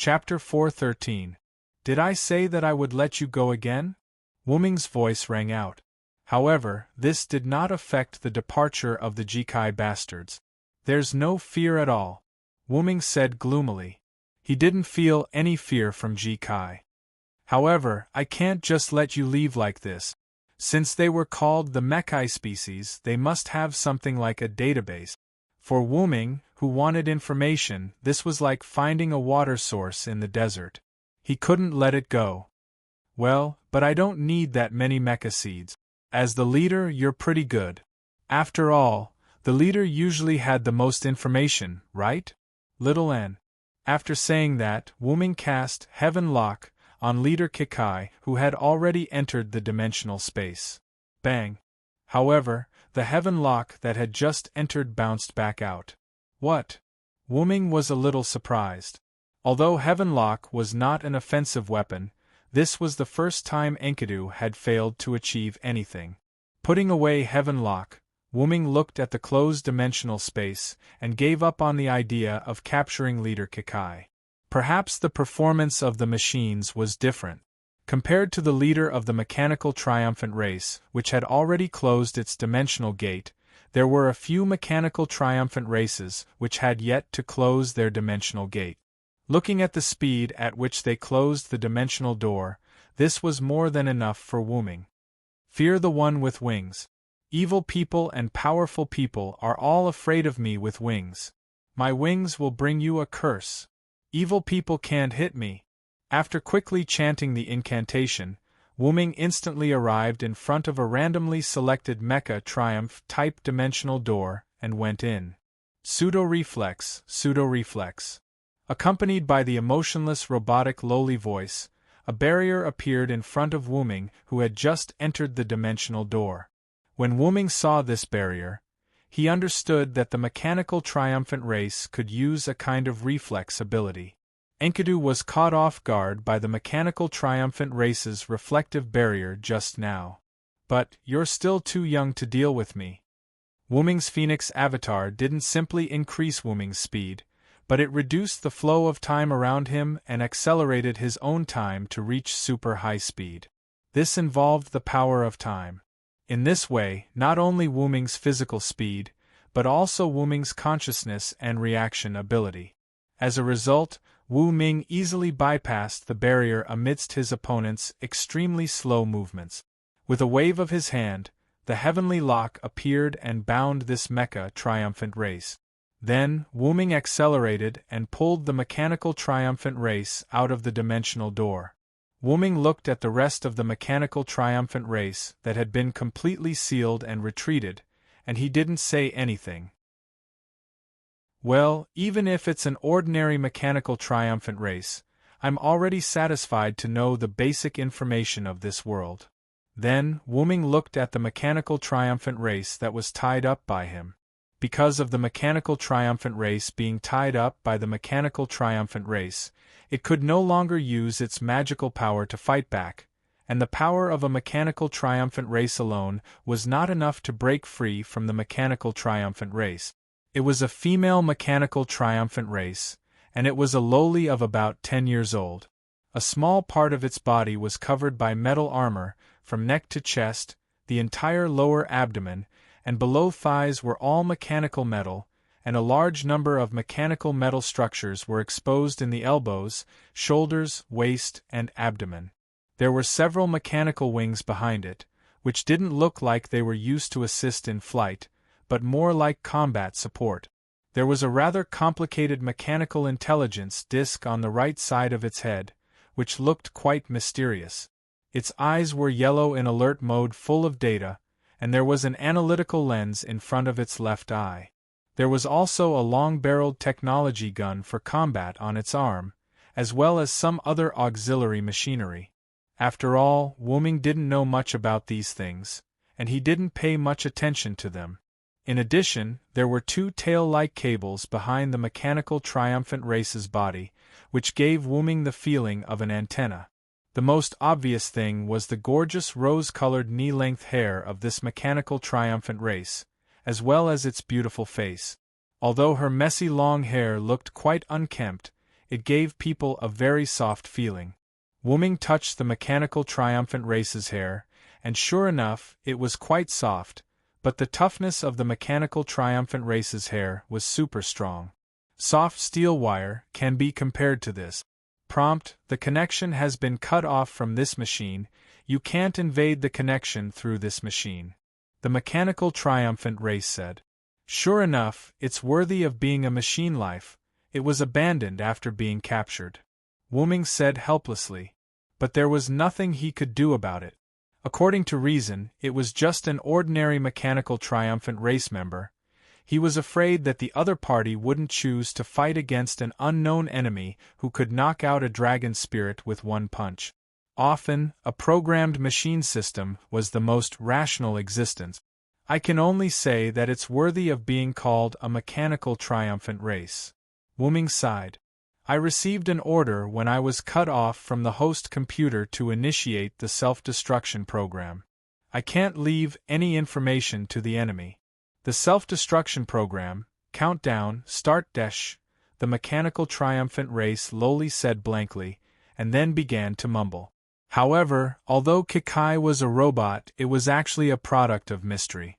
Chapter 413. Did I say that I would let you go again? Wuming's voice rang out. However, this did not affect the departure of the Jikai bastards. There's no fear at all, Wuming said gloomily. He didn't feel any fear from Jikai. However, I can't just let you leave like this. Since they were called the Mekai species, they must have something like a database. For Wuming, who wanted information, this was like finding a water source in the desert. He couldn't let it go. Well, but I don't need that many mecha seeds. As the leader, you're pretty good. After all, the leader usually had the most information, right? Little N. After saying that, Wuming cast Heaven Lock on Leader Kikai, who had already entered the dimensional space. Bang! However, the Heaven Lock that had just entered bounced back out. What? Wuming was a little surprised. Although Heaven Lock was not an offensive weapon, this was the first time Enkidu had failed to achieve anything. Putting away Heaven Lock, Wuming looked at the closed dimensional space and gave up on the idea of capturing Leader Kikai. Perhaps the performance of the machines was different. Compared to the leader of the mechanical triumphant race, which had already closed its dimensional gate, there were a few mechanical triumphant races which had yet to close their dimensional gate. Looking at the speed at which they closed the dimensional door, this was more than enough for Wuming. Fear the one with wings. Evil people and powerful people are all afraid of me with wings. My wings will bring you a curse. Evil people can't hit me. After quickly chanting the incantation, Wuming instantly arrived in front of a randomly selected Mecha Triumph-type dimensional door and went in. Pseudo-reflex, pseudo-reflex. Accompanied by the emotionless robotic lowly voice, a barrier appeared in front of Wuming, who had just entered the dimensional door. When Wuming saw this barrier, he understood that the mechanical triumphant race could use a kind of reflex ability. Enkidu was caught off guard by the mechanical triumphant race's reflective barrier just now. But, you're still too young to deal with me. Wuming's Phoenix avatar didn't simply increase Wuming's speed, but it reduced the flow of time around him and accelerated his own time to reach super high speed. This involved the power of time. In this way, not only Wuming's physical speed, but also Wuming's consciousness and reaction ability. As a result, Wuming easily bypassed the barrier amidst his opponent's extremely slow movements. With a wave of his hand, the Heavenly Lock appeared and bound this mecha triumphant race. Then, Wuming accelerated and pulled the mechanical triumphant race out of the dimensional door. Wuming looked at the rest of the mechanical triumphant race that had been completely sealed and retreated, and he didn't say anything. Well, even if it's an ordinary mechanical triumphant race, I'm already satisfied to know the basic information of this world. Then, Wuming looked at the mechanical triumphant race that was tied up by him. Because of the mechanical triumphant race being tied up by the mechanical triumphant race, it could no longer use its magical power to fight back, and the power of a mechanical triumphant race alone was not enough to break free from the mechanical triumphant race. It was a female mechanical triumphant race, and it was a lowly of about 10 years old. A small part of its body was covered by metal armor, from neck to chest, the entire lower abdomen, and below thighs were all mechanical metal, and a large number of mechanical metal structures were exposed in the elbows, shoulders, waist, and abdomen. There were several mechanical wings behind it, which didn't look like they were used to assist in flight, but more like combat support. There was a rather complicated mechanical intelligence disk on the right side of its head, which looked quite mysterious. Its eyes were yellow in alert mode full of data, and there was an analytical lens in front of its left eye. There was also a long-barreled technology gun for combat on its arm, as well as some other auxiliary machinery. After all, Wuming didn't know much about these things, and he didn't pay much attention to them. In addition, there were two tail-like cables behind the mechanical triumphant race's body, which gave Wuming the feeling of an antenna. The most obvious thing was the gorgeous rose-colored knee-length hair of this mechanical triumphant race, as well as its beautiful face. Although her messy long hair looked quite unkempt, it gave people a very soft feeling. Wu Ming touched the mechanical triumphant race's hair, and sure enough, it was quite soft, but the toughness of the mechanical triumphant race's hair was super strong. Soft steel wire can be compared to this. Prompt: the connection has been cut off from this machine, you can't invade the connection through this machine. The mechanical triumphant race said. Sure enough, it's worthy of being a machine life, it was abandoned after being captured. Wu Ming said helplessly. But there was nothing he could do about it. According to reason, it was just an ordinary mechanical triumphant race member. He was afraid that the other party wouldn't choose to fight against an unknown enemy who could knock out a dragon spirit with one punch. Often, a programmed machine system was the most rational existence. I can only say that it's worthy of being called a mechanical triumphant race. Wu Ming sighed. I received an order when I was cut off from the host computer to initiate the self-destruction program. I can't leave any information to the enemy. The self-destruction program, countdown, start dash, the mechanical triumphant race lowly said blankly, and then began to mumble. However, although Kikai was a robot, it was actually a product of mystery.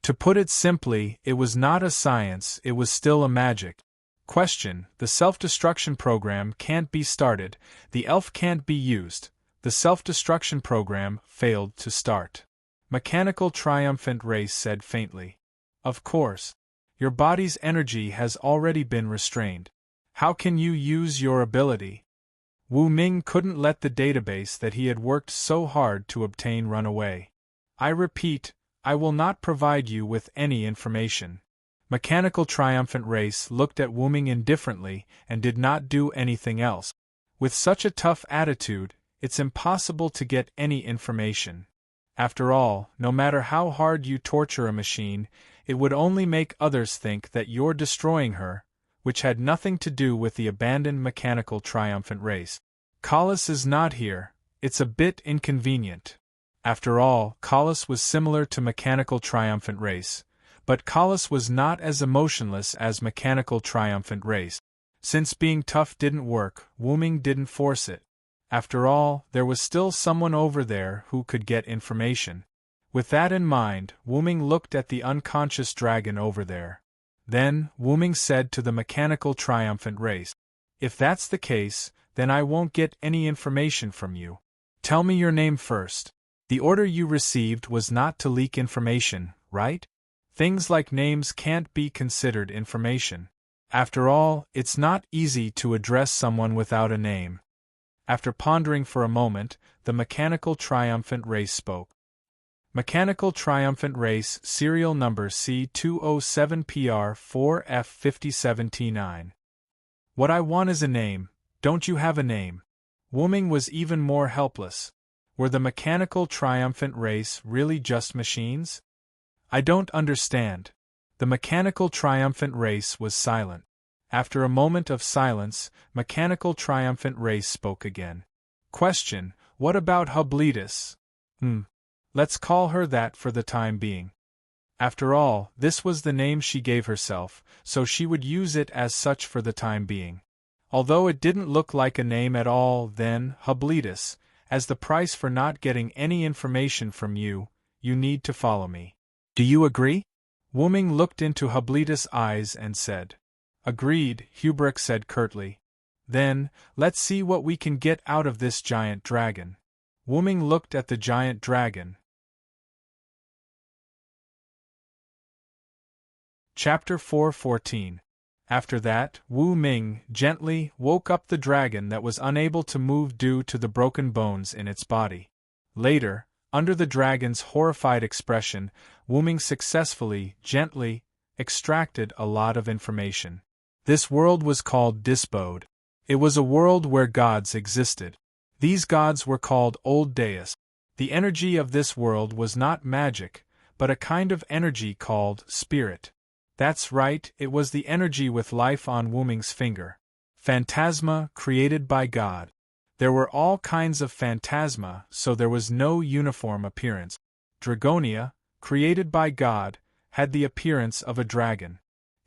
To put it simply, it was not a science, it was still a magic. Question: the self-destruction program can't be started, the elf can't be used, the self-destruction program failed to start. Mechanical triumphant race said faintly. Of course. Your body's energy has already been restrained. How can you use your ability? Wu Ming couldn't let the database that he had worked so hard to obtain run away. I repeat, I will not provide you with any information. Mechanical triumphant race looked at Wu Ming indifferently and did not do anything else. With such a tough attitude, it's impossible to get any information. After all, no matter how hard you torture a machine, it would only make others think that you're destroying her, which had nothing to do with the abandoned mechanical triumphant race. Collis is not here, it's a bit inconvenient. After all, Collis was similar to mechanical triumphant race, but Collis was not as emotionless as mechanical triumphant race. Since being tough didn't work, Wu Ming didn't force it. After all, there was still someone over there who could get information. With that in mind, Wu Ming looked at the unconscious dragon over there. Then, Wu Ming said to the mechanical triumphant race, if that's the case, then I won't get any information from you. Tell me your name first. The order you received was not to leak information, right? Things like names can't be considered information. After all, it's not easy to address someone without a name. After pondering for a moment, the mechanical triumphant race spoke. Mechanical triumphant race, serial number C207PR4F57T9. What I want is a name. Don't you have a name? Wu Ming was even more helpless. Were the mechanical triumphant race really just machines? I don't understand. The mechanical triumphant race was silent. After a moment of silence, mechanical triumphant race spoke again. Question: what about Hubletus? Let's call her that for the time being. After all, this was the name she gave herself, so she would use it as such for the time being. Although it didn't look like a name at all, then, Hubletus, as the price for not getting any information from you, you need to follow me. Do you agree? Wu Ming looked into Hubletus' eyes and said. Agreed, Hubrick said curtly. Then, let's see what we can get out of this giant dragon. Wu Ming looked at the giant dragon. Chapter 4:14. After that, Wu Ming gently woke up the dragon that was unable to move due to the broken bones in its body. Later, under the dragon's horrified expression, Wu Ming successfully, gently, extracted a lot of information. This world was called Disbode. It was a world where gods existed. These gods were called Old Deus. The energy of this world was not magic, but a kind of energy called spirit. That's right, it was the energy with life on Wu Ming's finger. Phantasma created by God. There were all kinds of phantasma, so there was no uniform appearance. Dragonia, created by God, had the appearance of a dragon.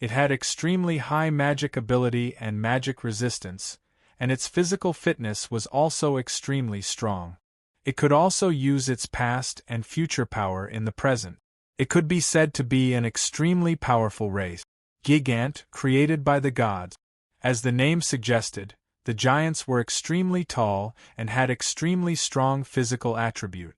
It had extremely high magic ability and magic resistance, and its physical fitness was also extremely strong. It could also use its past and future power in the present. It could be said to be an extremely powerful race. Gigant, created by the gods. As the name suggested, the giants were extremely tall and had extremely strong physical attribute.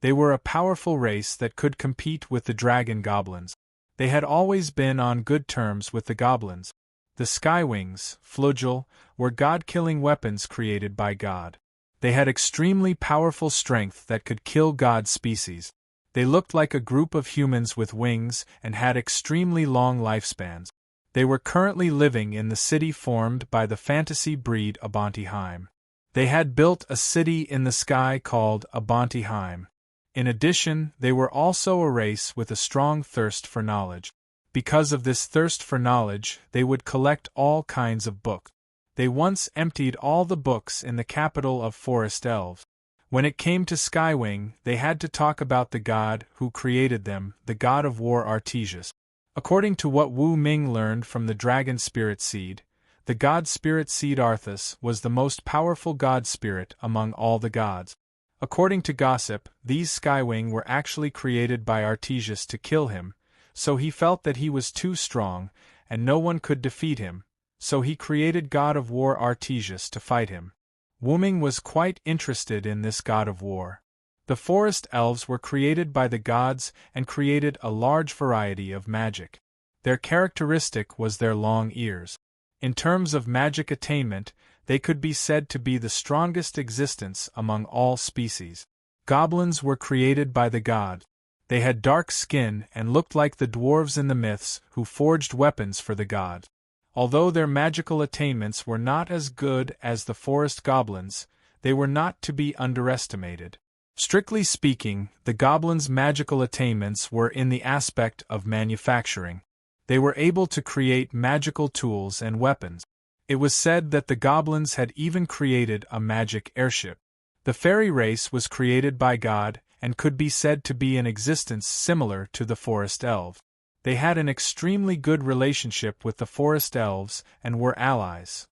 They were a powerful race that could compete with the dragon goblins. They had always been on good terms with the goblins. The Skywings, Flugel, were god-killing weapons created by God. They had extremely powerful strength that could kill god species. They looked like a group of humans with wings and had extremely long lifespans. They were currently living in the city formed by the fantasy breed Abantiheim. They had built a city in the sky called Abantiheim. In addition, they were also a race with a strong thirst for knowledge. Because of this thirst for knowledge, they would collect all kinds of books. They once emptied all the books in the capital of Forest Elves. When it came to Skywing, they had to talk about the god who created them, the god of war Artesius. According to what Wu Ming learned from the dragon spirit seed, the god spirit seed Arthas was the most powerful god spirit among all the gods. According to gossip, these Skywing were actually created by Artesius to kill him, so he felt that he was too strong, and no one could defeat him, so he created God of War Artesius to fight him. Wu Ming was quite interested in this god of war. The forest elves were created by the gods and created a large variety of magic. Their characteristic was their long ears. In terms of magic attainment, they could be said to be the strongest existence among all species. Goblins were created by the gods. They had dark skin and looked like the dwarves in the myths who forged weapons for the gods. Although their magical attainments were not as good as the forest goblins, they were not to be underestimated. Strictly speaking, the goblins' magical attainments were in the aspect of manufacturing. They were able to create magical tools and weapons. It was said that the goblins had even created a magic airship. The fairy race was created by God and could be said to be in existence similar to the forest elves. They had an extremely good relationship with the forest elves and were allies.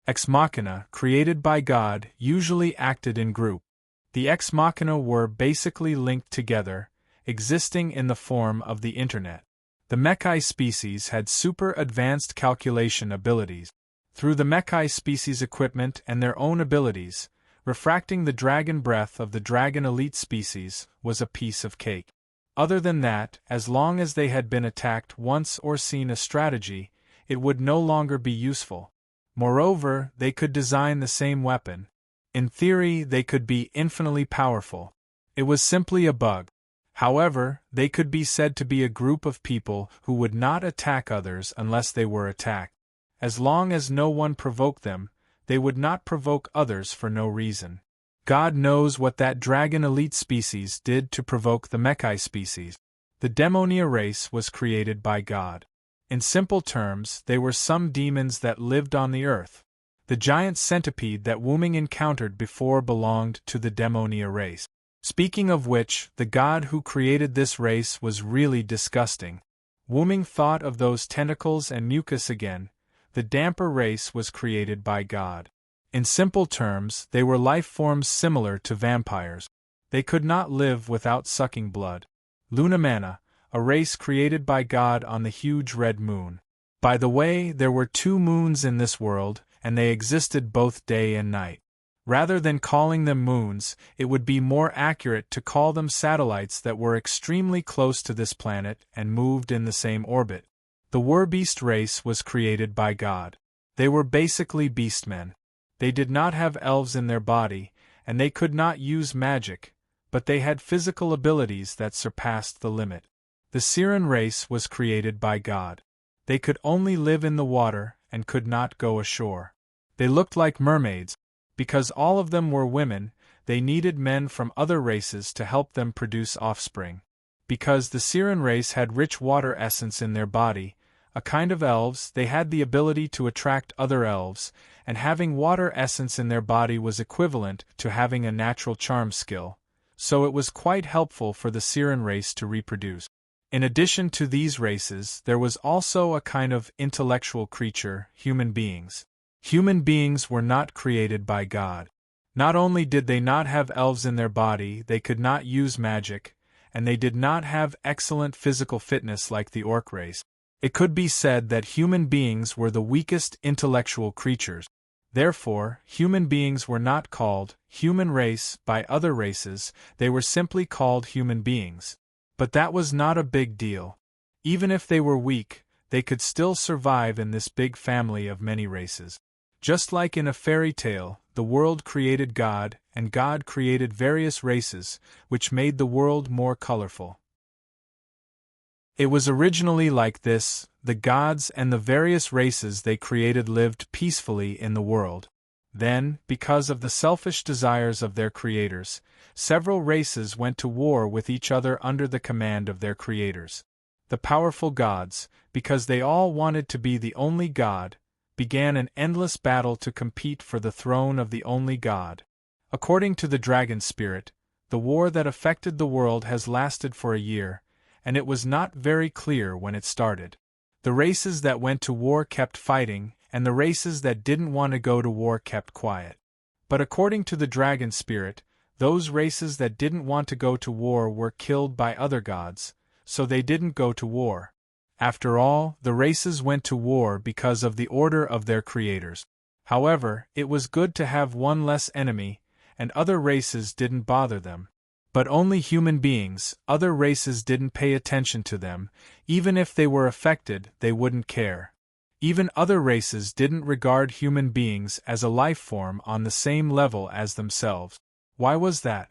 Ex Machina, created by God, usually acted in group. The Ex Machina were basically linked together, existing in the form of the Internet. The Mechai species had super advanced calculation abilities. Through the Mechai species equipment and their own abilities, refracting the dragon breath of the dragon elite species was a piece of cake. Other than that, as long as they had been attacked once or seen a strategy, it would no longer be useful. Moreover, they could design the same weapon. In theory, they could be infinitely powerful. It was simply a bug. However, they could be said to be a group of people who would not attack others unless they were attacked. As long as no one provoked them, they would not provoke others for no reason. God knows what that dragon elite species did to provoke the Mechai species. The Demonia race was created by God. In simple terms, they were some demons that lived on the earth. The giant centipede that Wu Ming encountered before belonged to the Demonia race. Speaking of which, the god who created this race was really disgusting. Wu Ming thought of those tentacles and mucus again. The damper race was created by God. In simple terms, they were life forms similar to vampires. They could not live without sucking blood. Lunamana, a race created by God on the huge red moon. By the way, there were 2 moons in this world, and they existed both day and night. Rather than calling them moons, it would be more accurate to call them satellites that were extremely close to this planet and moved in the same orbit. The Werbeast race was created by God. They were basically beastmen. They did not have elves in their body, and they could not use magic, but they had physical abilities that surpassed the limit. The serene race was created by God. They could only live in the water and could not go ashore. They looked like mermaids. Because all of them were women, they needed men from other races to help them produce offspring. Because the serene race had rich water essence in their body, a kind of elves, they had the ability to attract other elves, and having water essence in their body was equivalent to having a natural charm skill, so it was quite helpful for the serene race to reproduce. In addition to these races, there was also a kind of intellectual creature, human beings. Human beings were not created by God. Not only did they not have elves in their body, they could not use magic, and they did not have excellent physical fitness like the orc race. It could be said that human beings were the weakest intellectual creatures. Therefore, human beings were not called human race by other races, they were simply called human beings. But that was not a big deal. Even if they were weak, they could still survive in this big family of many races. Just like in a fairy tale, the world created God, and God created various races, which made the world more colorful. It was originally like this: the gods and the various races they created lived peacefully in the world. Then, because of the selfish desires of their creators, several races went to war with each other under the command of their creators. The powerful gods, because they all wanted to be the only god, began an endless battle to compete for the throne of the only god. According to the dragon spirit, the war that affected the world has lasted for a year, and it was not very clear when it started. The races that went to war kept fighting, and the races that didn't want to go to war kept quiet. But according to the dragon spirit, those races that didn't want to go to war were killed by other gods, so they didn't go to war. After all, the races went to war because of the order of their creators. However, it was good to have one less enemy, and other races didn't bother them. But only human beings, other races didn't pay attention to them. Even if they were affected, they wouldn't care. Even other races didn't regard human beings as a life form on the same level as themselves. Why was that?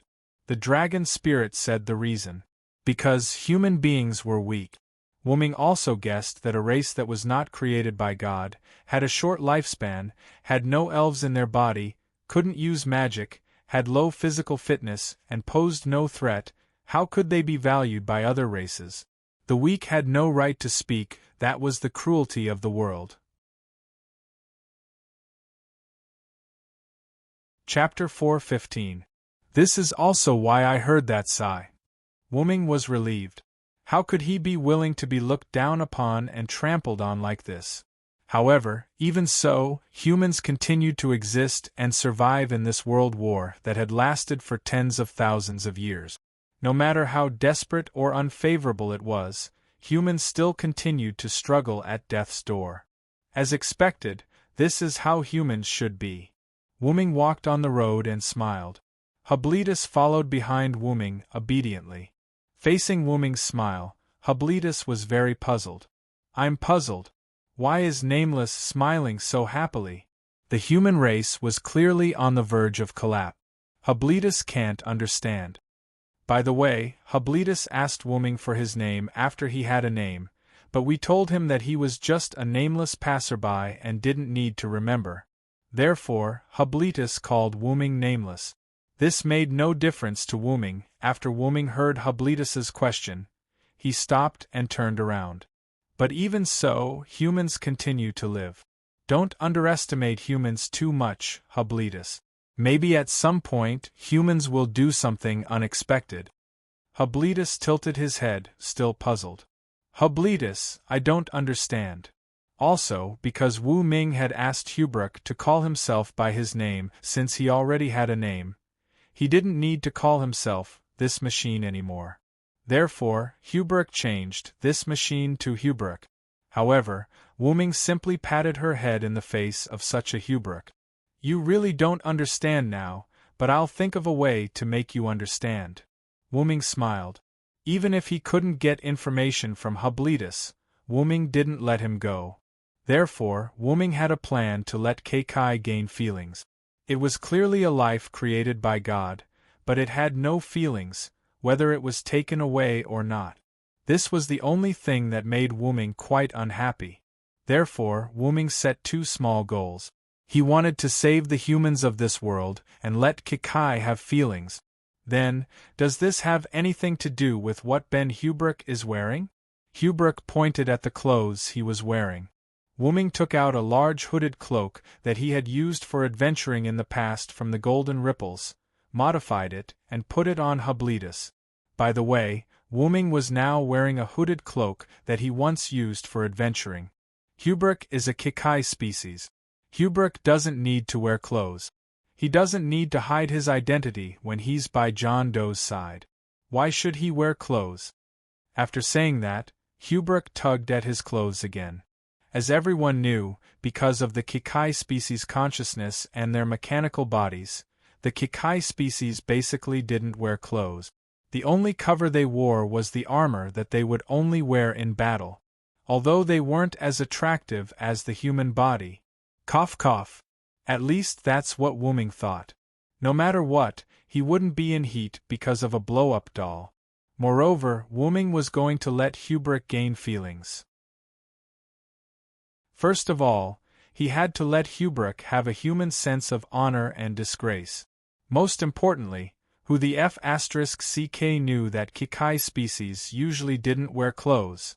The dragon spirit said the reason. Because human beings were weak. Wuming also guessed that a race that was not created by God, had a short lifespan, had no elves in their body, couldn't use magic, had low physical fitness, and posed no threat. How could they be valued by other races? The weak had no right to speak, that was the cruelty of the world. Chapter 4:15. This is also why I heard that sigh. Wuming was relieved. How could he be willing to be looked down upon and trampled on like this? However, even so, humans continued to exist and survive in this world war that had lasted for tens of thousands of years. No matter how desperate or unfavorable it was, humans still continued to struggle at death's door. As expected, this is how humans should be. Wuming walked on the road and smiled. Hubletus followed behind Wuming obediently. Facing Wuming's smile, Hubletus was very puzzled. I'm puzzled. Why is Nameless smiling so happily? The human race was clearly on the verge of collapse. Hubletus can't understand. By the way, Hubletus asked Wuming for his name after he had a name, but we told him that he was just a nameless passerby and didn't need to remember. Therefore, Hubletus called Wuming Nameless. This made no difference to Wuming. After Wuming heard Hubletus's question, he stopped and turned around. But even so, humans continue to live. Don't underestimate humans too much, Hubletus. Maybe at some point, humans will do something unexpected. Hubletus tilted his head, still puzzled. Hubletus, I don't understand. Also, because Wu Ming had asked Hubrook to call himself by his name since he already had a name, he didn't need to call himself this machine anymore. Therefore, Hubrook changed this machine to Hubrook. However, Wuming simply patted her head in the face of such a Hubrook. You really don't understand now, but I'll think of a way to make you understand. Wuming smiled. Even if he couldn't get information from Hubletus, Wuming didn't let him go. Therefore, Wuming had a plan to let Kekai gain feelings. It was clearly a life created by God, but it had no feelings, whether it was taken away or not. This was the only thing that made Wuming quite unhappy. Therefore, Wuming set two small goals. He wanted to save the humans of this world and let Kekai have feelings. Then, does this have anything to do with what Ben Hubrook is wearing? Hubrook pointed at the clothes he was wearing. Wuming took out a large hooded cloak that he had used for adventuring in the past from the Golden Ripples, modified it, and put it on Hubletus. By the way, Wuming was now wearing a hooded cloak that he once used for adventuring. Hubrook is a Kikai species. Hubrook doesn't need to wear clothes. He doesn't need to hide his identity when he's by John Doe's side. Why should he wear clothes? After saying that, Hubrook tugged at his clothes again. As everyone knew, because of the Kikai species' consciousness and their mechanical bodies, the Kikai species basically didn't wear clothes. The only cover they wore was the armor that they would only wear in battle. Although they weren't as attractive as the human body. Cough cough. At least that's what Wuming thought. No matter what, he wouldn't be in heat because of a blow-up doll. Moreover, Wuming was going to let Hubrook gain feelings. First of all, he had to let Hubrook have a human sense of honor and disgrace. Most importantly, who the F***ck knew that Kikai species usually didn't wear clothes.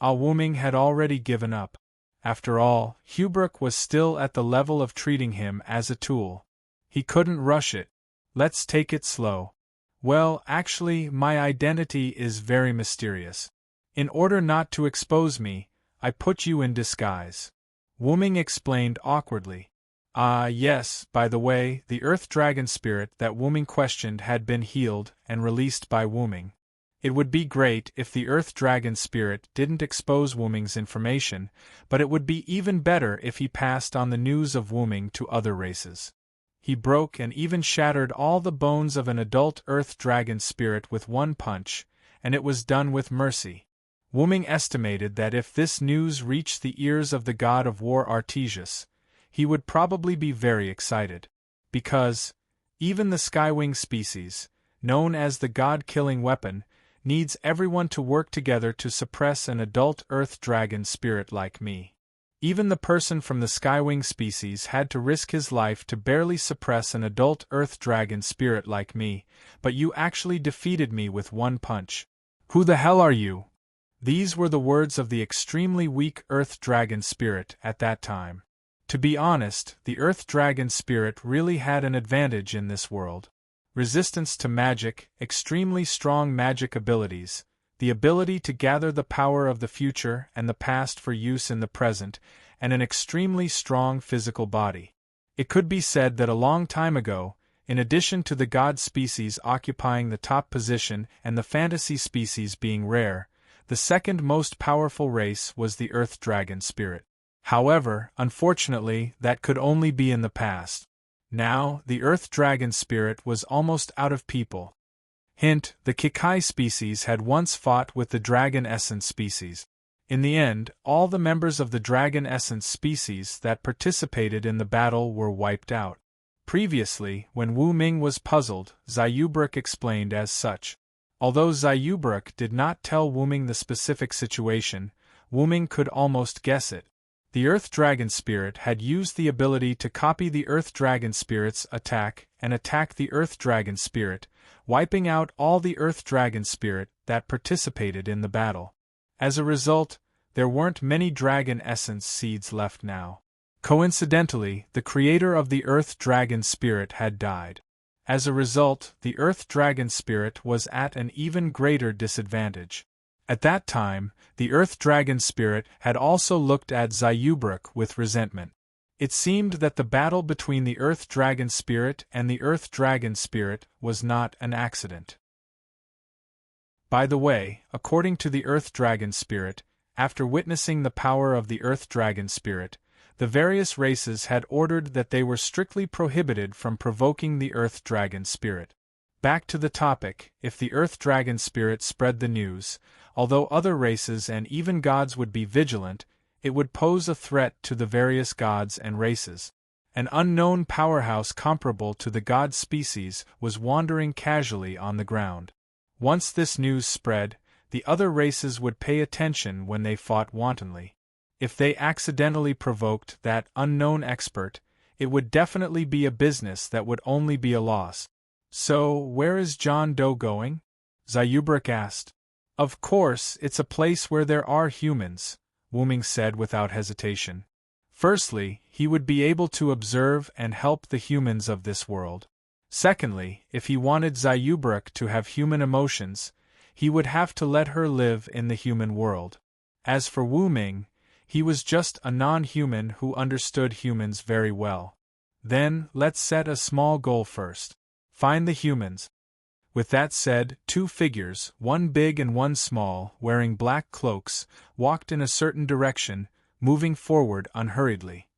Wuming had already given up. After all, Hubrook was still at the level of treating him as a tool. He couldn't rush it. Let's take it slow. Well, actually, my identity is very mysterious. In order not to expose me, I put you in disguise. Wuming explained awkwardly. Yes, by the way, the Earth Dragon spirit that Wuming questioned had been healed and released by Wuming. It would be great if the Earth Dragon spirit didn't expose Wuming's information, but it would be even better if he passed on the news of Wuming to other races. He broke and even shattered all the bones of an adult Earth Dragon spirit with one punch, and it was done with mercy. Wuming estimated that if this news reached the ears of the god of war Artesius, he would probably be very excited. Because, even the Skywing species, known as the god-killing weapon, needs everyone to work together to suppress an adult Earth Dragon spirit like me. Even the person from the Skywing species had to risk his life to barely suppress an adult Earth Dragon spirit like me, but you actually defeated me with one punch. Who the hell are you? These were the words of the extremely weak Earth Dragon spirit at that time. To be honest, the Earth Dragon spirit really had an advantage in this world. Resistance to magic, extremely strong magic abilities, the ability to gather the power of the future and the past for use in the present, and an extremely strong physical body. It could be said that a long time ago, in addition to the god species occupying the top position and the fantasy species being rare, the second most powerful race was the Earth Dragon spirit. However, unfortunately, that could only be in the past. Now, the Earth Dragon spirit was almost out of people. Hint, the Kikai species had once fought with the Dragon Essence species. In the end, all the members of the Dragon Essence species that participated in the battle were wiped out. Previously, when Wuming was puzzled, Hubrook explained as such. Although Hubrook did not tell Wuming the specific situation, Wuming could almost guess it. The Earth Dragon spirit had used the ability to copy the Earth Dragon spirit's attack and attack the Earth Dragon spirit, wiping out all the Earth Dragon spirit that participated in the battle. As a result, there weren't many Dragon Essence seeds left now. Coincidentally, the creator of the Earth Dragon spirit had died. As a result, the Earth Dragon spirit was at an even greater disadvantage. At that time, the Earth Dragon spirit had also looked at Hubrook with resentment. It seemed that the battle between the Earth Dragon spirit and the Earth Dragon spirit was not an accident. By the way, according to the Earth Dragon spirit, after witnessing the power of the Earth Dragon spirit, the various races had ordered that they were strictly prohibited from provoking the Earth Dragon spirit. Back to the topic, if the Earth Dragon spirit spread the news, although other races and even gods would be vigilant, it would pose a threat to the various gods and races. An unknown powerhouse comparable to the god species was wandering casually on the ground. Once this news spread, the other races would pay attention when they fought wantonly. If they accidentally provoked that unknown expert, it would definitely be a business that would only be a loss. So, where is John Doe going? Hubrook asked. Of course, it's a place where there are humans, Wuming said without hesitation. Firstly, he would be able to observe and help the humans of this world. Secondly, if he wanted Hubrook to have human emotions, he would have to let her live in the human world. As for Wu Ming, he was just a non-human who understood humans very well. Then, let's set a small goal first. Find the humans. With that said, two figures, one big and one small, wearing black cloaks, walked in a certain direction, moving forward unhurriedly.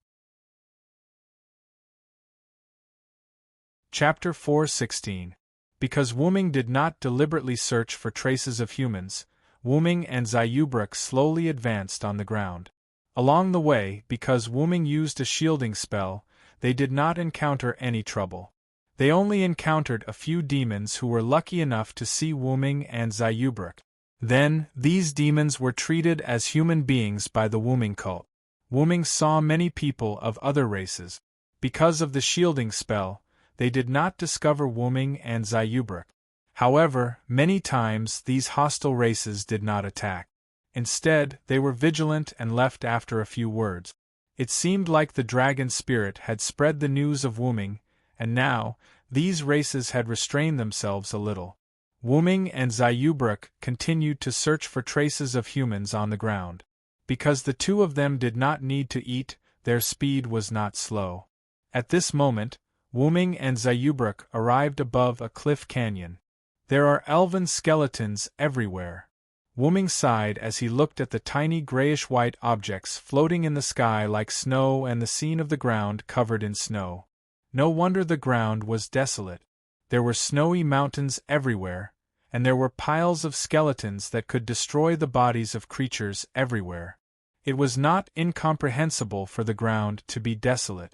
Chapter 4:16. Because Wu Ming did not deliberately search for traces of humans, Wu Ming and Zayubruk slowly advanced on the ground. Along the way, because Wu Ming used a shielding spell, they did not encounter any trouble. They only encountered a few demons who were lucky enough to see Wu Ming and Zayubruk. Then, these demons were treated as human beings by the Wu Ming cult. Wu Ming saw many people of other races. Because of the shielding spell, they did not discover Wu Ming and Zayubruk. However, many times these hostile races did not attack. Instead, they were vigilant and left after a few words. It seemed like the dragon spirit had spread the news of Wu Ming, and now, these races had restrained themselves a little. Wu Ming and Zayubruk continued to search for traces of humans on the ground. Because the two of them did not need to eat, their speed was not slow. At this moment, Wu Ming and Zayubruk arrived above a cliff canyon. There are elven skeletons everywhere. Wu Ming sighed as he looked at the tiny grayish-white objects floating in the sky like snow and the scene of the ground covered in snow. No wonder the ground was desolate. There were snowy mountains everywhere, and there were piles of skeletons that could destroy the bodies of creatures everywhere. It was not incomprehensible for the ground to be desolate.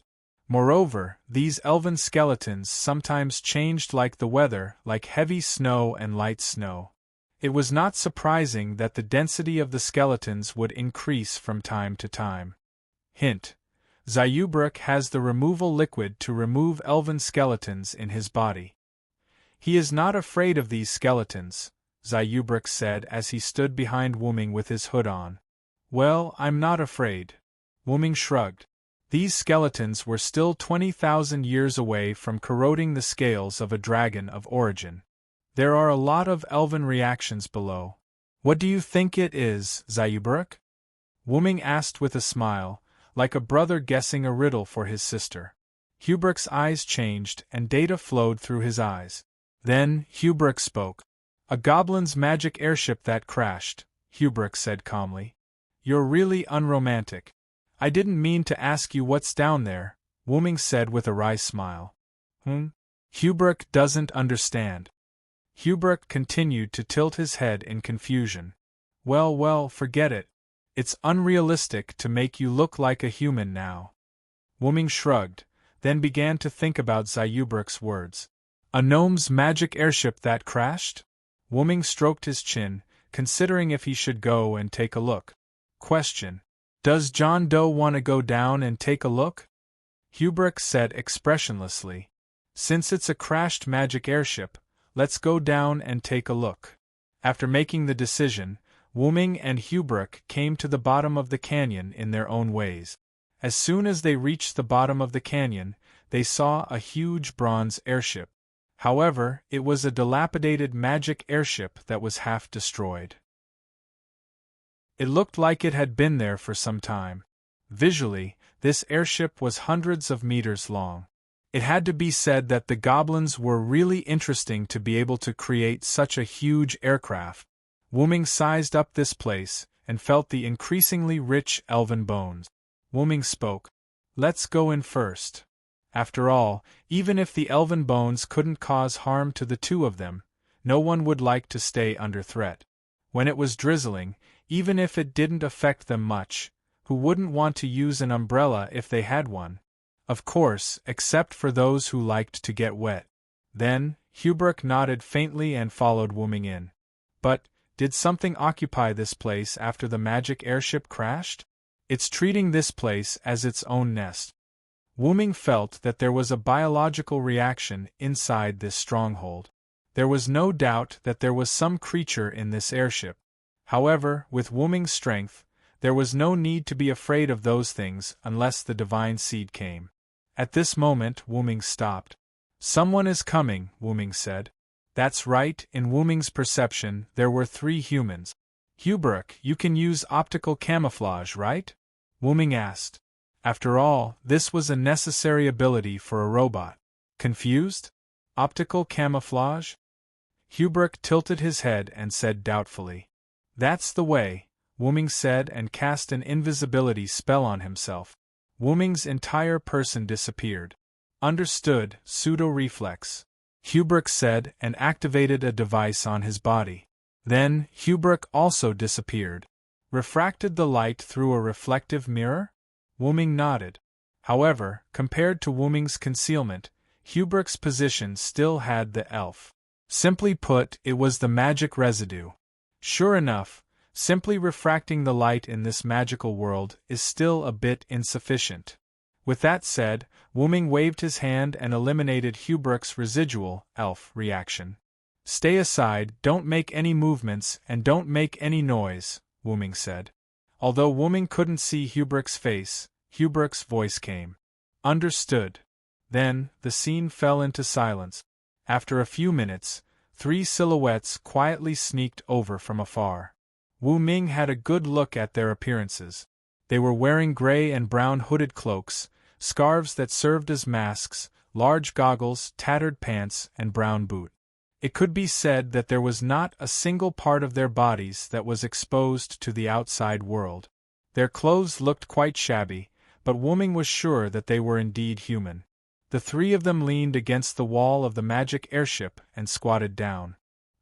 Moreover, these elven skeletons sometimes changed like the weather, like heavy snow and light snow. It was not surprising that the density of the skeletons would increase from time to time. Hint: Zayubruk has the removal liquid to remove elven skeletons in his body. He is not afraid of these skeletons, Zayubruk said as he stood behind Wu Ming with his hood on. Well, I'm not afraid. Wu Ming shrugged. These skeletons were still 20,000 years away from corroding the scales of a dragon of origin. There are a lot of elven reactions below. What do you think it is, Zayubruk? Wu Ming asked with a smile, like a brother guessing a riddle for his sister. Hubruk's eyes changed and data flowed through his eyes. Then, Hubruk spoke. A goblin's magic airship that crashed, Hubruk said calmly. You're really unromantic. I didn't mean to ask you what's down there, Wu Ming said with a wry smile. Hubruk doesn't understand. Hubruk continued to tilt his head in confusion. Well, forget it. It's unrealistic to make you look like a human now. Wu Ming shrugged, then began to think about Zayubruk's words. A gnome's magic airship that crashed? Wu Ming stroked his chin, considering if he should go and take a look. Question: Does John Doe want to go down and take a look? Hubruk said expressionlessly. Since it's a crashed magic airship, let's go down and take a look. After making the decision, Wu Ming and Hubruk came to the bottom of the canyon in their own ways. As soon as they reached the bottom of the canyon, they saw a huge bronze airship. However, it was a dilapidated magic airship that was half destroyed. It looked like it had been there for some time. Visually, this airship was hundreds of meters long. It had to be said that the goblins were really interesting to be able to create such a huge aircraft. Wu Ming sized up this place, and felt the increasingly rich elven bones. Wu Ming spoke. Let's go in first. After all, even if the elven bones couldn't cause harm to the two of them, no one would like to stay under threat. When it was drizzling, even if it didn't affect them much, who wouldn't want to use an umbrella if they had one? Of course, except for those who liked to get wet. Then, Hubruk nodded faintly and followed Wu Ming in. But, did something occupy this place after the magic airship crashed? It's treating this place as its own nest. Wu Ming felt that there was a biological reaction inside this stronghold. There was no doubt that there was some creature in this airship. However, with Wu Ming's strength, there was no need to be afraid of those things unless the divine seed came. At this moment, Wu Ming stopped. Someone is coming, Wu Ming said. That's right, in Wu Ming's perception, there were 3 humans. Embark, you can use optical camouflage, right? Wu Ming asked. After all, this was a necessary ability for a robot. Confused? Optical camouflage? Embark tilted his head and said doubtfully. That's the way, Wu Ming said and cast an invisibility spell on himself. Wu Ming's entire person disappeared. Understood, pseudo-reflex. Embark said and activated a device on his body. Then, Embark also disappeared. Refracted the light through a reflective mirror? Wu Ming nodded. However, compared to Wu Ming's concealment, Embark's position still had the elf. Simply put, it was the magic residue. Sure enough, simply refracting the light in this magical world is still a bit insufficient. With that said, Wu Ming waved his hand and eliminated Embark's residual, elf, reaction. Stay aside, don't make any movements, and don't make any noise, Wu Ming said. Although Wu Ming couldn't see Embark's face, Embark's voice came. Understood. Then, the scene fell into silence. After a few minutes, 3 silhouettes quietly sneaked over from afar. Wu Ming had a good look at their appearances. They were wearing gray and brown hooded cloaks, scarves that served as masks, large goggles, tattered pants, and brown boot. It could be said that there was not a single part of their bodies that was exposed to the outside world. Their clothes looked quite shabby, but Wu Ming was sure that they were indeed human. The 3 of them leaned against the wall of the magic airship and squatted down.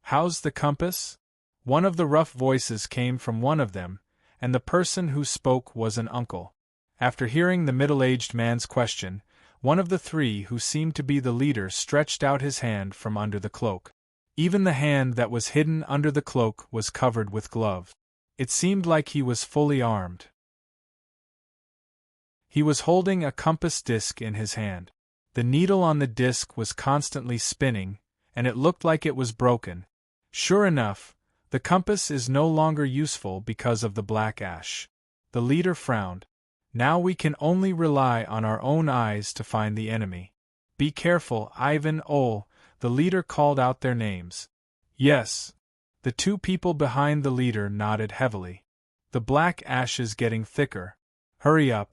How's the compass? One of the rough voices came from one of them, and the person who spoke was an uncle. After hearing the middle-aged man's question, one of the 3 who seemed to be the leader stretched out his hand from under the cloak. Even the hand that was hidden under the cloak was covered with gloves. It seemed like he was fully armed. He was holding a compass disc in his hand. The needle on the disc was constantly spinning, and it looked like it was broken. Sure enough, the compass is no longer useful because of the black ash. The leader frowned. Now we can only rely on our own eyes to find the enemy. Be careful, Ivan, Ol, the leader called out their names. Yes. The 2 people behind the leader nodded heavily. The black ash is getting thicker. Hurry up.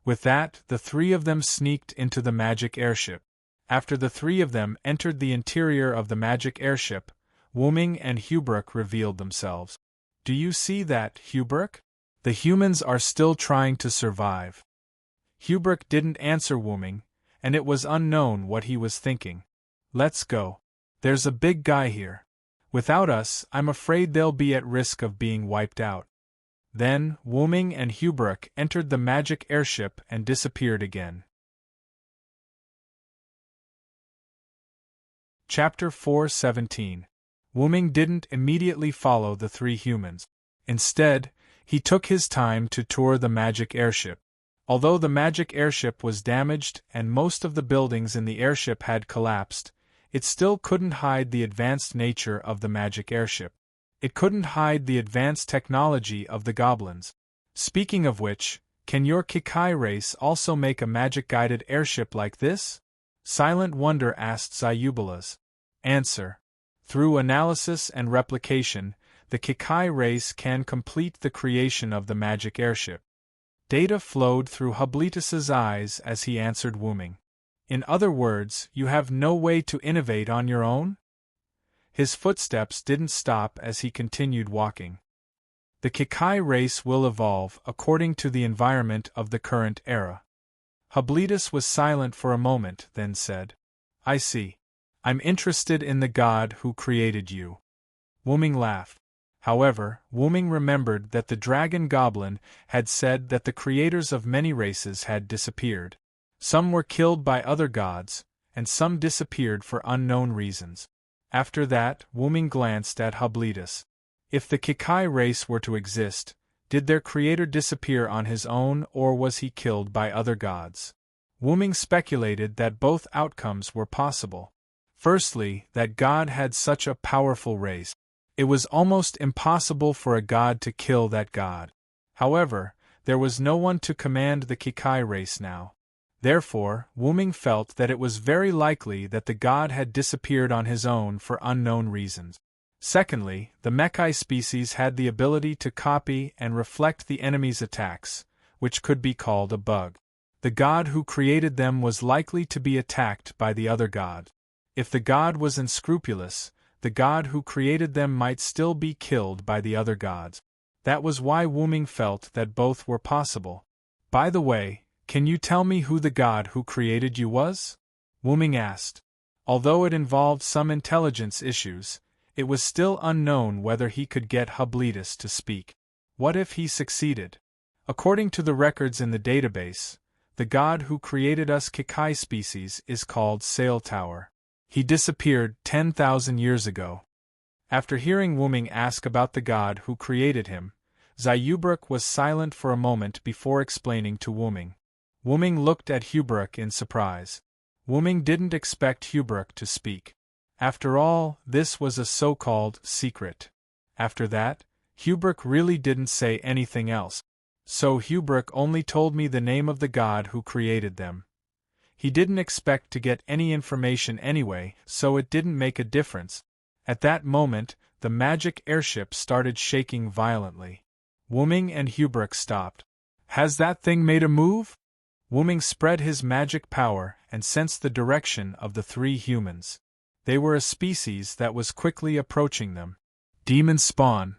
With that, the 3 of them sneaked into the magic airship. After the 3 of them entered the interior of the magic airship, Wu Ming and Embark revealed themselves. Do you see that, Embark? The humans are still trying to survive. Embark didn't answer Wu Ming, and it was unknown what he was thinking. Let's go. There's a big guy here. Without us, I'm afraid they'll be at risk of being wiped out. Then, Wu Ming and Embark entered the magic airship and disappeared again. Chapter 4:17. Wu Ming didn't immediately follow the 3 humans. Instead, he took his time to tour the magic airship. Although the magic airship was damaged and most of the buildings in the airship had collapsed, it still couldn't hide the advanced nature of the magic airship. It couldn't hide the advanced technology of the goblins. Speaking of which, can your Kikai race also make a magic-guided airship like this? Silent Wonder asked Zayubalas. Answer. Through analysis and replication, the Kikai race can complete the creation of the magic airship. Data flowed through Hublitus's eyes as he answered Wu Ming. In other words, you have no way to innovate on your own? His footsteps didn't stop as he continued walking. The Kikai race will evolve according to the environment of the current era. Hublitus was silent for a moment, then said, I see. I'm interested in the god who created you. Wu Ming laughed. However, Wu Ming remembered that the dragon goblin had said that the creators of many races had disappeared. Some were killed by other gods, and some disappeared for unknown reasons. After that, Wu Ming glanced at Hublitus. If the Kikai race were to exist, did their creator disappear on his own or was he killed by other gods? Wu Ming speculated that both outcomes were possible. Firstly, that God had such a powerful race. It was almost impossible for a god to kill that god. However, there was no one to command the Kikai race now. Therefore, Wuming felt that it was very likely that the god had disappeared on his own for unknown reasons. Secondly, the Mekai species had the ability to copy and reflect the enemy's attacks, which could be called a bug. The god who created them was likely to be attacked by the other god. If the god was unscrupulous, the god who created them might still be killed by the other gods. That was why Wuming felt that both were possible. By the way, can you tell me who the god who created you was? Wuming asked. Although it involved some intelligence issues, it was still unknown whether he could get Hubletus to speak. What if he succeeded? According to the records in the database, the god who created us Kikai species is called Sail Tower. He disappeared 10,000 years ago. After hearing Wuming ask about the god who created him, Zayubruk was silent for a moment before explaining to Wuming. Wuming looked at Hubruk in surprise. Wuming didn't expect Hubruk to speak. After all, this was a so-called secret. After that, Hubruk really didn't say anything else. So Hubruk only told me the name of the god who created them. He didn't expect to get any information anyway, so it didn't make a difference. At that moment, the magic airship started shaking violently. Wuming and Hubruk stopped. Has that thing made a move? Wuming spread his magic power and sensed the direction of the three humans. They were a species that was quickly approaching them. Demon spawn.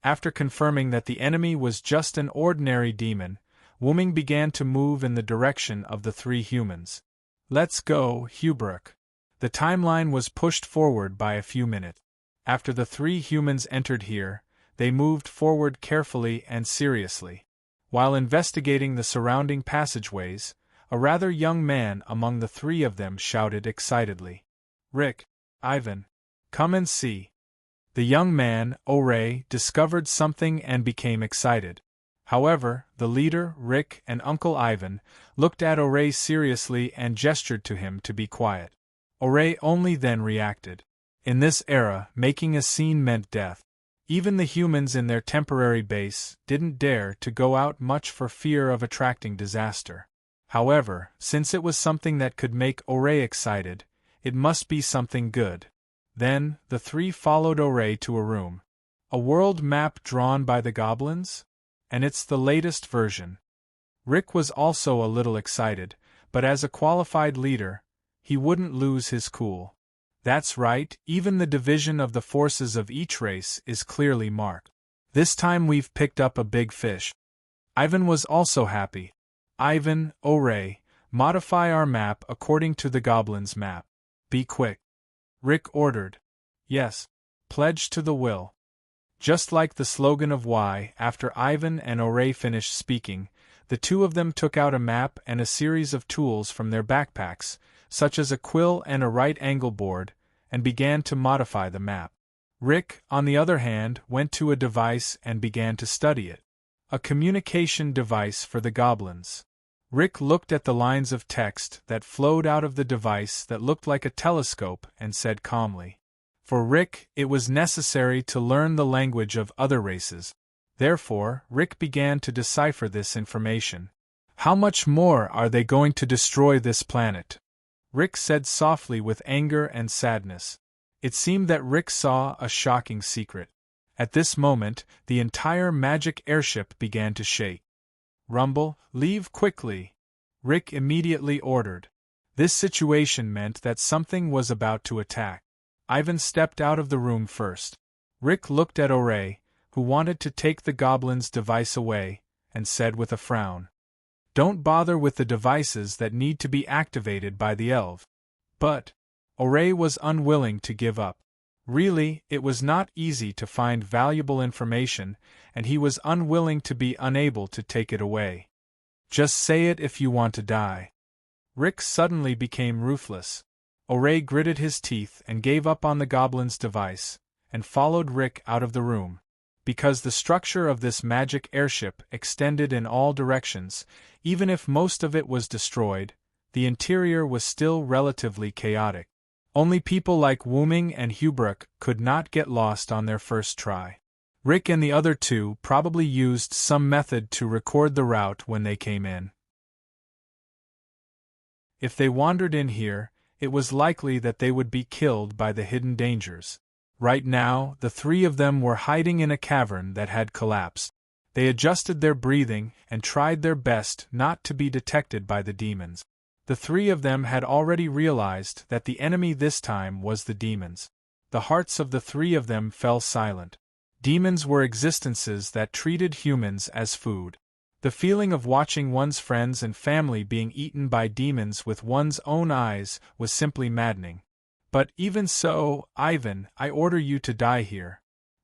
After confirming that the enemy was just an ordinary demon, Wuming began to move in the direction of the three humans. Let's go, Hubruk. The timeline was pushed forward by a few minutes. After the three humans entered here, they moved forward carefully and seriously. While investigating the surrounding passageways, a rather young man among the three of them shouted excitedly, "Rick, Ivan, come and see." The young man, Oray, discovered something and became excited. However, the leader, Rick, and Uncle Ivan looked at Oray seriously and gestured to him to be quiet. Oray only then reacted. In this era, making a scene meant death. Even the humans in their temporary base didn't dare to go out much for fear of attracting disaster. However, since it was something that could make Oray excited, it must be something good. Then, the three followed Oray to a room. A world map drawn by the goblins? And it's the latest version. Rick was also a little excited, but as a qualified leader, he wouldn't lose his cool. That's right, even the division of the forces of each race is clearly marked. This time we've picked up a big fish. Ivan was also happy. Ivan, Oray, modify our map according to the goblins' map. Be quick. Rick ordered. Yes. Pledge to the will. Just like the slogan of Y, after Ivan and Oray finished speaking, the two of them took out a map and a series of tools from their backpacks, such as a quill and a right-angle board, and began to modify the map. Rick, on the other hand, went to a device and began to study it. A communication device for the goblins. Rick looked at the lines of text that flowed out of the device that looked like a telescope and said calmly. For Rick, it was necessary to learn the language of other races. Therefore, Rick began to decipher this information. How much more are they going to destroy this planet? Rick said softly with anger and sadness. It seemed that Rick saw a shocking secret. At this moment, the entire magic airship began to shake. Rumble, leave quickly. Rick immediately ordered. This situation meant that something was about to attack. Ivan stepped out of the room first. Rick looked at Oray, who wanted to take the goblin's device away, and said with a frown, "Don't bother with the devices that need to be activated by the elf." But Oray was unwilling to give up. Really, it was not easy to find valuable information, and he was unwilling to be unable to take it away. Just say it if you want to die. Rick suddenly became ruthless. Oray gritted his teeth and gave up on the goblin's device, and followed Rick out of the room. Because the structure of this magic airship extended in all directions, even if most of it was destroyed, the interior was still relatively chaotic. Only people like Wuming and Hubruk could not get lost on their first try. Rick and the other two probably used some method to record the route when they came in. If they wandered in here, it was likely that they would be killed by the hidden dangers. Right now, the three of them were hiding in a cavern that had collapsed. They adjusted their breathing and tried their best not to be detected by the demons. The three of them had already realized that the enemy this time was the demons. The hearts of the three of them fell silent. Demons were existences that treated humans as food. The feeling of watching one's friends and family being eaten by demons with one's own eyes was simply maddening. But even so, Ivan, I order you to die here.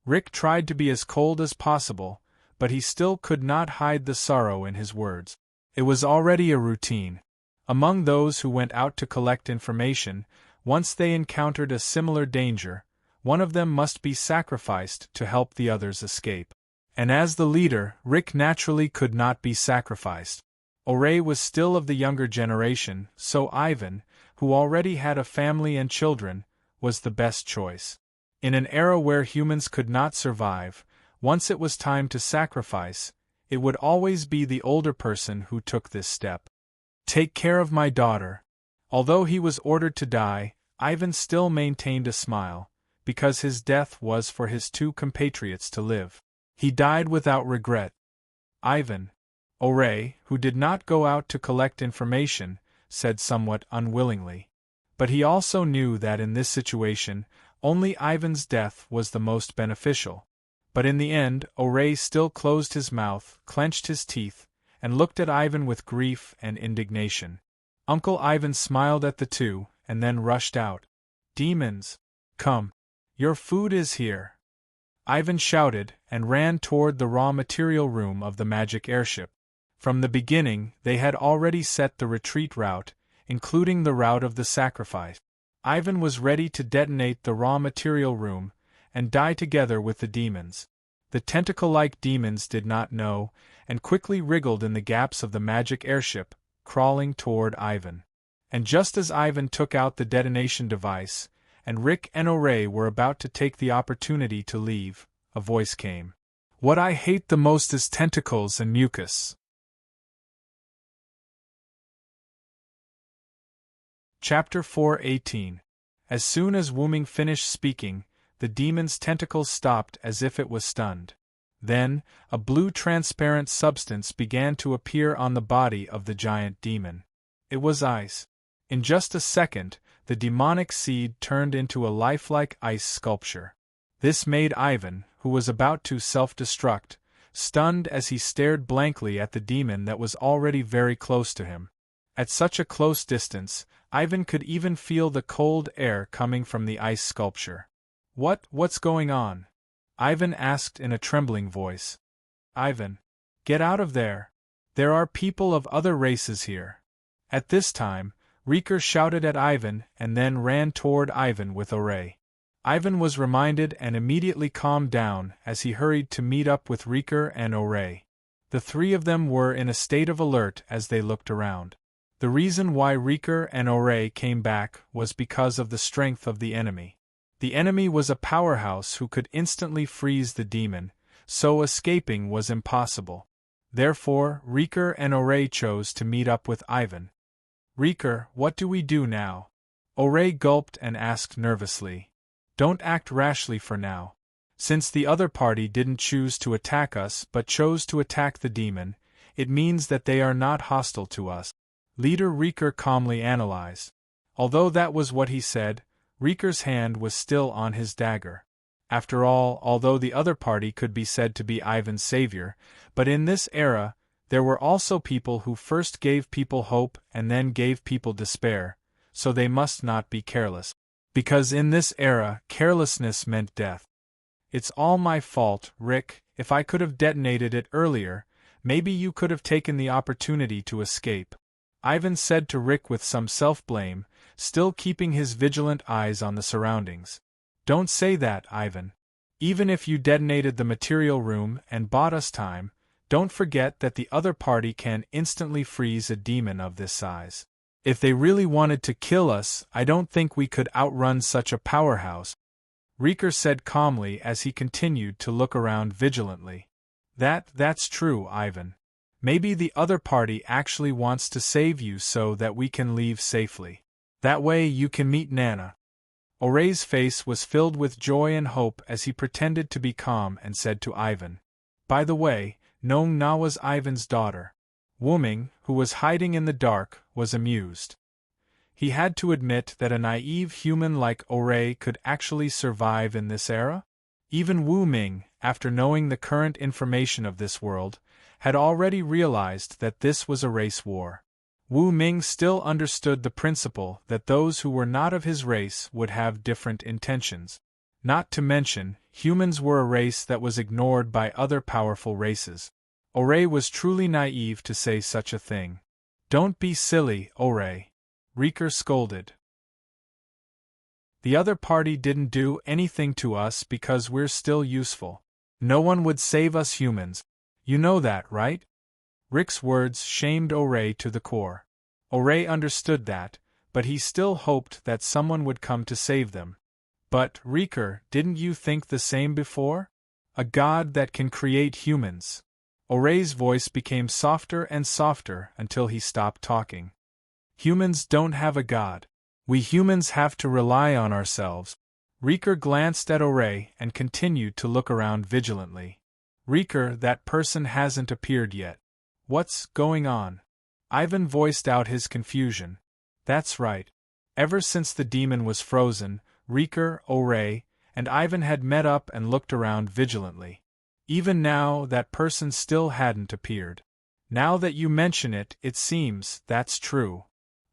Rick tried to be as cold as possible, but he still could not hide the sorrow in his words. It was already a routine. Among those who went out to collect information, once they encountered a similar danger, one of them must be sacrificed to help the others escape. And as the leader, Rick naturally could not be sacrificed. Oray was still of the younger generation, so Ivan, who already had a family and children, was the best choice. In an era where humans could not survive, once it was time to sacrifice, it would always be the older person who took this step. Take care of my daughter. Although he was ordered to die, Ivan still maintained a smile, because his death was for his two compatriots to live. He died without regret. Ivan, Oray, who did not go out to collect information, said somewhat unwillingly. But he also knew that in this situation, only Ivan's death was the most beneficial. But in the end, Oray still closed his mouth, clenched his teeth, and looked at Ivan with grief and indignation. Uncle Ivan smiled at the two, and then rushed out. Demons! Come! Your food is here! Ivan shouted, and ran toward the raw material room of the magic airship. From the beginning, they had already set the retreat route, including the route of the sacrifice. Ivan was ready to detonate the raw material room, and die together with the demons. The tentacle-like demons did not know, and quickly wriggled in the gaps of the magic airship, crawling toward Ivan. And just as Ivan took out the detonation device, and Rick and Oray were about to take the opportunity to leave, a voice came. What I hate the most is tentacles and mucus. Chapter 4:18. As soon as Wuming finished speaking, the demon's tentacles stopped as if it was stunned. Then, a blue transparent substance began to appear on the body of the giant demon. It was ice. In just a second, the demonic seed turned into a lifelike ice sculpture. This made Ivan, who was about to self-destruct, stunned as he stared blankly at the demon that was already very close to him. At such a close distance, Ivan could even feel the cold air coming from the ice sculpture. What's going on? Ivan asked in a trembling voice. Ivan, get out of there. There are people of other races here. At this time, Riker shouted at Ivan and then ran toward Ivan with Oray. Ivan was reminded and immediately calmed down as he hurried to meet up with Riker and Oray. The three of them were in a state of alert as they looked around. The reason why Riker and Oray came back was because of the strength of the enemy. The enemy was a powerhouse who could instantly freeze the demon, so escaping was impossible. Therefore, Riker and Oray chose to meet up with Ivan. Riker, what do we do now? Oray gulped and asked nervously. Don't act rashly for now. Since the other party didn't choose to attack us but chose to attack the demon, it means that they are not hostile to us. Leader Riker calmly analyzed. Although that was what he said, Riker's hand was still on his dagger. After all, although the other party could be said to be Ivan's savior, but in this era, there were also people who first gave people hope and then gave people despair, so they must not be careless. Because in this era, carelessness meant death. It's all my fault, Rick. If I could have detonated it earlier, maybe you could have taken the opportunity to escape. Ivan said to Rick with some self-blame, still keeping his vigilant eyes on the surroundings. Don't say that, Ivan. Even if you detonated the material room and bought us time, don't forget that the other party can instantly freeze a demon of this size. If they really wanted to kill us, I don't think we could outrun such a powerhouse, Riker said calmly as he continued to look around vigilantly. That's true, Ivan. Maybe the other party actually wants to save you so that we can leave safely. That way you can meet Nana. Oray's face was filled with joy and hope as he pretended to be calm and said to Ivan, "By the way, Nong Na was Ivan's daughter." Wuming, who was hiding in the dark, was amused. He had to admit that a naive human like Oray could actually survive in this era? Even Wu Ming, after knowing the current information of this world, had already realized that this was a race war. Wu Ming still understood the principle that those who were not of his race would have different intentions. Not to mention, humans were a race that was ignored by other powerful races. Oray was truly naive to say such a thing. "Don't be silly, Oray," Riker scolded. "The other party didn't do anything to us because we're still useful. No one would save us humans. You know that, right?" Rick's words shamed Oray to the core. Oray understood that, but he still hoped that someone would come to save them. "But, Riker, didn't you think the same before? A god that can create humans." Oray's voice became softer and softer until he stopped talking. "Humans don't have a god. We humans have to rely on ourselves." Riker glanced at Oray and continued to look around vigilantly. "Riker, that person hasn't appeared yet. What's going on?" Ivan voiced out his confusion. "That's right. Ever since the demon was frozen, Riker, Oray, and Ivan had met up and looked around vigilantly. Even now, that person still hadn't appeared. Now that you mention it, it seems that's true."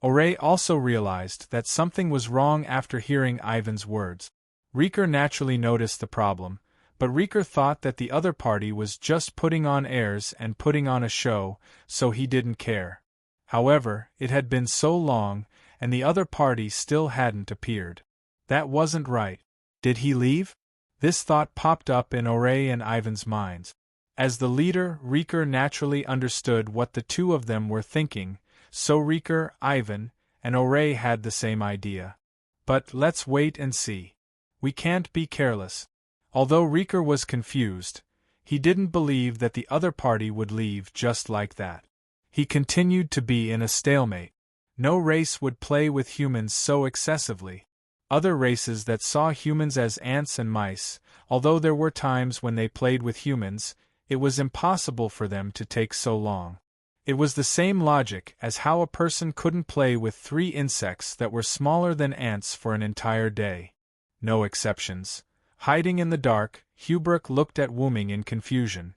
Oray also realized that something was wrong after hearing Ivan's words. Riker naturally noticed the problem, but Riker thought that the other party was just putting on airs and putting on a show, so he didn't care. However, it had been so long, and the other party still hadn't appeared. That wasn't right. Did he leave? This thought popped up in Oray and Ivan's minds. As the leader, Riker naturally understood what the two of them were thinking, so Riker, Ivan, and Oray had the same idea. But let's wait and see. We can't be careless. Although Riker was confused, he didn't believe that the other party would leave just like that. He continued to be in a stalemate. No race would play with humans so excessively. Other races that saw humans as ants and mice, although there were times when they played with humans, it was impossible for them to take so long. It was the same logic as how a person couldn't play with 3 insects that were smaller than ants for an entire day. No exceptions. Hiding in the dark, Hubrook looked at Wuming in confusion.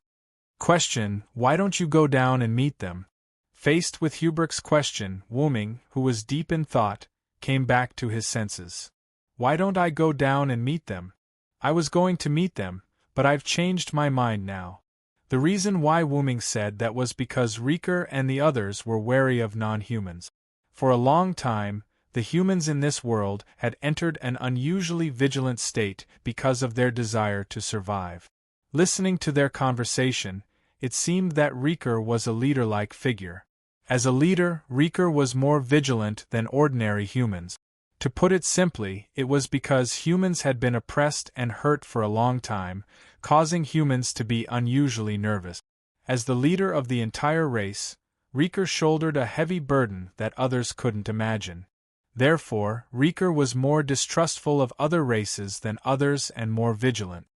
Question: why don't you go down and meet them? Faced with Hubrook's question, Wuming, who was deep in thought, came back to his senses. Why don't I go down and meet them? I was going to meet them, but I've changed my mind now. The reason why Wuming said that was because Riker and the others were wary of non-humans. For a long time, the humans in this world had entered an unusually vigilant state because of their desire to survive. Listening to their conversation, it seemed that Riker was a leader-like figure. As a leader, Riker was more vigilant than ordinary humans. To put it simply, it was because humans had been oppressed and hurt for a long time, causing humans to be unusually nervous. As the leader of the entire race, Riker shouldered a heavy burden that others couldn't imagine. Therefore, Riker was more distrustful of other races than others and more vigilant.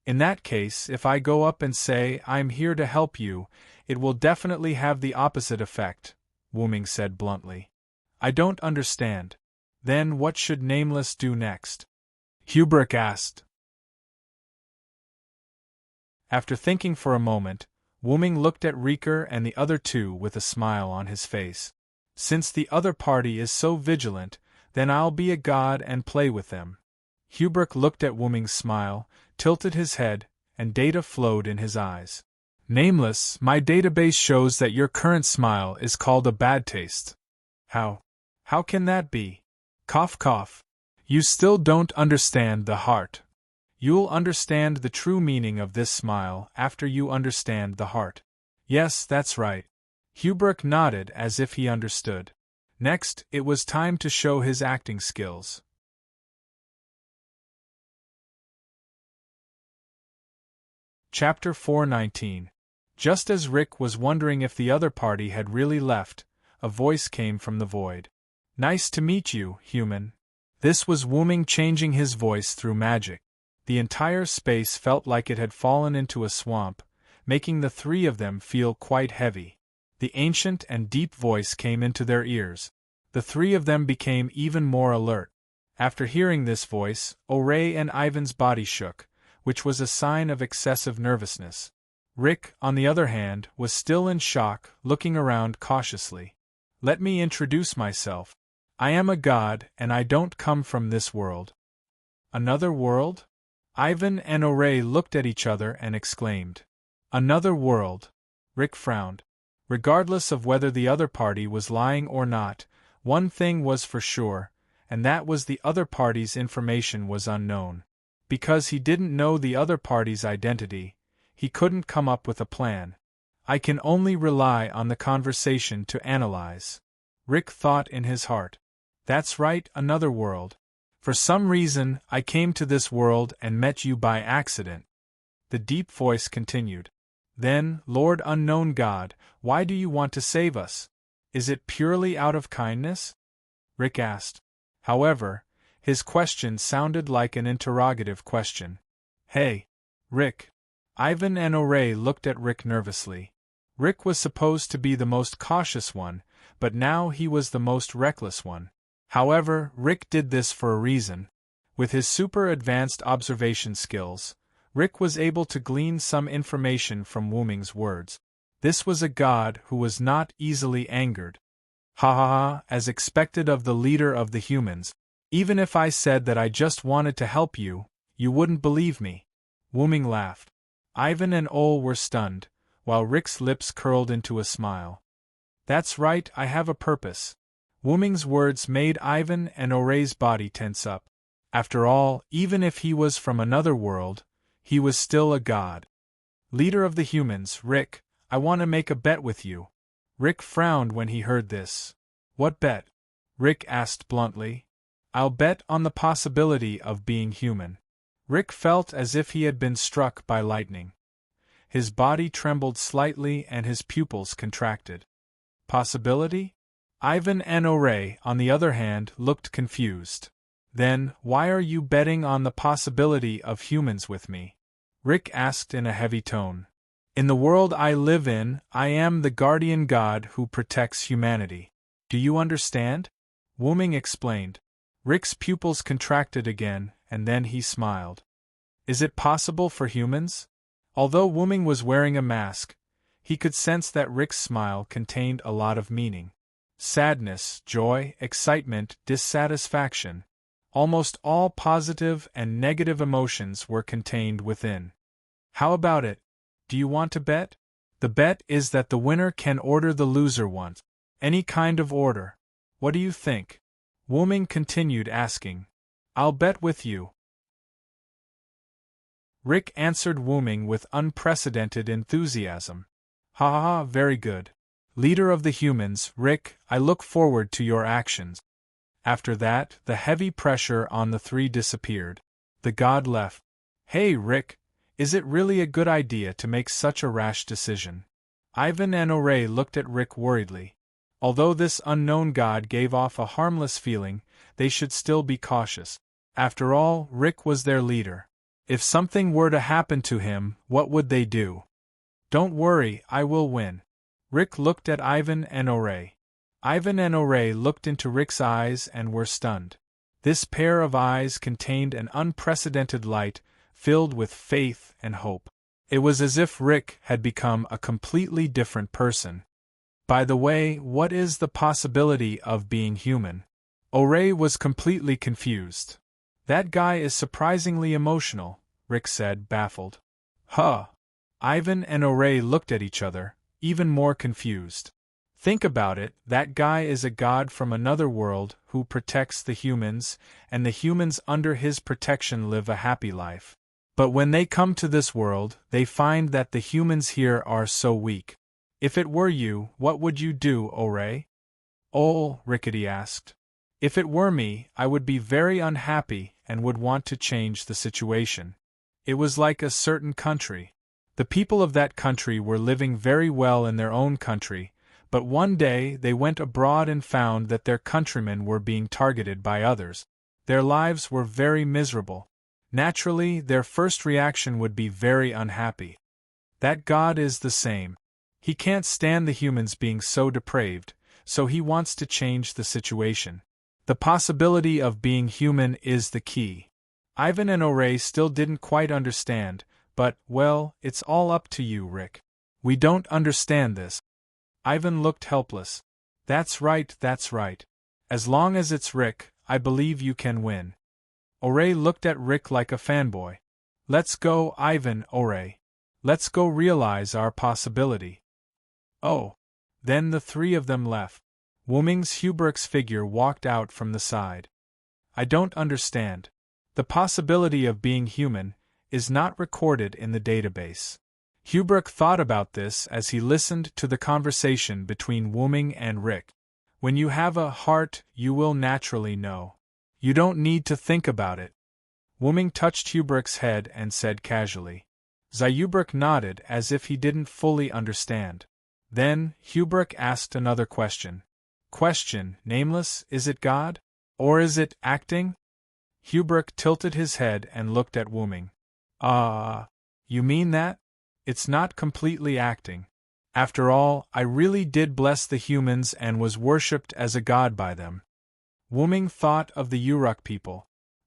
In that case, if I go up and say, "I'm here to help you," it will definitely have the opposite effect, Wuming said bluntly. "I don't understand. Then what should Nameless do next?" Hubrook asked. After thinking for a moment, Wuming looked at Riker and the other two with a smile on his face. "Since the other party is so vigilant, then I'll be a god and play with them." Hubrook looked at Wuming's smile, tilted his head, and data flowed in his eyes. "Nameless, my database shows that your current smile is called a bad taste." How can that be?" Cough cough. "You still don't understand the heart. You'll understand the true meaning of this smile after you understand the heart." "Yes, that's right." Hubrook nodded as if he understood. Next, it was time to show his acting skills. Chapter 419. Just as Rick was wondering if the other party had really left, a voice came from the void. Nice to meet you, human. This was Wuming changing his voice through magic. The entire space felt like it had fallen into a swamp, making the three of them feel quite heavy. The ancient and deep voice came into their ears. The three of them became even more alert. After hearing this voice, Oray and Ivan's body shook, which was a sign of excessive nervousness. Rick, on the other hand, was still in shock, looking around cautiously. Let me introduce myself. I am a god, and I don't come from this world. Another world? Ivan and Oray looked at each other and exclaimed. Another world. Rick frowned. Regardless of whether the other party was lying or not, one thing was for sure, and that was the other party's information was unknown. Because he didn't know the other party's identity, he couldn't come up with a plan. I can only rely on the conversation to analyze. Rick thought in his heart. That's right, another world. For some reason, I came to this world and met you by accident. The deep voice continued. Then, Lord Unknown God, why do you want to save us? Is it purely out of kindness? Rick asked. However, his question sounded like an interrogative question. Hey, Rick. Ivan and Oray looked at Rick nervously. Rick was supposed to be the most cautious one, but now he was the most reckless one. However, Rick did this for a reason. With his super advanced observation skills, Rick was able to glean some information from Wuming's words. This was a god who was not easily angered. Ha ha ha, as expected of the leader of the humans. Even if I said that I just wanted to help you, you wouldn't believe me. Wuming laughed. Ivan and Ol were stunned, while Rick's lips curled into a smile. That's right, I have a purpose. Wuming's words made Ivan and Oray's body tense up. After all, even if he was from another world, he was still a god. Leader of the humans, Rick, I want to make a bet with you. Rick frowned when he heard this. What bet? Rick asked bluntly. I'll bet on the possibility of being human. Rick felt as if he had been struck by lightning. His body trembled slightly and his pupils contracted. Possibility? Ivan and Oray, on the other hand, looked confused. Then, why are you betting on the possibility of humans with me? Rick asked in a heavy tone. In the world I live in, I am the guardian god who protects humanity. Do you understand? Wuming explained. Rick's pupils contracted again, and then he smiled. Is it possible for humans? Although Wuming was wearing a mask, he could sense that Rick's smile contained a lot of meaning. Sadness, joy, excitement, dissatisfaction. Almost all positive and negative emotions were contained within. How about it? Do you want to bet? The bet is that the winner can order the loser once. Any kind of order. What do you think? Wuming continued asking. I'll bet with you. Rick answered Wuming with unprecedented enthusiasm. Ha ha ha, very good. Leader of the humans, Rick, I look forward to your actions. After that, the heavy pressure on the three disappeared. The god left. Hey, Rick, is it really a good idea to make such a rash decision? Ivan and Oray looked at Rick worriedly. Although this unknown god gave off a harmless feeling, they should still be cautious. After all, Rick was their leader. If something were to happen to him, what would they do? Don't worry, I will win. Rick looked at Ivan and Oray. Ivan and Oray looked into Rick's eyes and were stunned. This pair of eyes contained an unprecedented light, filled with faith and hope. It was as if Rick had become a completely different person. By the way, what is the possibility of being human? Oray was completely confused. That guy is surprisingly emotional, Rick said, baffled. Huh. Ivan and Oray looked at each other, even more confused. Think about it, that guy is a god from another world who protects the humans, and the humans under his protection live a happy life. But when they come to this world, they find that the humans here are so weak. If it were you, what would you do, Oray? Oh, Rickety asked. If it were me, I would be very unhappy and would want to change the situation. It was like a certain country. The people of that country were living very well in their own country, but one day they went abroad and found that their countrymen were being targeted by others. Their lives were very miserable. Naturally, their first reaction would be very unhappy. That God is the same. He can't stand the humans being so depraved, so he wants to change the situation. The possibility of being human is the key. Ivan and Oray still didn't quite understand, but, well, it's all up to you, Rick. We don't understand this. Ivan looked helpless. That's right. As long as it's Rick, I believe you can win. Oray looked at Rick like a fanboy. Let's go, Ivan, Oray. Let's go realize our possibility. Oh. Then the three of them left. Wooming's Hubrick's figure walked out from the side. I don't understand. The possibility of being human is not recorded in the database. Hubrick thought about this as he listened to the conversation between Wooming and Rick. When you have a heart, you will naturally know. You don't need to think about it. Wooming touched Hubrick's head and said casually. Hubrick nodded as if he didn't fully understand. Then, Hubrick asked another question. Question, nameless, is it God? Or is it acting? Hubrick tilted his head and looked at Wooming. You mean that? It's not completely acting. After all, I really did bless the humans and was worshipped as a god by them. Wooming thought of the Uruk people.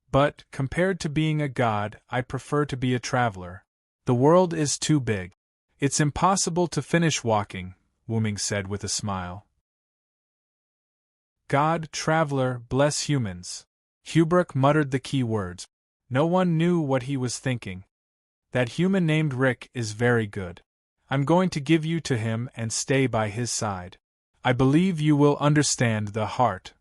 But, compared to being a god, I prefer to be a traveler. The world is too big. It's impossible to finish walking, Wooming said with a smile. God, traveler, bless humans. Hubrick muttered the key words. No one knew what he was thinking. That human named Rick is very good. I'm going to give you to him and stay by his side. I believe you will understand the heart.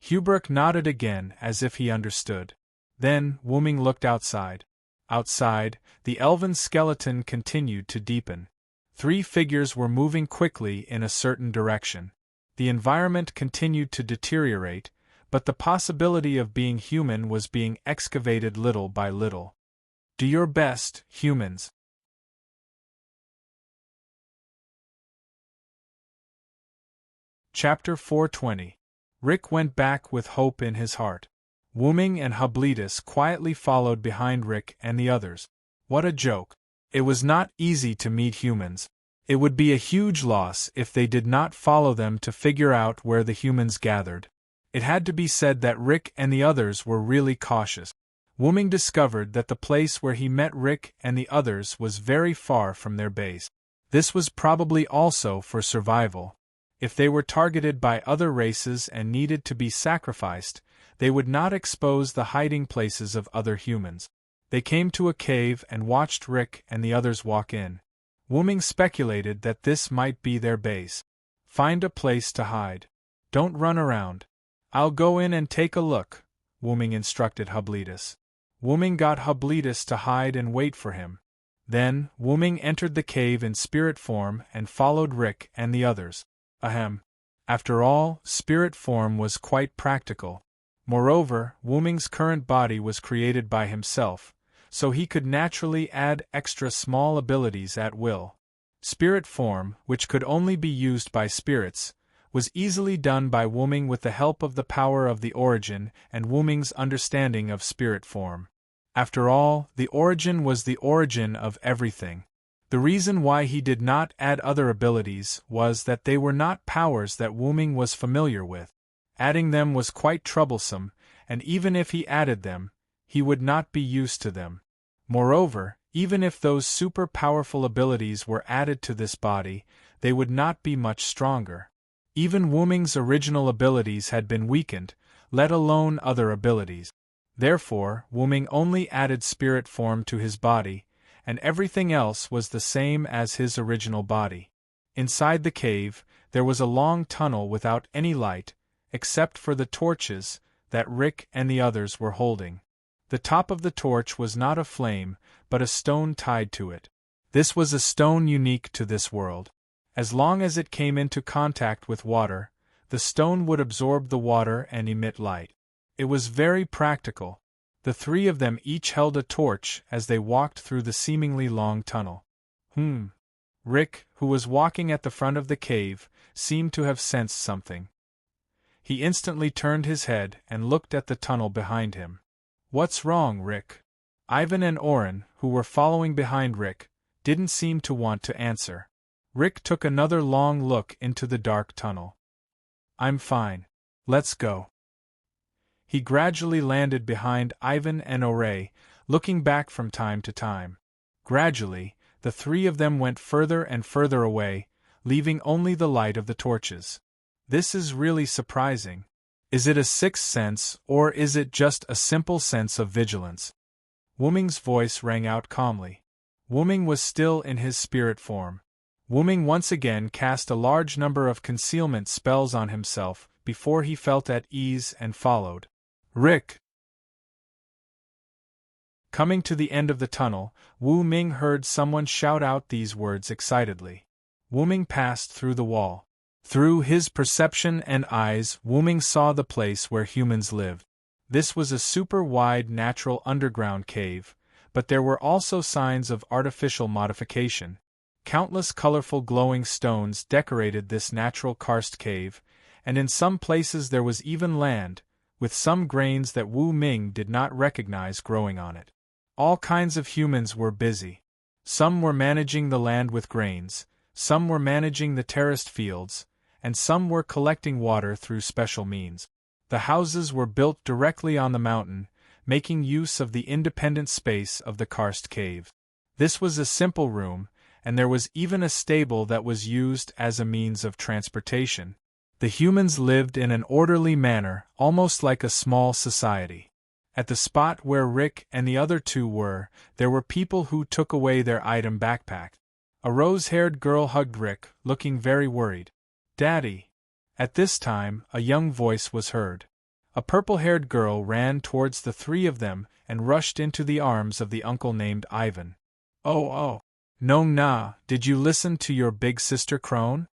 Hubrick nodded again as if he understood. Then, Wooming looked outside. Outside, the elven skeleton continued to deepen. 3 figures were moving quickly in a certain direction. The environment continued to deteriorate, but the possibility of being human was being excavated little by little. Do your best, humans. Chapter 420. Rick went back with hope in his heart. Wooming and Hubletus quietly followed behind Rick and the others. What a joke. It was not easy to meet humans. It would be a huge loss if they did not follow them to figure out where the humans gathered. It had to be said that Rick and the others were really cautious. Wooming discovered that the place where he met Rick and the others was very far from their base. This was probably also for survival. If they were targeted by other races and needed to be sacrificed, they would not expose the hiding places of other humans. They came to a cave and watched Rick and the others walk in. Wooming speculated that this might be their base. Find a place to hide. Don't run around. I'll go in and take a look, Wooming instructed Hubletus. Wooming got Hubletus to hide and wait for him. Then, Wooming entered the cave in spirit form and followed Rick and the others. Ahem. After all, spirit form was quite practical. Moreover, Wooming's current body was created by himself, so he could naturally add extra small abilities at will. Spirit form, which could only be used by spirits, was easily done by Wooming with the help of the power of the origin and Wooming's understanding of spirit form. After all, the origin was the origin of everything. The reason why he did not add other abilities was that they were not powers that Wooming was familiar with. Adding them was quite troublesome, and even if he added them, he would not be used to them. Moreover, even if those super powerful abilities were added to this body, they would not be much stronger. Even Wooming's original abilities had been weakened, let alone other abilities. Therefore, Wooming only added spirit form to his body, and everything else was the same as his original body. Inside the cave, there was a long tunnel without any light, except for the torches that Rick and the others were holding. The top of the torch was not a flame, but a stone tied to it. This was a stone unique to this world. As long as it came into contact with water, the stone would absorb the water and emit light. It was very practical. The 3 of them each held a torch as they walked through the seemingly long tunnel. Rick, who was walking at the front of the cave, seemed to have sensed something. He instantly turned his head and looked at the tunnel behind him. What's wrong, Rick? Ivan and Oren, who were following behind Rick, didn't seem to want to answer. Rick took another long look into the dark tunnel. I'm fine. Let's go. He gradually landed behind Ivan and Oren, looking back from time to time. Gradually, the three of them went further and further away, leaving only the light of the torches. This is really surprising. Is it a sixth sense, or is it just a simple sense of vigilance? Wuming's voice rang out calmly. Wuming was still in his spirit form. Wuming once again cast a large number of concealment spells on himself before he felt at ease and followed Rick. Coming to the end of the tunnel, Wu Ming heard someone shout out these words excitedly. Wu Ming passed through the wall. Through his perception and eyes, Wu Ming saw the place where humans lived. This was a super-wide natural underground cave, but there were also signs of artificial modification. Countless colorful glowing stones decorated this natural karst cave, and in some places there was even land, with some grains that Wu Ming did not recognize growing on it. All kinds of humans were busy. Some were managing the land with grains, some were managing the terraced fields, and some were collecting water through special means. The houses were built directly on the mountain, making use of the independent space of the karst cave. This was a simple room, and there was even a stable that was used as a means of transportation. The humans lived in an orderly manner, almost like a small society. At the spot where Rick and the other two were, there were people who took away their item backpack. A rose-haired girl hugged Rick, looking very worried. Daddy! At this time, a young voice was heard. A purple-haired girl ran towards the three of them and rushed into the arms of the uncle named Ivan. Oh! Nong Na, did you listen to your big sister crone?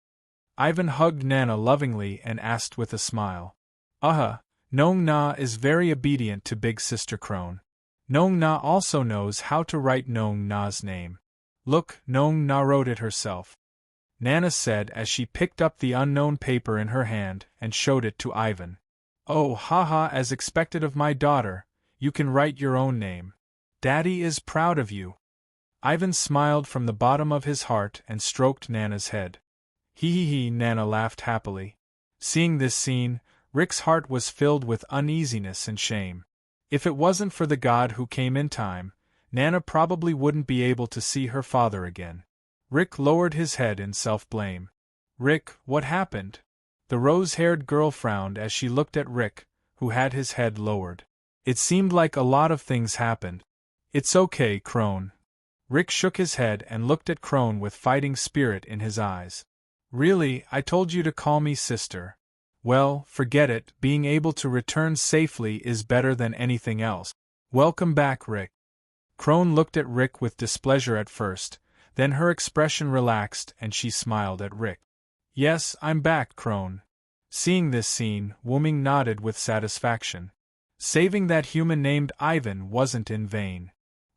Ivan hugged Nana lovingly and asked with a smile. Nong Na is very obedient to big sister crone. Nong Na also knows how to write Nong Na's name. Look, Nong Na wrote it herself. Nana said as she picked up the unknown paper in her hand and showed it to Ivan. Oh, haha, as expected of my daughter, you can write your own name. Daddy is proud of you. Ivan smiled from the bottom of his heart and stroked Nana's head. Hee, Nana laughed happily. Seeing this scene, Rick's heart was filled with uneasiness and shame. If it wasn't for the god who came in time, Nana probably wouldn't be able to see her father again. Rick lowered his head in self-blame. Rick, what happened? The rose-haired girl frowned as she looked at Rick, who had his head lowered. It seemed like a lot of things happened. It's okay, Crone. Rick shook his head and looked at Crone with fighting spirit in his eyes. Really, I told you to call me sister. Well, forget it, being able to return safely is better than anything else. Welcome back, Rick. Crone looked at Rick with displeasure at first, then her expression relaxed and she smiled at Rick. Yes, I'm back, Crone. Seeing this scene, Wuming nodded with satisfaction. Saving that human named Ivan wasn't in vain.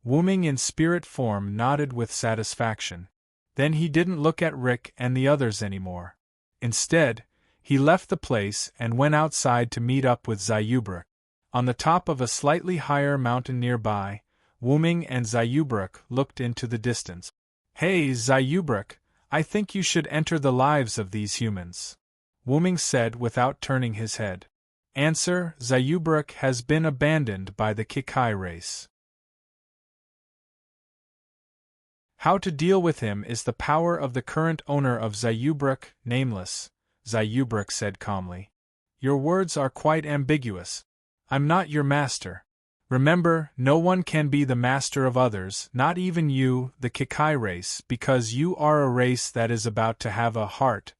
Wuming in spirit form nodded with satisfaction. Then he didn't look at Rick and the others anymore. Instead, he left the place and went outside to meet up with Zayubruk. On the top of a slightly higher mountain nearby, Wuming and Zayubruk looked into the distance. Hey, Zayubruk, I think you should enter the lives of these humans, Wuming said without turning his head. Answer: Zayubruk has been abandoned by the Kikai race. How to deal with him is the power of the current owner of Zayubruk, nameless, Zayubruk said calmly. Your words are quite ambiguous. I'm not your master. Remember, no one can be the master of others, not even you, the Kikai race, because you are a race that is about to have a heart.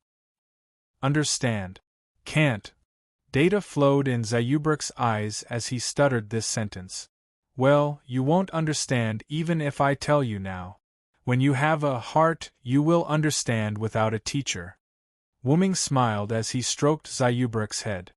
Understand? Can't. Data flowed in Zayubruk's eyes as he stuttered this sentence. Well, you won't understand even if I tell you now. When you have a heart, you will understand without a teacher. Wuming smiled as he stroked Zayubruk's head.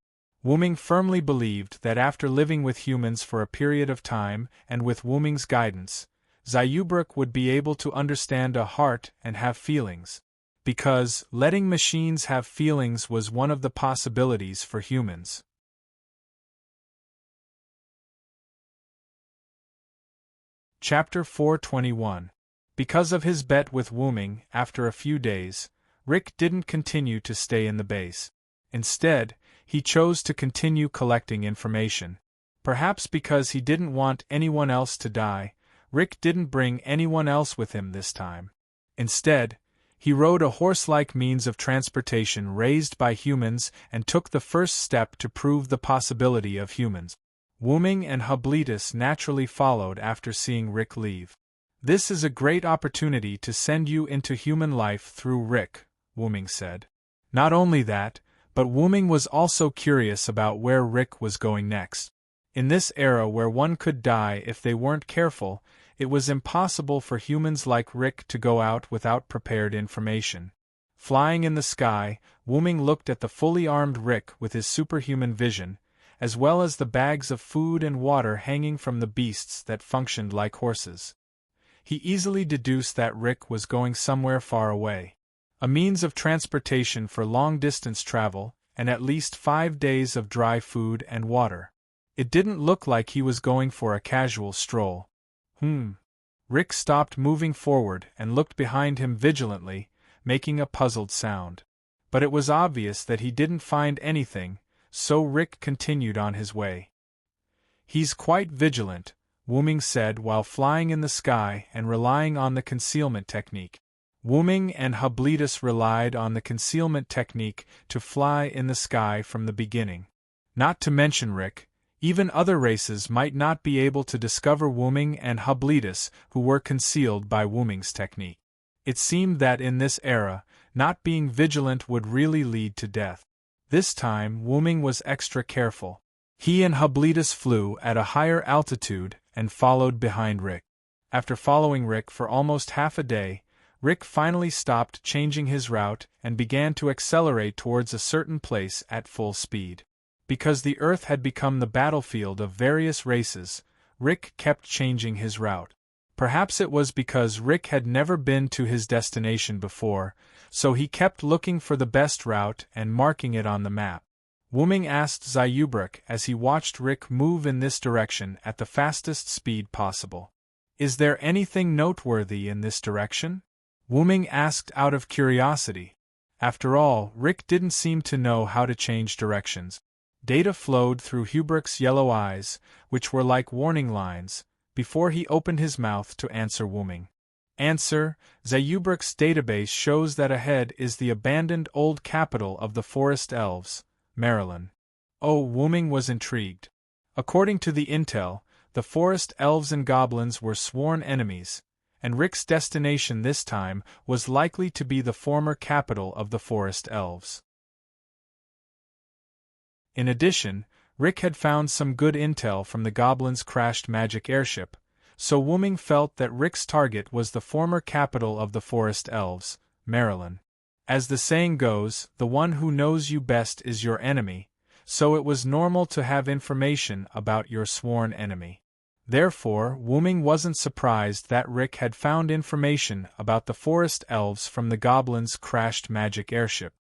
Wuming firmly believed that after living with humans for a period of time and with Wuming's guidance, Zayubruk would be able to understand a heart and have feelings. Because letting machines have feelings was one of the possibilities for humans. Chapter 421. Because of his bet with Wuming, after a few days, Rick didn't continue to stay in the base. Instead, he chose to continue collecting information. Perhaps because he didn't want anyone else to die, Rick didn't bring anyone else with him this time. Instead, he rode a horse-like means of transportation raised by humans and took the first step to prove the possibility of humans. Wuming and Hubletus naturally followed after seeing Rick leave. "This is a great opportunity to send you into human life through Rick," Wuming said. Not only that, but Wuming was also curious about where Rick was going next. In this era where one could die if they weren't careful, it was impossible for humans like Rick to go out without prepared information. Flying in the sky, Wuming looked at the fully armed Rick with his superhuman vision, as well as the bags of food and water hanging from the beasts that functioned like horses. He easily deduced that Rick was going somewhere far away. A means of transportation for long-distance travel, and at least 5 days of dry food and water. It didn't look like he was going for a casual stroll. Rick stopped moving forward and looked behind him vigilantly, making a puzzled sound. But it was obvious that he didn't find anything, so Rick continued on his way. "He's quite vigilant," Wuming said while flying in the sky and relying on the concealment technique. Wuming and Hubletus relied on the concealment technique to fly in the sky from the beginning. Not to mention Rick, even other races might not be able to discover Wuming and Hubletus, who were concealed by Wuming's technique. It seemed that in this era, not being vigilant would really lead to death. This time Wuming was extra careful. He and Hubletus flew at a higher altitude and followed behind Rick. After following Rick for almost half a day, Rick finally stopped changing his route and began to accelerate towards a certain place at full speed. Because the Earth had become the battlefield of various races, Rick kept changing his route. Perhaps it was because Rick had never been to his destination before, so he kept looking for the best route and marking it on the map. Wuming asked Zayubruk as he watched Rick move in this direction at the fastest speed possible. "Is there anything noteworthy in this direction?" Wuming asked out of curiosity. After all, Rick didn't seem to know how to change directions. Data flowed through Hubruk's yellow eyes, which were like warning lines, before he opened his mouth to answer Wuming. Answer: Zayubruk's database shows that ahead is the abandoned old capital of the Forest Elves, Maryland. Oh, Wuming was intrigued. According to the intel, the Forest Elves and Goblins were sworn enemies, and Rick's destination this time was likely to be the former capital of the Forest Elves. In addition, Rick had found some good intel from the Goblins' crashed magic airship, so Wuming felt that Rick's target was the former capital of the Forest Elves, Maryland. As the saying goes, the one who knows you best is your enemy, so it was normal to have information about your sworn enemy. Therefore, Wuming wasn't surprised that Rick had found information about the Forest Elves from the Goblins' crashed magic airship.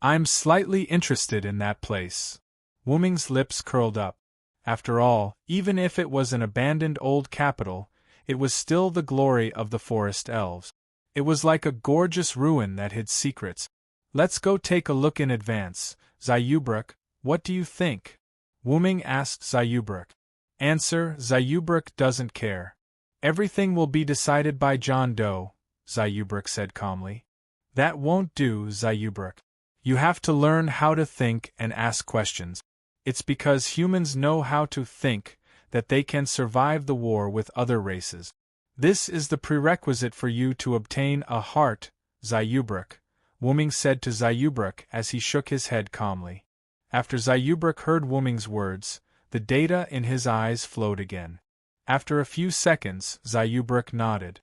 "I'm slightly interested in that place." Wuming's lips curled up. After all, even if it was an abandoned old capital, it was still the glory of the Forest Elves. It was like a gorgeous ruin that hid secrets. "Let's go take a look in advance, Zayubruk, what do you think?" Wuming asked Zayubruk. Answer: Zayubruk doesn't care. "Everything will be decided by John Doe," Zayubruk said calmly. "That won't do, Zayubruk. You have to learn how to think and ask questions. It's because humans know how to think that they can survive the war with other races. This is the prerequisite for you to obtain a heart, Zayubruk," Wuming said to Zayubruk as he shook his head calmly. After Zayubruk heard Wuming's words, the data in his eyes flowed again. After a few seconds, Zayubruk nodded.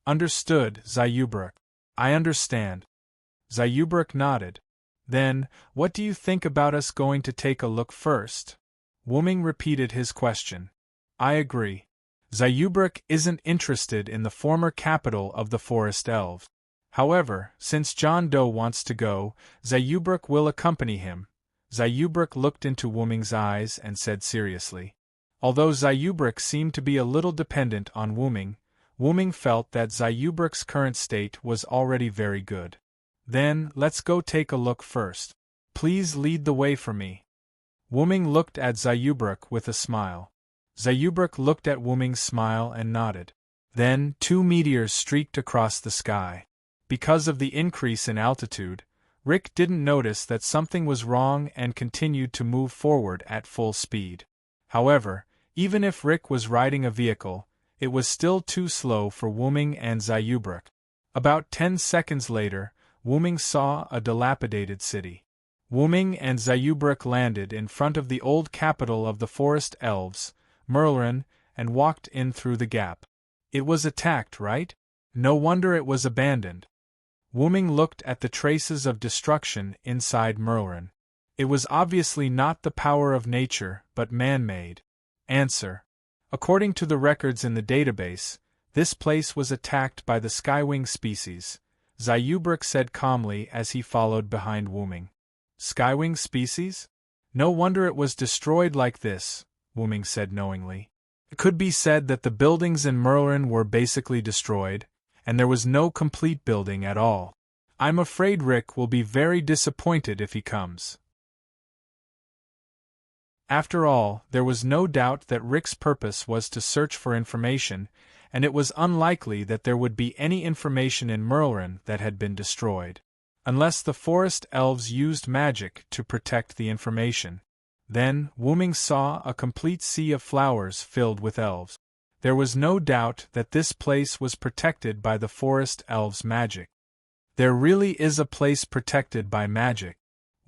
"Understood, Zayubruk. I understand." Zayubruk nodded. "Then, what do you think about us going to take a look first?" Wuming repeated his question. "I agree." Zayubruk isn't interested in the former capital of the forest elves. However, since John Doe wants to go, Zayubruk will accompany him. Zayubruk looked into Wuming's eyes and said seriously. Although Zayubruk seemed to be a little dependent on Wuming, Wuming felt that Zayubruk's current state was already very good. Then, let's go take a look first. Please lead the way for me. Wuming looked at Zayubruk with a smile. Zayubruk looked at Wuming's smile and nodded. Then, 2 meteors streaked across the sky. Because of the increase in altitude, Rick didn't notice that something was wrong and continued to move forward at full speed. However, even if Rick was riding a vehicle, it was still too slow for Wuming and Zayubruk. About 10 seconds later, Wuming saw a dilapidated city. Wuming and Zayubruk landed in front of the old capital of the forest elves, Merlin, and walked in through the gap. It was attacked, right? No wonder it was abandoned. Wuming looked at the traces of destruction inside Merlin. It was obviously not the power of nature, but man-made. Answer. According to the records in the database, this place was attacked by the skywing species, Zayubruk said calmly as he followed behind Wuming. Skywing species? No wonder it was destroyed like this, Wuming said knowingly. It could be said that the buildings in Merlin were basically destroyed, and there was no complete building at all. I'm afraid Rick will be very disappointed if he comes. After all, there was no doubt that Rick's purpose was to search for information, and it was unlikely that there would be any information in Merlin that had been destroyed. Unless the forest elves used magic to protect the information. Then, Wuming saw a complete sea of flowers filled with elves. There was no doubt that this place was protected by the forest elves' magic. There really is a place protected by magic.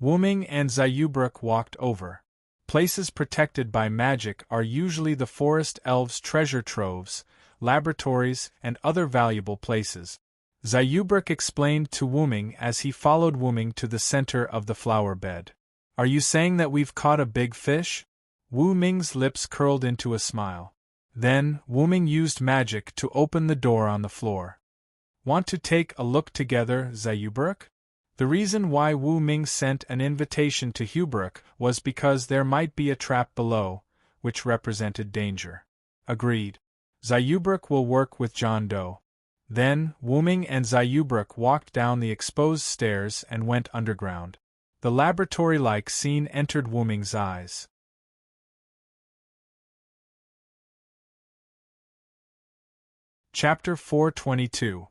Wuming and Zayubruk walked over. Places protected by magic are usually the forest elves' treasure troves, laboratories, and other valuable places. Zayubruk explained to Wuming as he followed Wuming to the center of the flower bed. Are you saying that we've caught a big fish? Wuming's lips curled into a smile. Then, Wuming used magic to open the door on the floor. Want to take a look together, Zayubruk? The reason why Wuming sent an invitation to Hubruk was because there might be a trap below, which represented danger. Agreed. Zayubruk will work with John Doe. Then, Wuming and Zayubruk walked down the exposed stairs and went underground. The laboratory-like scene entered Wuming's eyes. Chapter 422.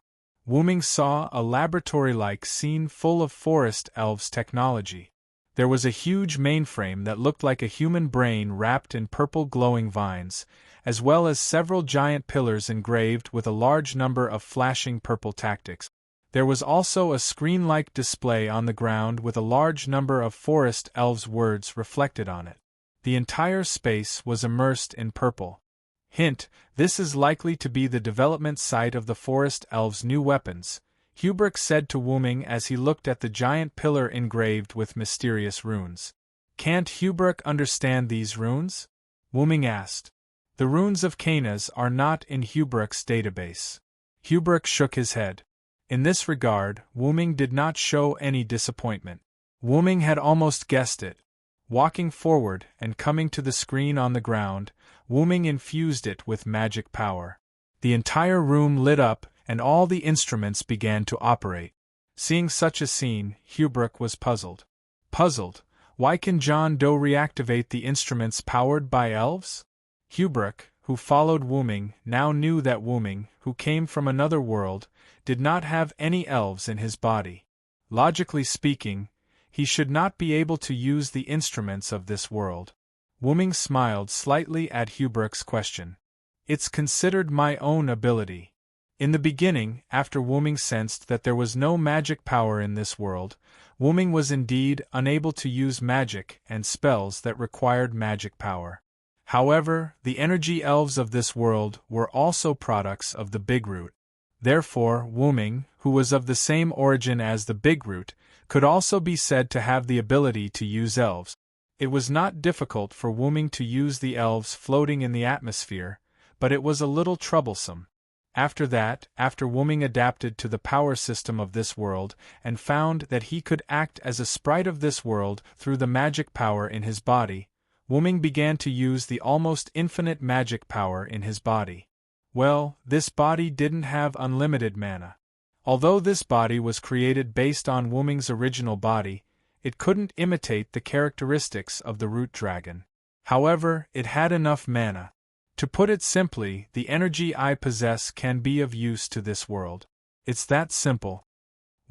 Wuming saw a laboratory-like scene full of forest elves' technology. There was a huge mainframe that looked like a human brain wrapped in purple glowing vines, as well as several giant pillars engraved with a large number of flashing purple tactics. There was also a screen-like display on the ground with a large number of forest elves' words reflected on it. The entire space was immersed in purple. Hint, this is likely to be the development site of the forest elves' new weapons, Hubruk said to Wuming as he looked at the giant pillar engraved with mysterious runes. Can't Hubruk understand these runes? Wuming asked. The runes of Canas are not in Hubruk's database. Hubruk shook his head. In this regard, Wuming did not show any disappointment. Wuming had almost guessed it. Walking forward and coming to the screen on the ground, Wuming infused it with magic power. The entire room lit up and all the instruments began to operate. Seeing such a scene, Hubruk was puzzled. Puzzled? Why can John Doe reactivate the instruments powered by elves? Hubruk, who followed Wuming, now knew that Wuming, who came from another world, did not have any elves in his body. Logically speaking, he should not be able to use the instruments of this world. Wuming smiled slightly at Hubruk's question. It's considered my own ability. In the beginning, after Wuming sensed that there was no magic power in this world, Wuming was indeed unable to use magic and spells that required magic power. However, the energy elves of this world were also products of the Big Root. Therefore, Wuming, who was of the same origin as the Big Root, could also be said to have the ability to use elves. It was not difficult for Wuming to use the elves floating in the atmosphere, but it was a little troublesome. After that, after Wuming adapted to the power system of this world and found that he could act as a sprite of this world through the magic power in his body, Wuming began to use the almost infinite magic power in his body. Well, this body didn't have unlimited mana. Although this body was created based on Wuming's original body, it couldn't imitate the characteristics of the root dragon. However, it had enough mana. To put it simply, the energy I possess can be of use to this world. It's that simple.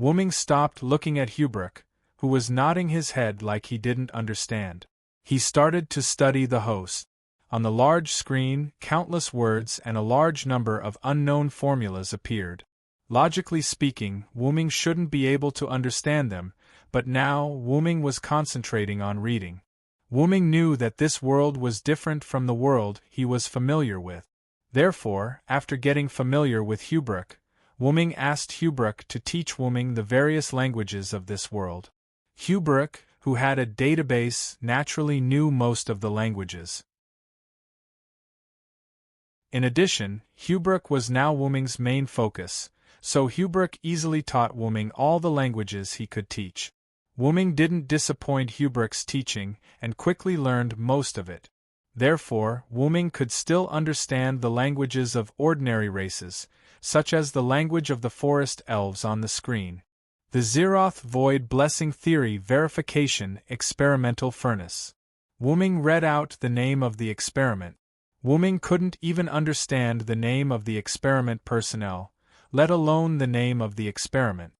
Wuming stopped looking at Hubrick, who was nodding his head like he didn't understand. He started to study the host. On the large screen, countless words and a large number of unknown formulas appeared. Logically speaking, Wuming shouldn't be able to understand them, but now Wuming was concentrating on reading. Wuming knew that this world was different from the world he was familiar with. Therefore, after getting familiar with Hubrick, Wuming asked Hubrick to teach Wuming the various languages of this world. Hubrick, who had a database, naturally knew most of the languages. In addition, Hubrick was now Wuming's main focus, so Hubrick easily taught Wuming all the languages he could teach. Wuming didn't disappoint Hubrick's teaching and quickly learned most of it. Therefore, Wuming could still understand the languages of ordinary races, such as the language of the forest elves on the screen. The Zeroth Void Blessing Theory Verification Experimental Furnace. Wuming read out the name of the experiment. Wuming couldn't even understand the name of the experiment personnel, let alone the name of the experiment.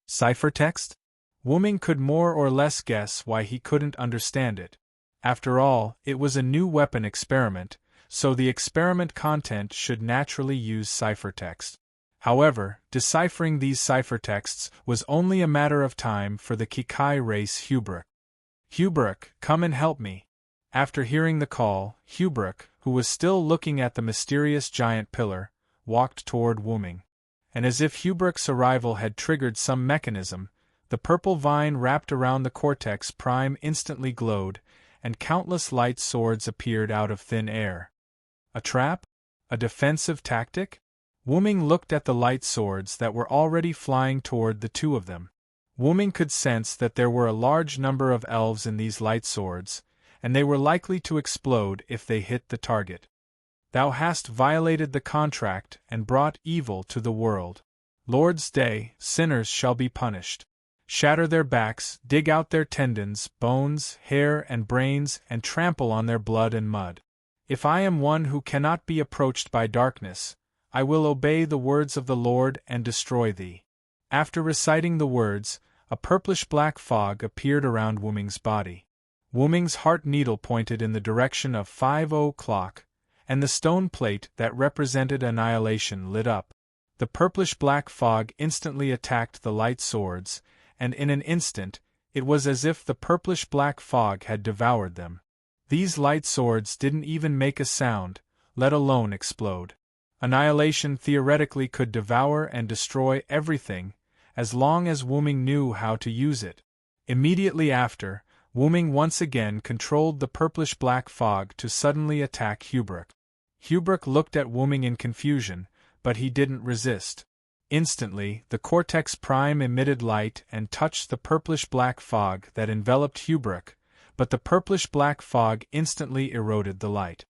Ciphertext? Wuming could more or less guess why he couldn't understand it. After all, it was a new weapon experiment, so the experiment content should naturally use ciphertext. However, deciphering these ciphertexts was only a matter of time for the Kikai race Hubrick. Hubrick, come and help me. After hearing the call, Hubrick, who was still looking at the mysterious giant pillar, walked toward Wuming. And as if Hubrick's arrival had triggered some mechanism, the purple vine wrapped around the cortex prime instantly glowed, and countless light swords appeared out of thin air. A trap? A defensive tactic? Wuming looked at the light swords that were already flying toward the two of them. Wuming could sense that there were a large number of elves in these light swords, and they were likely to explode if they hit the target. Thou hast violated the contract and brought evil to the world. Lord's Day, sinners shall be punished. Shatter their backs, dig out their tendons, bones, hair and brains, and trample on their blood and mud. If I am one who cannot be approached by darkness, I will obey the words of the Lord and destroy thee. After reciting the words, a purplish-black fog appeared around Wuming's body. Wuming's heart needle pointed in the direction of 5 o'clock, and the stone plate that represented annihilation lit up. The purplish-black fog instantly attacked the light swords, and in an instant, it was as if the purplish-black fog had devoured them. These light swords didn't even make a sound, let alone explode. Annihilation theoretically could devour and destroy everything, as long as Wuming knew how to use it. Immediately after, Wuming once again controlled the purplish-black fog to suddenly attack Hubrick. Hubrick looked at Wuming in confusion, but he didn't resist. Instantly, the cortex prime emitted light and touched the purplish-black fog that enveloped Hubrick, but the purplish-black fog instantly eroded the light.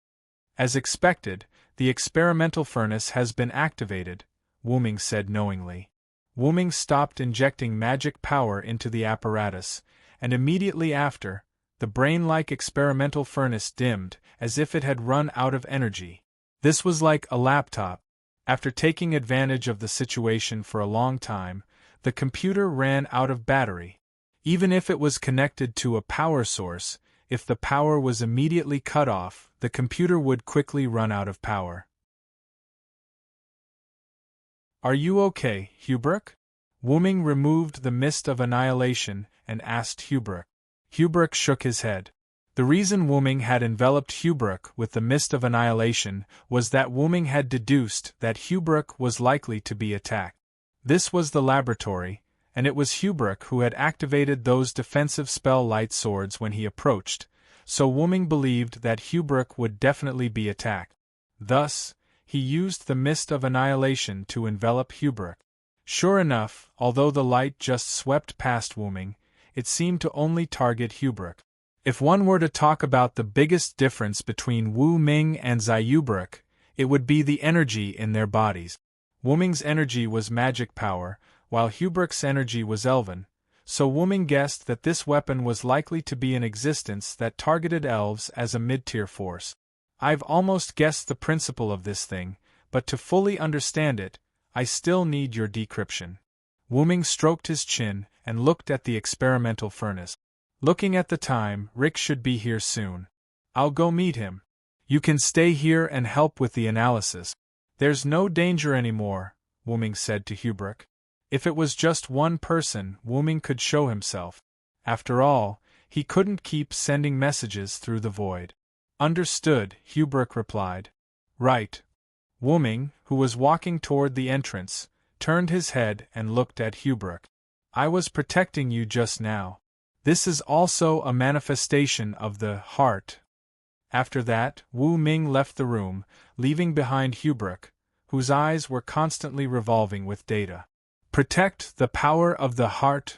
As expected, the experimental furnace has been activated, Wuming said knowingly. Wuming stopped injecting magic power into the apparatus, and immediately after, the brain-like experimental furnace dimmed, as if it had run out of energy. This was like a laptop. After taking advantage of the situation for a long time, the computer ran out of battery. Even if it was connected to a power source, if the power was immediately cut off, the computer would quickly run out of power. Are you okay, Hubrick? Wuming removed the mist of annihilation and asked Hubrick. Hubrick shook his head. The reason Wuming had enveloped Hubrick with the mist of annihilation was that Wuming had deduced that Hubrick was likely to be attacked. This was the laboratory, and it was Hubrick who had activated those defensive spell light swords when he approached, so Wuming believed that Hubrick would definitely be attacked. Thus, he used the mist of annihilation to envelop Hubrook. Sure enough, although the light just swept past Wu Ming, it seemed to only target Hubrook. If one were to talk about the biggest difference between Wu Ming and Hubrook, it would be the energy in their bodies. Wu Ming's energy was magic power, while Hubrook's energy was elven, so Wu Ming guessed that this weapon was likely to be in existence that targeted elves as a mid-tier force. I've almost guessed the principle of this thing, but to fully understand it, I still need your decryption. Wu Ming stroked his chin and looked at the experimental furnace. Looking at the time, Rick should be here soon. I'll go meet him. You can stay here and help with the analysis. There's no danger anymore, Wu Ming said to Hubrook. If it was just one person, Wu Ming could show himself. After all, he couldn't keep sending messages through the void. Understood, Hubrook replied. Right. Wu Ming, who was walking toward the entrance, turned his head and looked at Hubrook. I was protecting you just now. This is also a manifestation of the heart. After that, Wu Ming left the room, leaving behind Hubrook, whose eyes were constantly revolving with data. Protect the power of the heart.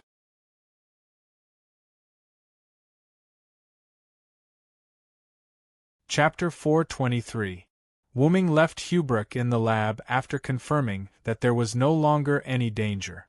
Chapter 423. Wu Ming left Hubrook in the lab after confirming that there was no longer any danger.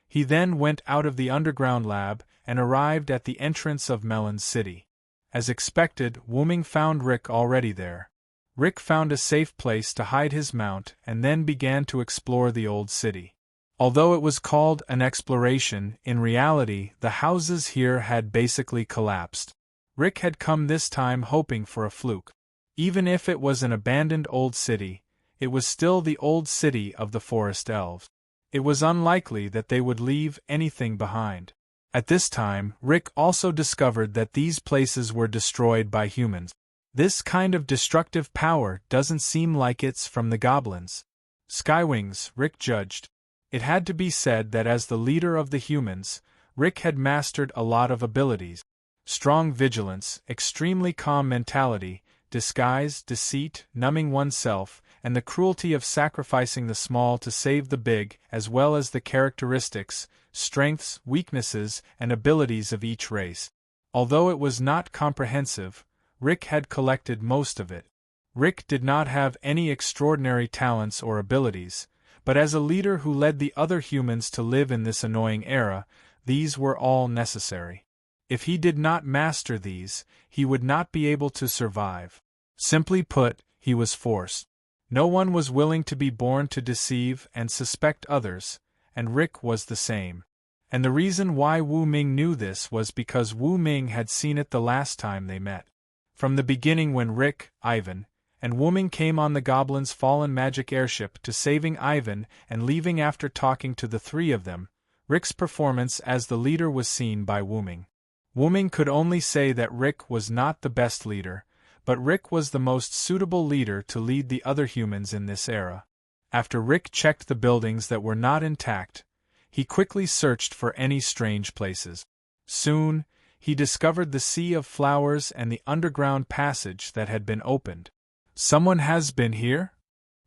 He then went out of the underground lab and arrived at the entrance of Melon City. As expected, Wu Ming found Rick already there. Rick found a safe place to hide his mount and then began to explore the old city. Although it was called an exploration, in reality, the houses here had basically collapsed. Rick had come this time hoping for a fluke. Even if it was an abandoned old city, it was still the old city of the forest elves. It was unlikely that they would leave anything behind. At this time, Rick also discovered that these places were destroyed by humans. This kind of destructive power doesn't seem like it's from the goblins. Skywings, Rick judged. It had to be said that as the leader of the humans, Rick had mastered a lot of abilities. Strong vigilance, extremely calm mentality, disguise, deceit, numbing oneself, and the cruelty of sacrificing the small to save the big, as well as the characteristics, strengths, weaknesses, and abilities of each race. Although it was not comprehensive, Rick had collected most of it. Rick did not have any extraordinary talents or abilities, but as a leader who led the other humans to live in this annoying era, these were all necessary. If he did not master these, he would not be able to survive. Simply put, he was forced. No one was willing to be born to deceive and suspect others, and Rick was the same. And the reason why Wu Ming knew this was because Wu Ming had seen it the last time they met. From the beginning, when Rick, Ivan, and Wu Ming came on the Goblin's fallen magic airship to saving Ivan and leaving after talking to the three of them, Rick's performance as the leader was seen by Wu Ming. Wu Ming could only say that Rick was not the best leader, but Rick was the most suitable leader to lead the other humans in this era. After Rick checked the buildings that were not intact, he quickly searched for any strange places. Soon, he discovered the sea of flowers and the underground passage that had been opened. Someone has been here?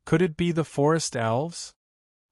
Could it be the forest elves?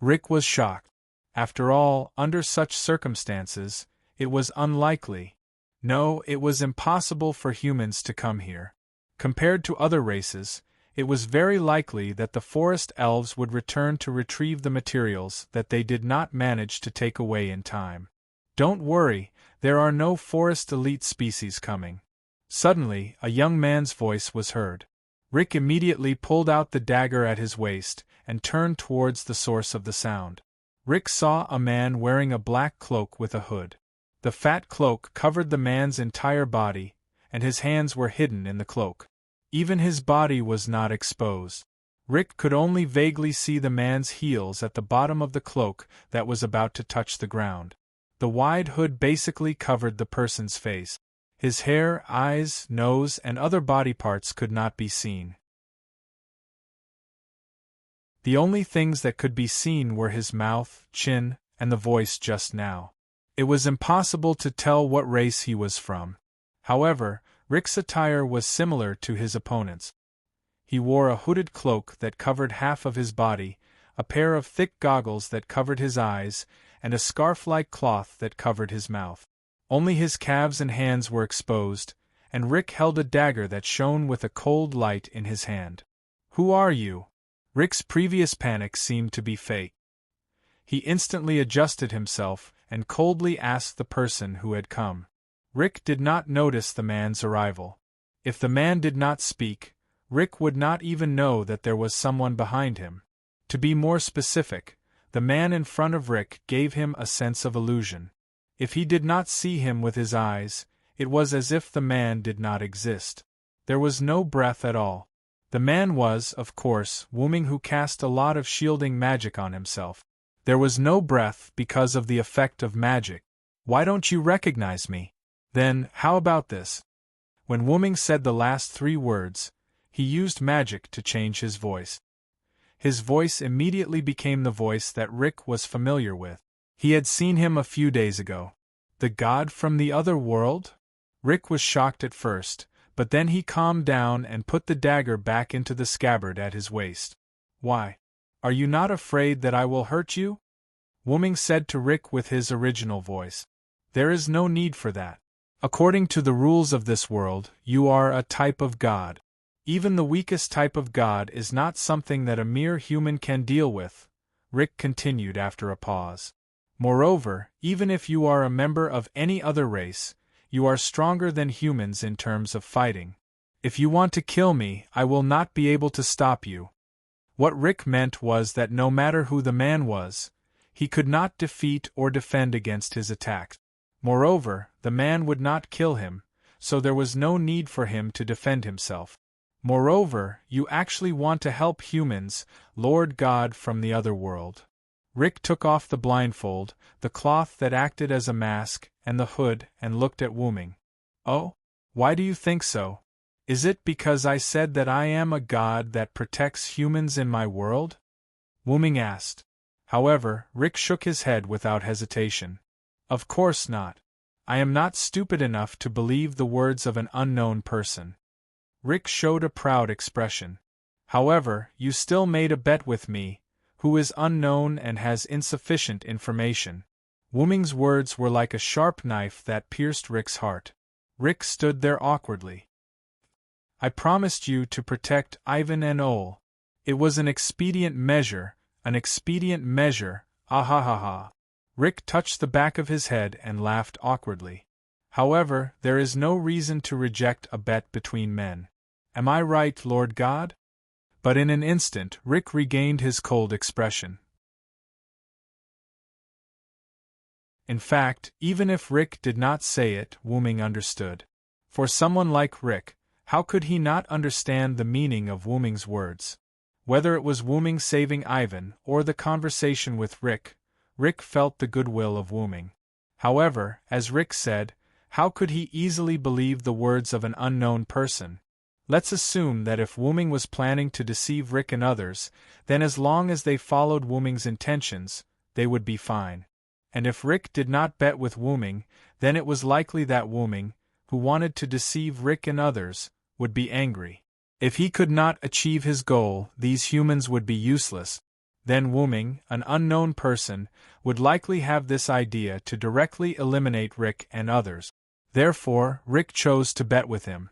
Rick was shocked. After all, under such circumstances, it was unlikely. No, it was impossible for humans to come here. Compared to other races, it was very likely that the forest elves would return to retrieve the materials that they did not manage to take away in time. Don't worry, there are no forest elite species coming. Suddenly, a young man's voice was heard. Rick immediately pulled out the dagger at his waist and turned towards the source of the sound. Rick saw a man wearing a black cloak with a hood. The fat cloak covered the man's entire body, and his hands were hidden in the cloak. Even his body was not exposed. Rick could only vaguely see the man's heels at the bottom of the cloak that was about to touch the ground. The wide hood basically covered the person's face. His hair, eyes, nose, and other body parts could not be seen. The only things that could be seen were his mouth, chin, and the voice just now. It was impossible to tell what race he was from. However, Rick's attire was similar to his opponent's. He wore a hooded cloak that covered half of his body, a pair of thick goggles that covered his eyes, and a scarf-like cloth that covered his mouth. Only his calves and hands were exposed, and Rick held a dagger that shone with a cold light in his hand. "Who are you?" Rick's previous panic seemed to be fake. He instantly adjusted himself and coldly asked the person who had come. Rick did not notice the man's arrival. If the man did not speak, Rick would not even know that there was someone behind him. To be more specific, the man in front of Rick gave him a sense of illusion. If he did not see him with his eyes, it was as if the man did not exist. There was no breath at all. The man was, of course, Wuming, who cast a lot of shielding magic on himself. There was no breath because of the effect of magic. "Why don't you recognize me?" "Then, how about this?" When Wuming said the last 3 words, he used magic to change his voice. His voice immediately became the voice that Rick was familiar with. He had seen him a few days ago. The god from the other world? Rick was shocked at first, but then he calmed down and put the dagger back into the scabbard at his waist. "Why? Are you not afraid that I will hurt you?" Wuming said to Rick with his original voice. "There is no need for that. According to the rules of this world, you are a type of god. Even the weakest type of god is not something that a mere human can deal with," Rick continued after a pause. "Moreover, even if you are a member of any other race, you are stronger than humans in terms of fighting. If you want to kill me, I will not be able to stop you." What Rick meant was that no matter who the man was, he could not defeat or defend against his attacks. Moreover, the man would not kill him, so there was no need for him to defend himself. "Moreover, you actually want to help humans, Lord God from the other world." Rick took off the blindfold, the cloth that acted as a mask, and the hood, and looked at Wuming. "Oh? Why do you think so? Is it because I said that I am a god that protects humans in my world?" Wuming asked. However, Rick shook his head without hesitation. "Of course not. I am not stupid enough to believe the words of an unknown person." Rick showed a proud expression. "However, you still made a bet with me, who is unknown and has insufficient information." Wuming's words were like a sharp knife that pierced Rick's heart. Rick stood there awkwardly. "I promised you to protect Ivan and Ole. It was an expedient measure, ah ha ha ha." Rick touched the back of his head and laughed awkwardly. "However, there is no reason to reject a bet between men. Am I right, Lord God?" But in an instant Rick regained his cold expression. In fact, even if Rick did not say it, Wuming understood. For someone like Rick, how could he not understand the meaning of Wuming's words? Whether it was Wuming saving Ivan or the conversation with Rick, Rick felt the goodwill of Wuming. However, as Rick said, how could he easily believe the words of an unknown person? Let's assume that if Wuming was planning to deceive Rick and others, then as long as they followed Wuming's intentions, they would be fine. And if Rick did not bet with Wuming, then it was likely that Wuming, who wanted to deceive Rick and others, would be angry. If he could not achieve his goal, these humans would be useless. Then Wuming, an unknown person, would likely have this idea to directly eliminate Rick and others. Therefore, Rick chose to bet with him.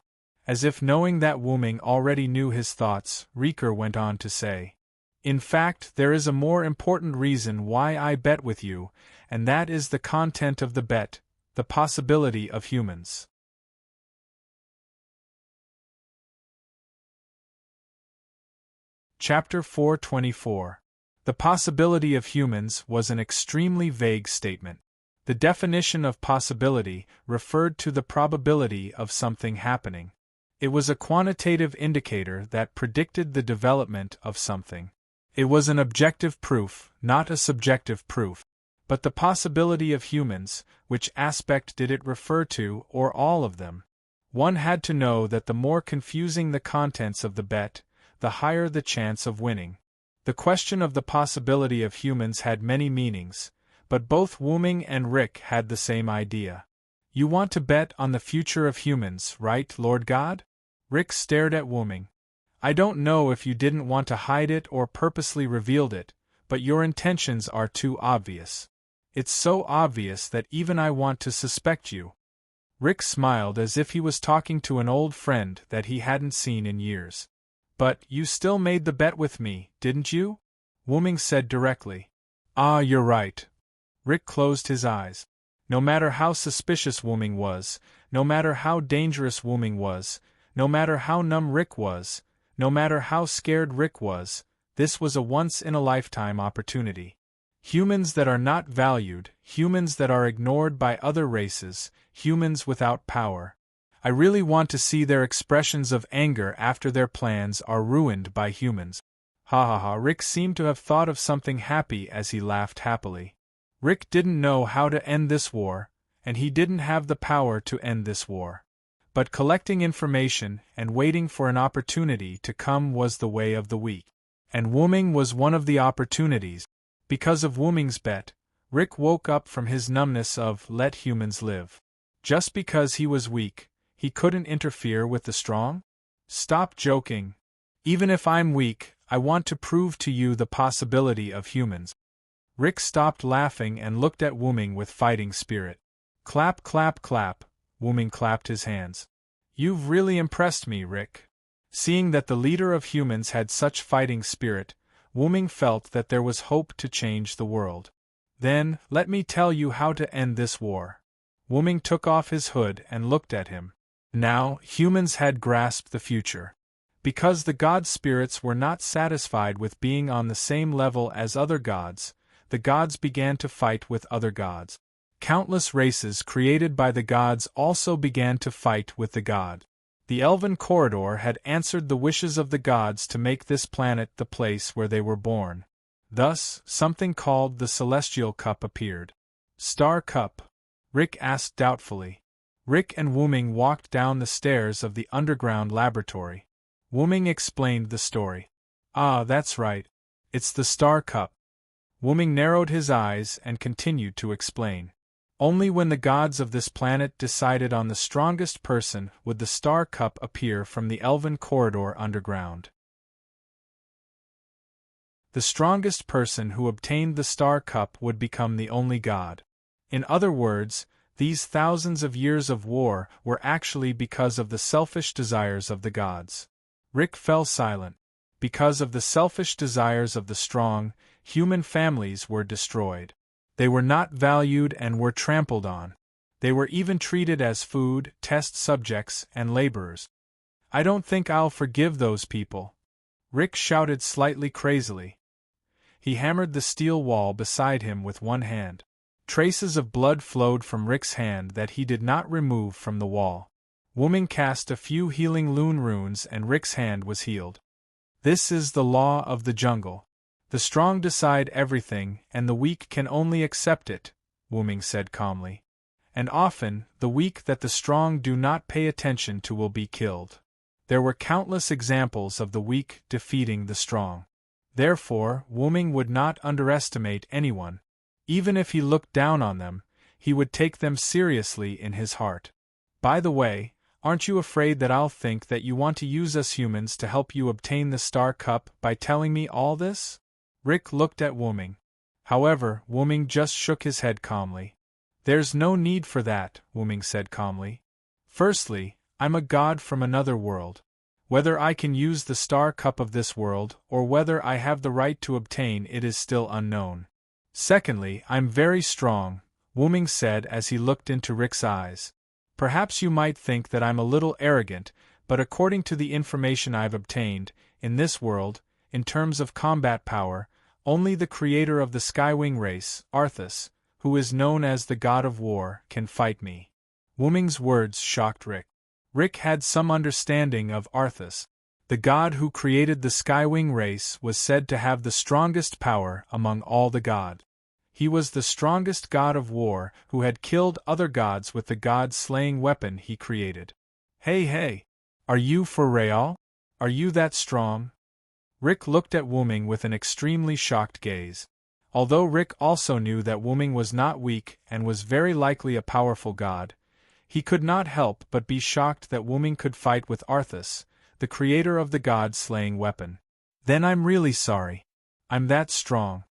As if knowing that Wuming already knew his thoughts, Riker went on to say, "In fact, there is a more important reason why I bet with you, and that is the content of the bet, the possibility of humans." Chapter 424. The possibility of humans was an extremely vague statement. The definition of possibility referred to the probability of something happening. It was a quantitative indicator that predicted the development of something. It was an objective proof, not a subjective proof. But the possibility of humans, which aspect did it refer to, or all of them? One had to know that the more confusing the contents of the bet, the higher the chance of winning. The question of the possibility of humans had many meanings, but both Wuming and Rick had the same idea. "You want to bet on the future of humans, right, Lord God?" Rick stared at Wuming. I don't know if you didn't want to hide it or purposely revealed it, but your intentions are too obvious. It's so obvious that even I want to suspect you." Rick smiled as if he was talking to an old friend that he hadn't seen in years. "But you still made the bet with me, didn't you?" Wu-ming said directly. "Ah, you're right." Rick closed his eyes. No matter how suspicious Wu-ming was, no matter how dangerous Wu-ming was, no matter how numb Rick was, no matter how scared Rick was, this was a once-in-a-lifetime opportunity. Humans that are not valued, humans that are ignored by other races, humans without power. I really want to see their expressions of anger after their plans are ruined by humans. Ha ha ha. Rick seemed to have thought of something happy as he laughed happily. Rick didn't know how to end this war, and he didn't have the power to end this war. But collecting information and waiting for an opportunity to come was the way of the weak. And Wu-ming was one of the opportunities. Because of Wu-ming's bet, Rick woke up from his numbness of "let humans live." Just because he was weak, he couldn't interfere with the strong? Stop joking. Even if I'm weak, I want to prove to you the possibility of humans. Rick stopped laughing and looked at Wu-ming with fighting spirit. Clap, clap, clap. Wu-ming clapped his hands. "You've really impressed me, Rick." Seeing that the leader of humans had such fighting spirit, Wu-ming felt that there was hope to change the world. "Then, let me tell you how to end this war." Wu-ming took off his hood and looked at him. Now, humans had grasped the future. Because the god spirits were not satisfied with being on the same level as other gods, the gods began to fight with other gods. Countless races created by the gods also began to fight with the god. The Elven Corridor had answered the wishes of the gods to make this planet the place where they were born. Thus, something called the Celestial Cup appeared. "Star Cup?" Rick asked doubtfully. Rick and Wu-ming walked down the stairs of the underground laboratory. Wu-ming explained the story. "Ah, that's right. It's the Star Cup." Wu-ming narrowed his eyes and continued to explain. Only when the gods of this planet decided on the strongest person would the Star Cup appear from the Elven Corridor underground. The strongest person who obtained the Star Cup would become the only god. In other words, these thousands of years of war were actually because of the selfish desires of the gods. Rick fell silent. Because of the selfish desires of the strong, human families were destroyed. They were not valued and were trampled on. They were even treated as food, test subjects, and laborers. "I don't think I'll forgive those people," Rick shouted slightly crazily. He hammered the steel wall beside him with one hand. Traces of blood flowed from Rick's hand that he did not remove from the wall. Wu-ming cast a few healing Lune runes and Rick's hand was healed. "This is the law of the jungle. The strong decide everything and the weak can only accept it," Wu-ming said calmly. "And often, the weak that the strong do not pay attention to will be killed." There were countless examples of the weak defeating the strong. Therefore, Wu-ming would not underestimate anyone. Even if he looked down on them, he would take them seriously in his heart. "By the way, aren't you afraid that I'll think that you want to use us humans to help you obtain the Star Cup by telling me all this?" Rick looked at Wu-ming. However, Wu-ming just shook his head calmly. "There's no need for that," Wu-ming said calmly. "Firstly, I'm a god from another world. Whether I can use the Star Cup of this world or whether I have the right to obtain it is still unknown. Secondly, I'm very strong," Wu-ming said as he looked into Rick's eyes. "Perhaps you might think that I'm a little arrogant, but according to the information I've obtained, in this world, in terms of combat power, only the creator of the Skywing race, Arthas, who is known as the God of War, can fight me." Wu-ming's words shocked Rick. Rick had some understanding of Arthas. The god who created the Skywing race was said to have the strongest power among all the gods. He was the strongest god of war who had killed other gods with the god-slaying weapon he created. Hey, are you for real? Are you that strong?" Rick looked at Wu-ming with an extremely shocked gaze. Although Rick also knew that Wu-ming was not weak and was very likely a powerful god, he could not help but be shocked that Wu-ming could fight with Arthas, the creator of the god-slaying weapon. Then I'm really sorry. I'm that strong.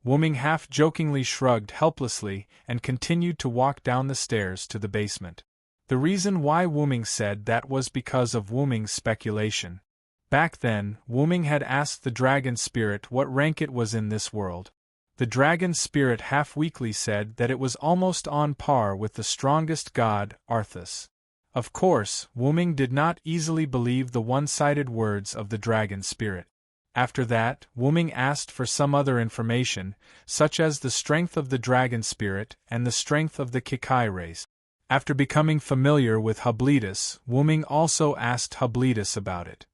Wuming half-jokingly shrugged helplessly and continued to walk down the stairs to the basement. The reason why Wuming said that was because of Wuming's speculation. Back then, Wuming had asked the dragon spirit what rank it was in this world. The dragon spirit half-weakly said that it was almost on par with the strongest god, Arthas. Of course, Wuming did not easily believe the one-sided words of the dragon spirit. After that, Wuming asked for some other information, such as the strength of the dragon spirit and the strength of the Kikai race. After becoming familiar with Hubletus, Wuming also asked Hubletus about it.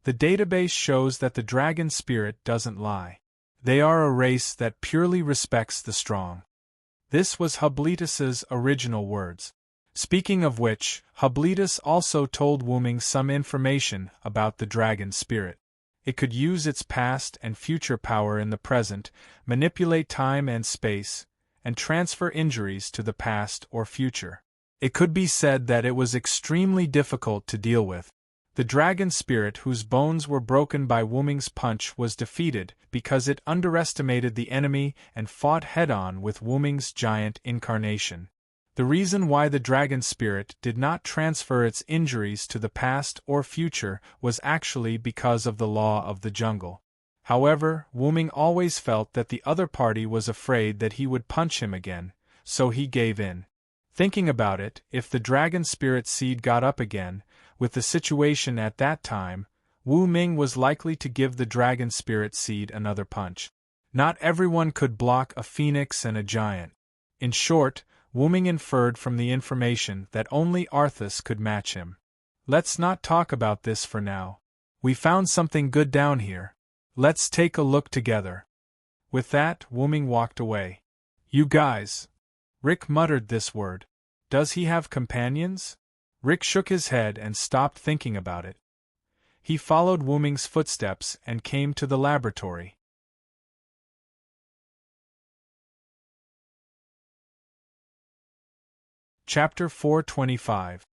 The database shows that the dragon spirit doesn't lie. They are a race that purely respects the strong. This was Hubletus's original words. Speaking of which, Hubletus also told Wuming some information about the dragon spirit. It could use its past and future power in the present, manipulate time and space, and transfer injuries to the past or future. It could be said that it was extremely difficult to deal with. The dragon spirit whose bones were broken by Wuming's punch was defeated because it underestimated the enemy and fought head-on with Wuming's giant incarnation. The reason why the dragon spirit did not transfer its injuries to the past or future was actually because of the law of the jungle. However, Wuming always felt that the other party was afraid that he would punch him again, so he gave in. Thinking about it, if the dragon spirit seed got up again, with the situation at that time, Wu Ming was likely to give the dragon spirit seed another punch. Not everyone could block a phoenix and a giant. In short, Wuming inferred from the information that only Arthas could match him. Let's not talk about this for now. We found something good down here. Let's take a look together. With that, Wuming walked away. You guys. Rick muttered this word. Does he have companions? Rick shook his head and stopped thinking about it. He followed Wuming's footsteps and came to the laboratory. Chapter 425.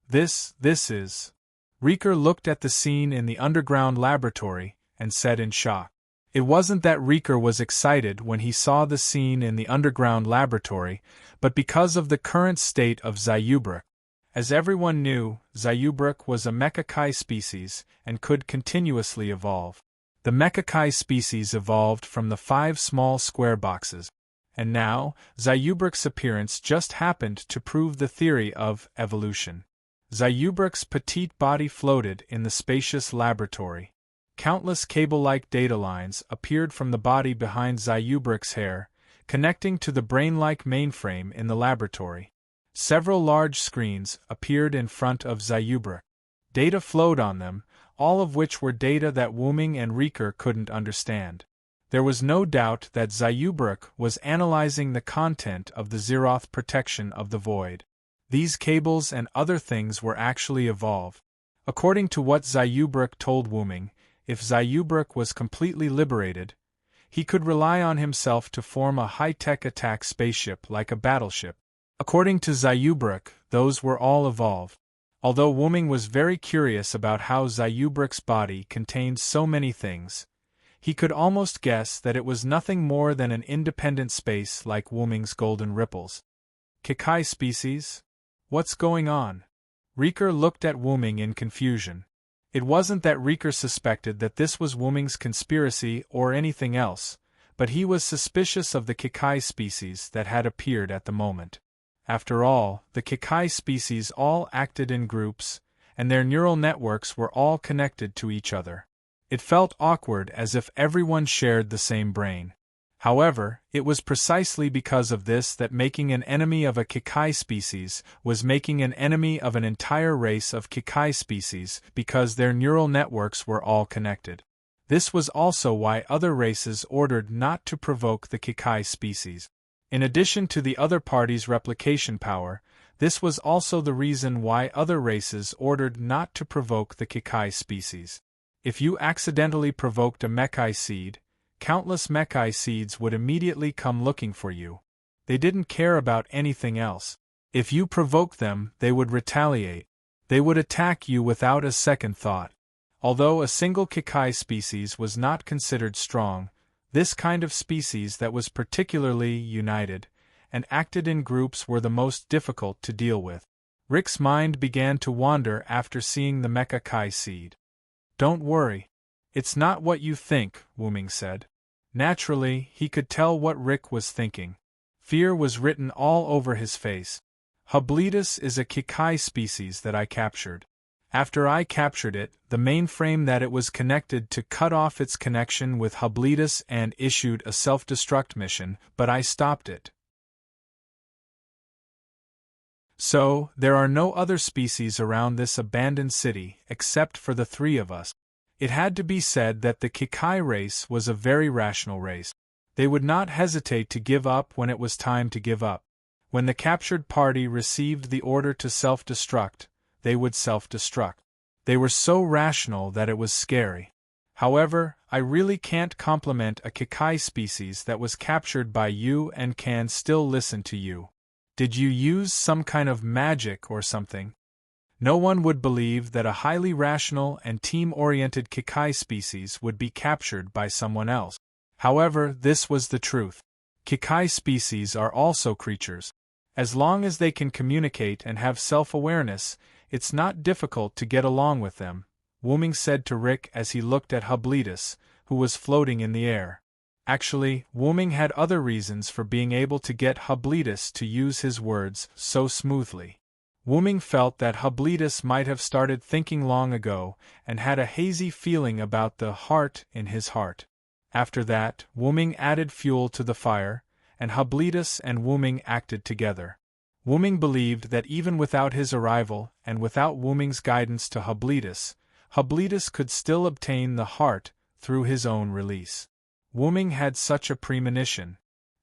This is. Riker looked at the scene in the underground laboratory and said in shock. It wasn't that Riker was excited when he saw the scene in the underground laboratory, but because of the current state of Zayubruk. As everyone knew, Zayubruk was a Mechakai species and could continuously evolve. The Mechakai species evolved from the 5 small square boxes. And now, Zayubruk's appearance just happened to prove the theory of evolution. Zayubruk's petite body floated in the spacious laboratory. Countless cable-like data lines appeared from the body behind Zayubruk's hair, connecting to the brain-like mainframe in the laboratory. Several large screens appeared in front of Zayubruk. Data flowed on them, all of which were data that Wuming and Riker couldn't understand. There was no doubt that Zayubruk was analyzing the content of the Zeroth protection of the void. These cables and other things were actually evolved. According to what Zayubruk told Wuming, if Zayubruk was completely liberated, he could rely on himself to form a high-tech attack spaceship like a battleship. According to Zayubruk, those were all evolved. Although Wuming was very curious about how Zayubruk's body contained so many things, he could almost guess that it was nothing more than an independent space like Wuming's golden ripples. Kikai species? What's going on? Riker looked at Wuming in confusion. It wasn't that Riker suspected that this was Wuming's conspiracy or anything else, but he was suspicious of the Kikai species that had appeared at the moment. After all, the Kikai species all acted in groups, and their neural networks were all connected to each other. It felt awkward as if everyone shared the same brain. However, it was precisely because of this that making an enemy of a Kikai species was making an enemy of an entire race of Kikai species because their neural networks were all connected. This was also why other races ordered not to provoke the Kikai species. In addition to the other party's replication power, this was also the reason why other races ordered not to provoke the Kikai species. If you accidentally provoked a Mekai seed, countless Mekai seeds would immediately come looking for you. They didn't care about anything else. If you provoked them, they would retaliate. They would attack you without a second thought. Although a single Kikai species was not considered strong, this kind of species that was particularly united and acted in groups were the most difficult to deal with. Rick's mind began to wander after seeing the Mecha Kai seed. Don't worry. It's not what you think, Wuming said. Naturally, he could tell what Rick was thinking. Fear was written all over his face. Hubletus is a Kikai species that I captured. After I captured it, the mainframe that it was connected to cut off its connection with Hubletus and issued a self-destruct mission, but I stopped it. So, there are no other species around this abandoned city except for the three of us. It had to be said that the Kikai race was a very rational race. They would not hesitate to give up when it was time to give up. When the captured party received the order to self-destruct, they would self-destruct. They were so rational that it was scary. However, I really can't compliment a Kikai species that was captured by you and can still listen to you. Did you use some kind of magic or something? No one would believe that a highly rational and team-oriented Kikai species would be captured by someone else. However, this was the truth. Kikai species are also creatures. As long as they can communicate and have self-awareness, it's not difficult to get along with them, Wuming said to Rick as he looked at Hubletus, who was floating in the air. Actually, Wuming had other reasons for being able to get Hubletus to use his words so smoothly. Wuming felt that Hubletus might have started thinking long ago and had a hazy feeling about the heart in his heart. After that, Wuming added fuel to the fire, and Hubletus and Wuming acted together. Wuming believed that even without his arrival and without Wuming's guidance to Hubletus, Hubletus could still obtain the heart through his own release. Wuming had such a premonition.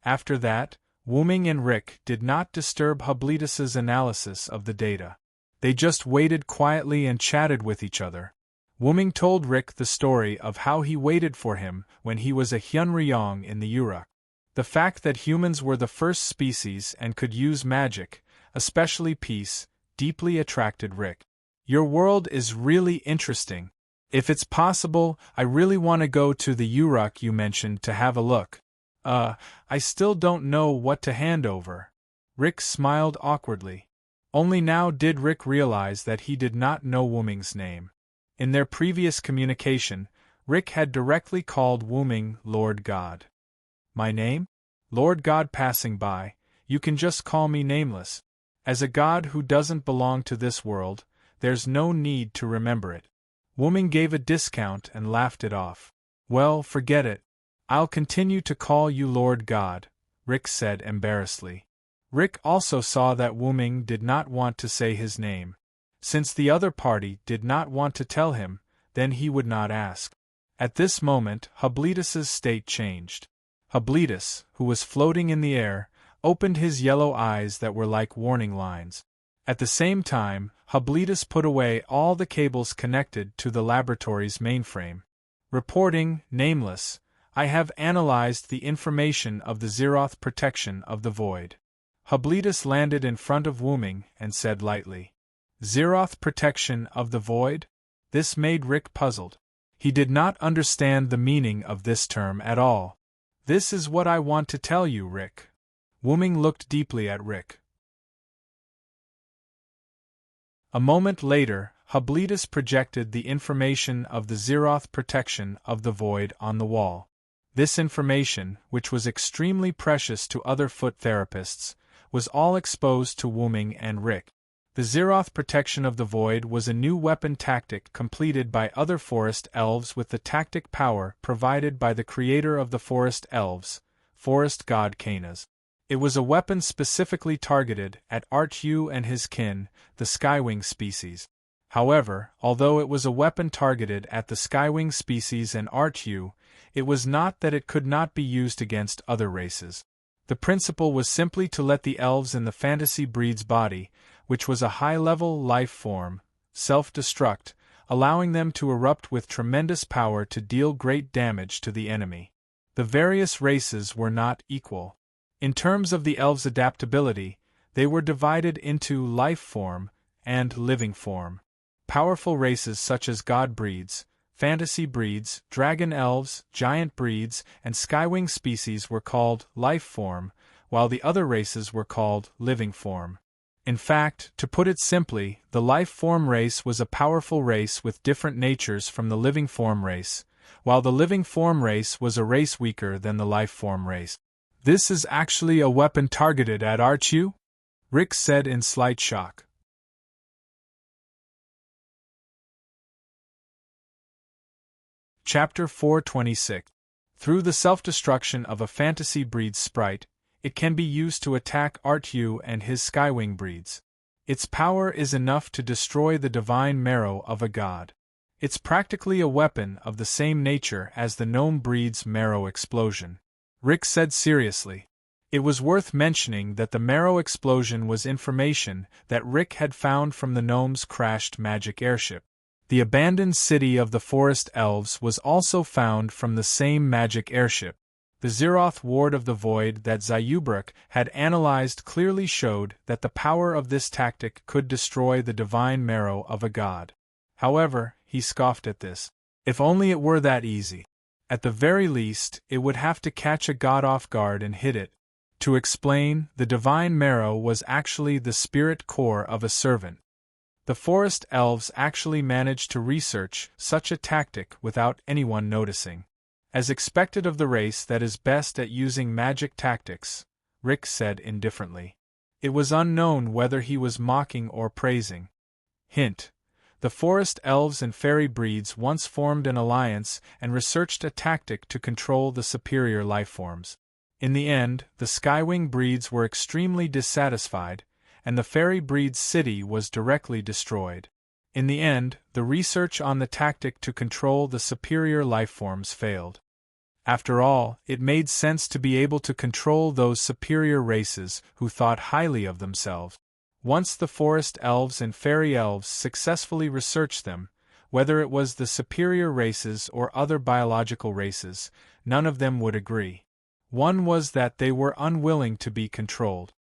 After that, Wuming and Rick did not disturb Hubletus's analysis of the data. They just waited quietly and chatted with each other. Wuming told Rick the story of how he waited for him when he was a Hyunryong in the Uruk. The fact that humans were the first species and could use magic, especially peace, deeply attracted Rick. Your world is really interesting. If it's possible, I really want to go to the Uruk you mentioned to have a look. I still don't know what to hand over. Rick smiled awkwardly. Only now did Rick realize that he did not know Wuming's name. In their previous communication, Rick had directly called Wuming Lord God. My name? Lord God passing by, you can just call me nameless. As a god who doesn't belong to this world, there's no need to remember it. Wuming gave a discount and laughed it off. Well, forget it. I'll continue to call you Lord God, Rick said embarrassedly. Rick also saw that Wuming did not want to say his name. Since the other party did not want to tell him, then he would not ask. At this moment, Hubletus's state changed. Hubletus, who was floating in the air, opened his yellow eyes that were like warning lines. At the same time, Hubletus put away all the cables connected to the laboratory's mainframe. Reporting, nameless, I have analyzed the information of the Zeroth protection of the void. Hubletus landed in front of Wuming and said lightly, Zeroth protection of the void? This made Rick puzzled. He did not understand the meaning of this term at all. This is what I want to tell you, Rick. Wuming looked deeply at Rick. A moment later, Hubletus projected the information of the Zeroth protection of the void on the wall. This information, which was extremely precious to other foot therapists, was all exposed to Wuming and Rick. The Zeroth protection of the void was a new weapon tactic completed by other forest elves with the tactic power provided by the creator of the forest elves, forest god Canas. It was a weapon specifically targeted at Archu and his kin, the Skywing species. However, although it was a weapon targeted at the Skywing species and Archu, it was not that it could not be used against other races. The principle was simply to let the elves in the fantasy breed's body, which was a high-level life form, self-destruct, allowing them to erupt with tremendous power to deal great damage to the enemy. The various races were not equal. In terms of the elves' adaptability, they were divided into life form and living form. Powerful races such as god breeds, fantasy breeds, dragon elves, giant breeds, and skywing species were called life form, while the other races were called living form. In fact, to put it simply, the life form race was a powerful race with different natures from the living form race, while the living form race was a race weaker than the life form race. "This is actually a weapon targeted at you?" Rick said in slight shock. Chapter 426. Through the self-destruction of a fantasy breed's sprite, it can be used to attack you and his skywing breeds. Its power is enough to destroy the divine marrow of a god. It's practically a weapon of the same nature as the gnome breed's marrow explosion. Rick said seriously. It was worth mentioning that the marrow explosion was information that Rick had found from the gnome's crashed magic airship. The abandoned city of the forest elves was also found from the same magic airship. The Zeroth ward of the void that Zayubruk had analyzed clearly showed that the power of this tactic could destroy the divine marrow of a god. However, he scoffed at this. If only it were that easy. At the very least, it would have to catch a god off guard and hit it. To explain, the divine marrow was actually the spirit core of a servant. The forest elves actually managed to research such a tactic without anyone noticing. As expected of the race that is best at using magic tactics, Rick said indifferently. It was unknown whether he was mocking or praising. Hint: the forest elves and fairy breeds once formed an alliance and researched a tactic to control the superior lifeforms. In the end, the skywing breeds were extremely dissatisfied, and the fairy breed's city was directly destroyed. In the end, the research on the tactic to control the superior lifeforms failed. After all, it made sense to be able to control those superior races who thought highly of themselves. Once the forest elves and fairy elves successfully researched them, whether it was the superior races or other biological races, none of them would agree. One was that they were unwilling to be controlled.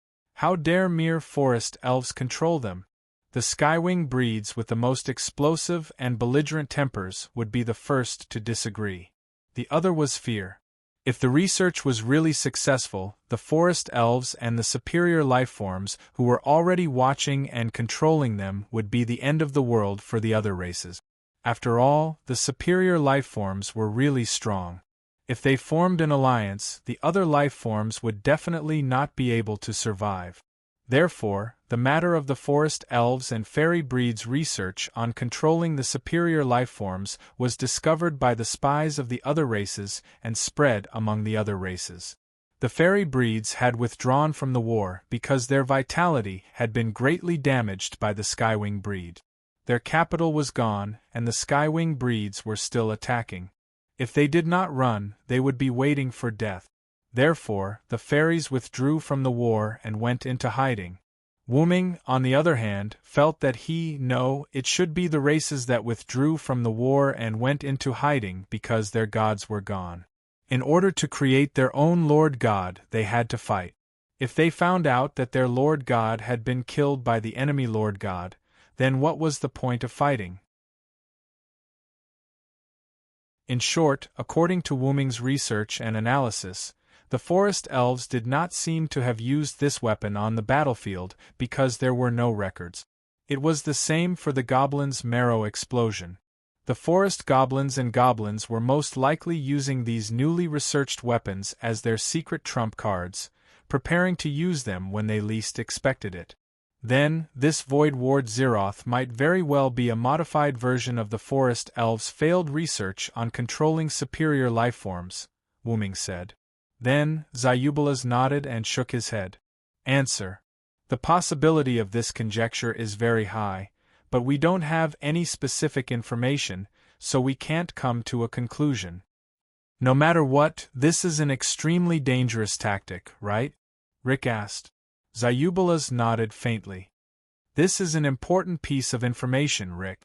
How dare mere forest elves control them? The skywing breeds with the most explosive and belligerent tempers would be the first to disagree. The other was fear. If the research was really successful, the forest elves and the superior lifeforms who were already watching and controlling them would be the end of the world for the other races. After all, the superior lifeforms were really strong. If they formed an alliance, the other lifeforms would definitely not be able to survive. Therefore, the matter of the forest elves and fairy breeds' research on controlling the superior lifeforms was discovered by the spies of the other races and spread among the other races. The fairy breeds had withdrawn from the war because their vitality had been greatly damaged by the skywing breed. Their capital was gone, and the skywing breeds were still attacking. If they did not run, they would be waiting for death. Therefore, the fairies withdrew from the war and went into hiding. Wuming, on the other hand, felt that it should be the races that withdrew from the war and went into hiding because their gods were gone. In order to create their own Lord God, they had to fight. If they found out that their Lord God had been killed by the enemy Lord God, then what was the point of fighting? In short, according to Wuming's research and analysis, the forest elves did not seem to have used this weapon on the battlefield because there were no records. It was the same for the goblins' marrow explosion. The forest goblins and goblins were most likely using these newly researched weapons as their secret trump cards, preparing to use them when they least expected it. Then, this Void Ward Zeroth might very well be a modified version of the forest elves' failed research on controlling superior lifeforms, Wuming said. Then, Zayubalas nodded and shook his head. Answer: the possibility of this conjecture is very high, but we don't have any specific information, so we can't come to a conclusion. No matter what, this is an extremely dangerous tactic, right? Rick asked. Zayubalas nodded faintly. This is an important piece of information, Rick.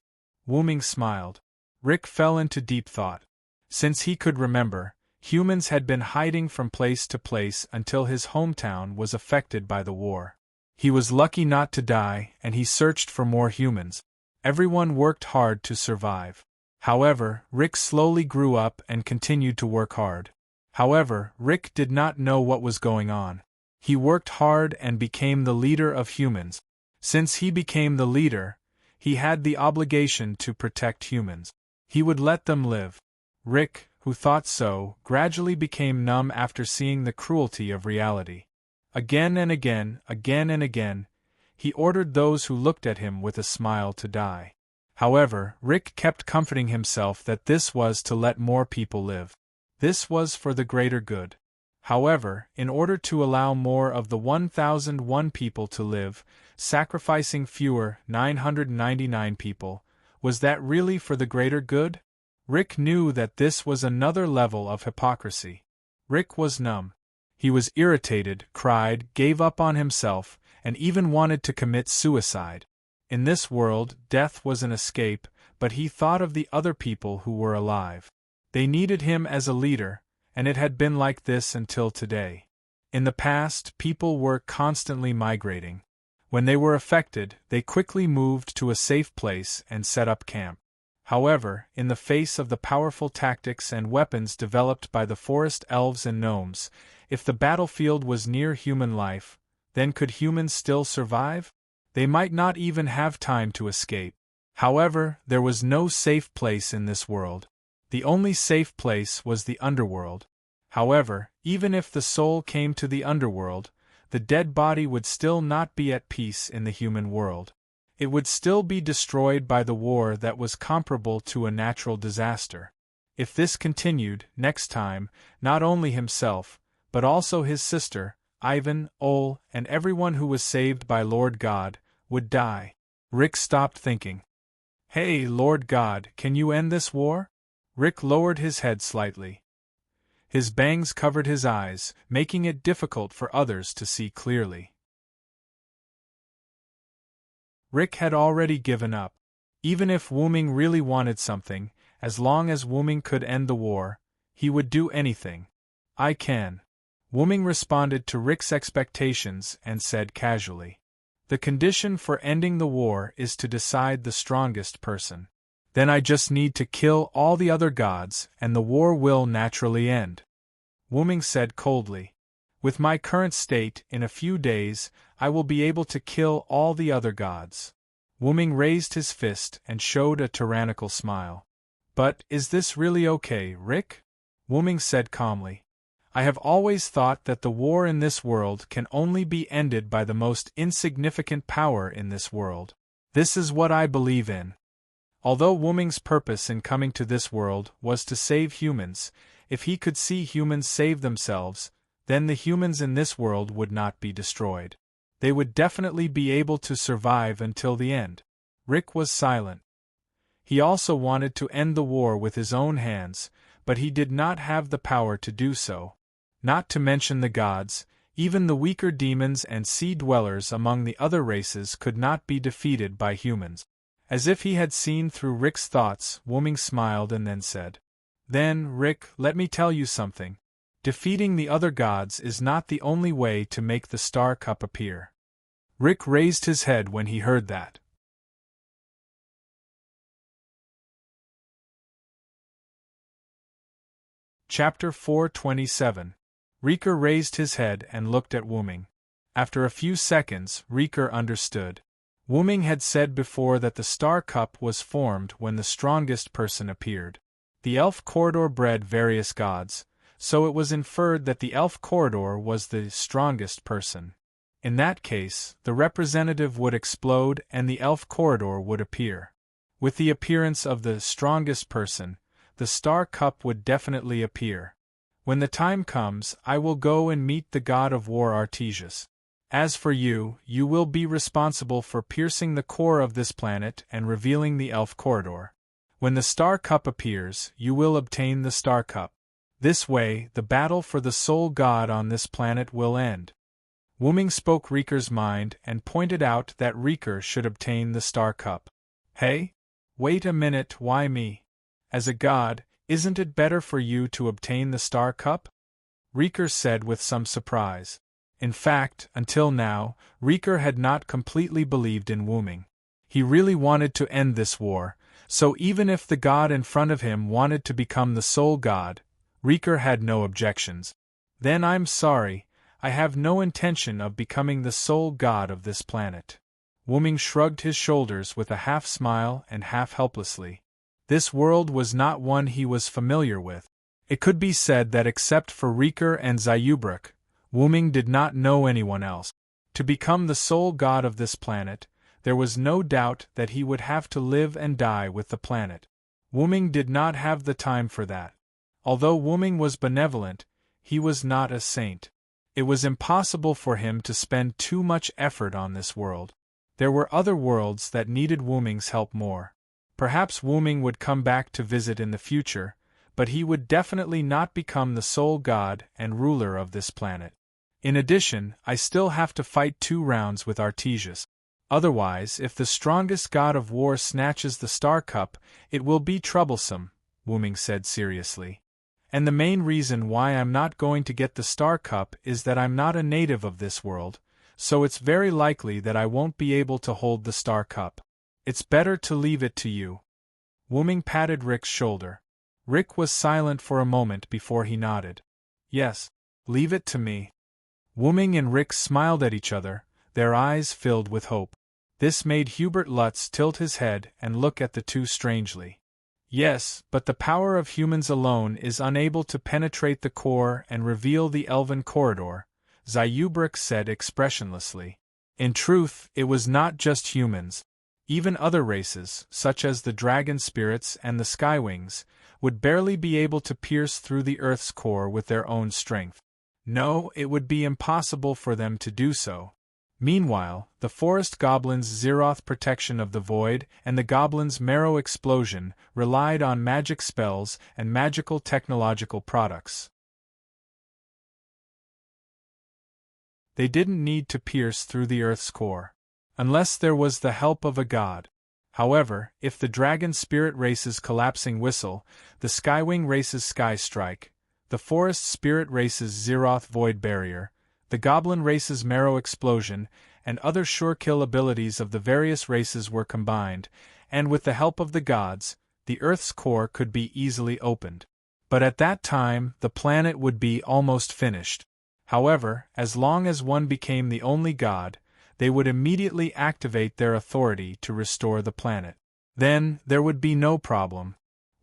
Wuming smiled. Rick fell into deep thought. Since he could remember, humans had been hiding from place to place until his hometown was affected by the war. He was lucky not to die, and he searched for more humans. Everyone worked hard to survive. However, Rick slowly grew up and continued to work hard. However, Rick did not know what was going on. He worked hard and became the leader of humans. Since he became the leader, he had the obligation to protect humans. He would let them live. Rick, who thought so, gradually became numb after seeing the cruelty of reality. Again and again, he ordered those who looked at him with a smile to die. However, Rick kept comforting himself that this was to let more people live. This was for the greater good. However, in order to allow more of the 1001 people to live, sacrificing fewer 999 people, was that really for the greater good? Rick knew that this was another level of hypocrisy. Rick was numb. He was irritated, cried, gave up on himself, and even wanted to commit suicide. In this world, death was an escape, but he thought of the other people who were alive. They needed him as a leader, and it had been like this until today. In the past, people were constantly migrating. When they were affected, they quickly moved to a safe place and set up camp. However, in the face of the powerful tactics and weapons developed by the forest elves and gnomes, if the battlefield was near human life, then could humans still survive? They might not even have time to escape. However, there was no safe place in this world. The only safe place was the underworld. However, even if the soul came to the underworld, the dead body would still not be at peace in the human world. It would still be destroyed by the war that was comparable to a natural disaster. If this continued, next time, not only himself, but also his sister, Ivan, Ole, and everyone who was saved by Lord God, would die. Rick stopped thinking. Hey, Lord God, can you end this war? Rick lowered his head slightly. His bangs covered his eyes, making it difficult for others to see clearly. Rick had already given up. Even if Wuming really wanted something, as long as Wuming could end the war, he would do anything. I can. Wuming responded to Rick's expectations and said casually. The condition for ending the war is to decide the strongest person. Then I just need to kill all the other gods, and the war will naturally end. Wuming said coldly. With my current state, in a few days, I will be able to kill all the other gods. Wuming raised his fist and showed a tyrannical smile. But, is this really okay, Rick? Wuming said calmly. I have always thought that the war in this world can only be ended by the most insignificant power in this world. This is what I believe in. Although Wuming's purpose in coming to this world was to save humans, if he could see humans save themselves, then the humans in this world would not be destroyed. They would definitely be able to survive until the end. Rick was silent. He also wanted to end the war with his own hands, but he did not have the power to do so. Not to mention the gods, even the weaker demons and sea dwellers among the other races could not be defeated by humans. As if he had seen through Rick's thoughts, Wuming smiled and then said, Then, Rick, let me tell you something. Defeating the other gods is not the only way to make the Star Cup appear. Rick raised his head when he heard that. Chapter 427. Riker raised his head and looked at Wuming. After a few seconds, Riker understood. Wuming had said before that the Star Cup was formed when the strongest person appeared. The elf corridor bred various gods, so it was inferred that the elf corridor was the strongest person. In that case, the representative would explode and the elf corridor would appear. With the appearance of the strongest person, the Star Cup would definitely appear. When the time comes, I will go and meet the god of war Artesius. As for you, you will be responsible for piercing the core of this planet and revealing the elf corridor. When the Star Cup appears, you will obtain the Star Cup. This way, the battle for the sole god on this planet will end. Wuming spoke Riker's mind and pointed out that Riker should obtain the Star Cup. Hey? Wait a minute, why me? As a god, isn't it better for you to obtain the Star Cup? Riker said with some surprise. In fact, until now, Riker had not completely believed in Wuming. He really wanted to end this war, so even if the god in front of him wanted to become the sole god, Riker had no objections. Then I'm sorry, I have no intention of becoming the sole god of this planet. Wuming shrugged his shoulders with a half smile and half helplessly. This world was not one he was familiar with. It could be said that except for Riker and Zayubruk, Wuming did not know anyone else. To become the sole god of this planet, there was no doubt that he would have to live and die with the planet. Wuming did not have the time for that. Although Wuming was benevolent, he was not a saint. It was impossible for him to spend too much effort on this world. There were other worlds that needed Wuming's help more. Perhaps Wuming would come back to visit in the future, but he would definitely not become the sole god and ruler of this planet. In addition, I still have to fight 2 rounds with Artesius. Otherwise, if the strongest god of war snatches the Star Cup, it will be troublesome, Wuming said seriously. And the main reason why I'm not going to get the Star Cup is that I'm not a native of this world, so it's very likely that I won't be able to hold the Star Cup. It's better to leave it to you. Wuming patted Rick's shoulder. Rick was silent for a moment before he nodded. Yes, leave it to me. Wuming and Rick smiled at each other, their eyes filled with hope. This made Hubert Lutz tilt his head and look at the two strangely. Yes, but the power of humans alone is unable to penetrate the core and reveal the elven corridor, Zayubruk said expressionlessly. In truth, it was not just humans. Even other races, such as the dragon spirits and the skywings, would barely be able to pierce through the Earth's core with their own strength. No, it would be impossible for them to do so. Meanwhile, the forest goblins' Zeroth protection of the void and the goblins' marrow explosion relied on magic spells and magical technological products. They didn't need to pierce through the Earth's core, unless there was the help of a god. However, if the dragon spirit race's collapsing whistle, the skywing race's sky strike, the forest spirit race's Zeroth void barrier, the goblin race's marrow explosion, and other sure-kill abilities of the various races were combined, and with the help of the gods, the Earth's core could be easily opened. But at that time, the planet would be almost finished. However, as long as one became the only god, they would immediately activate their authority to restore the planet. Then, there would be no problem.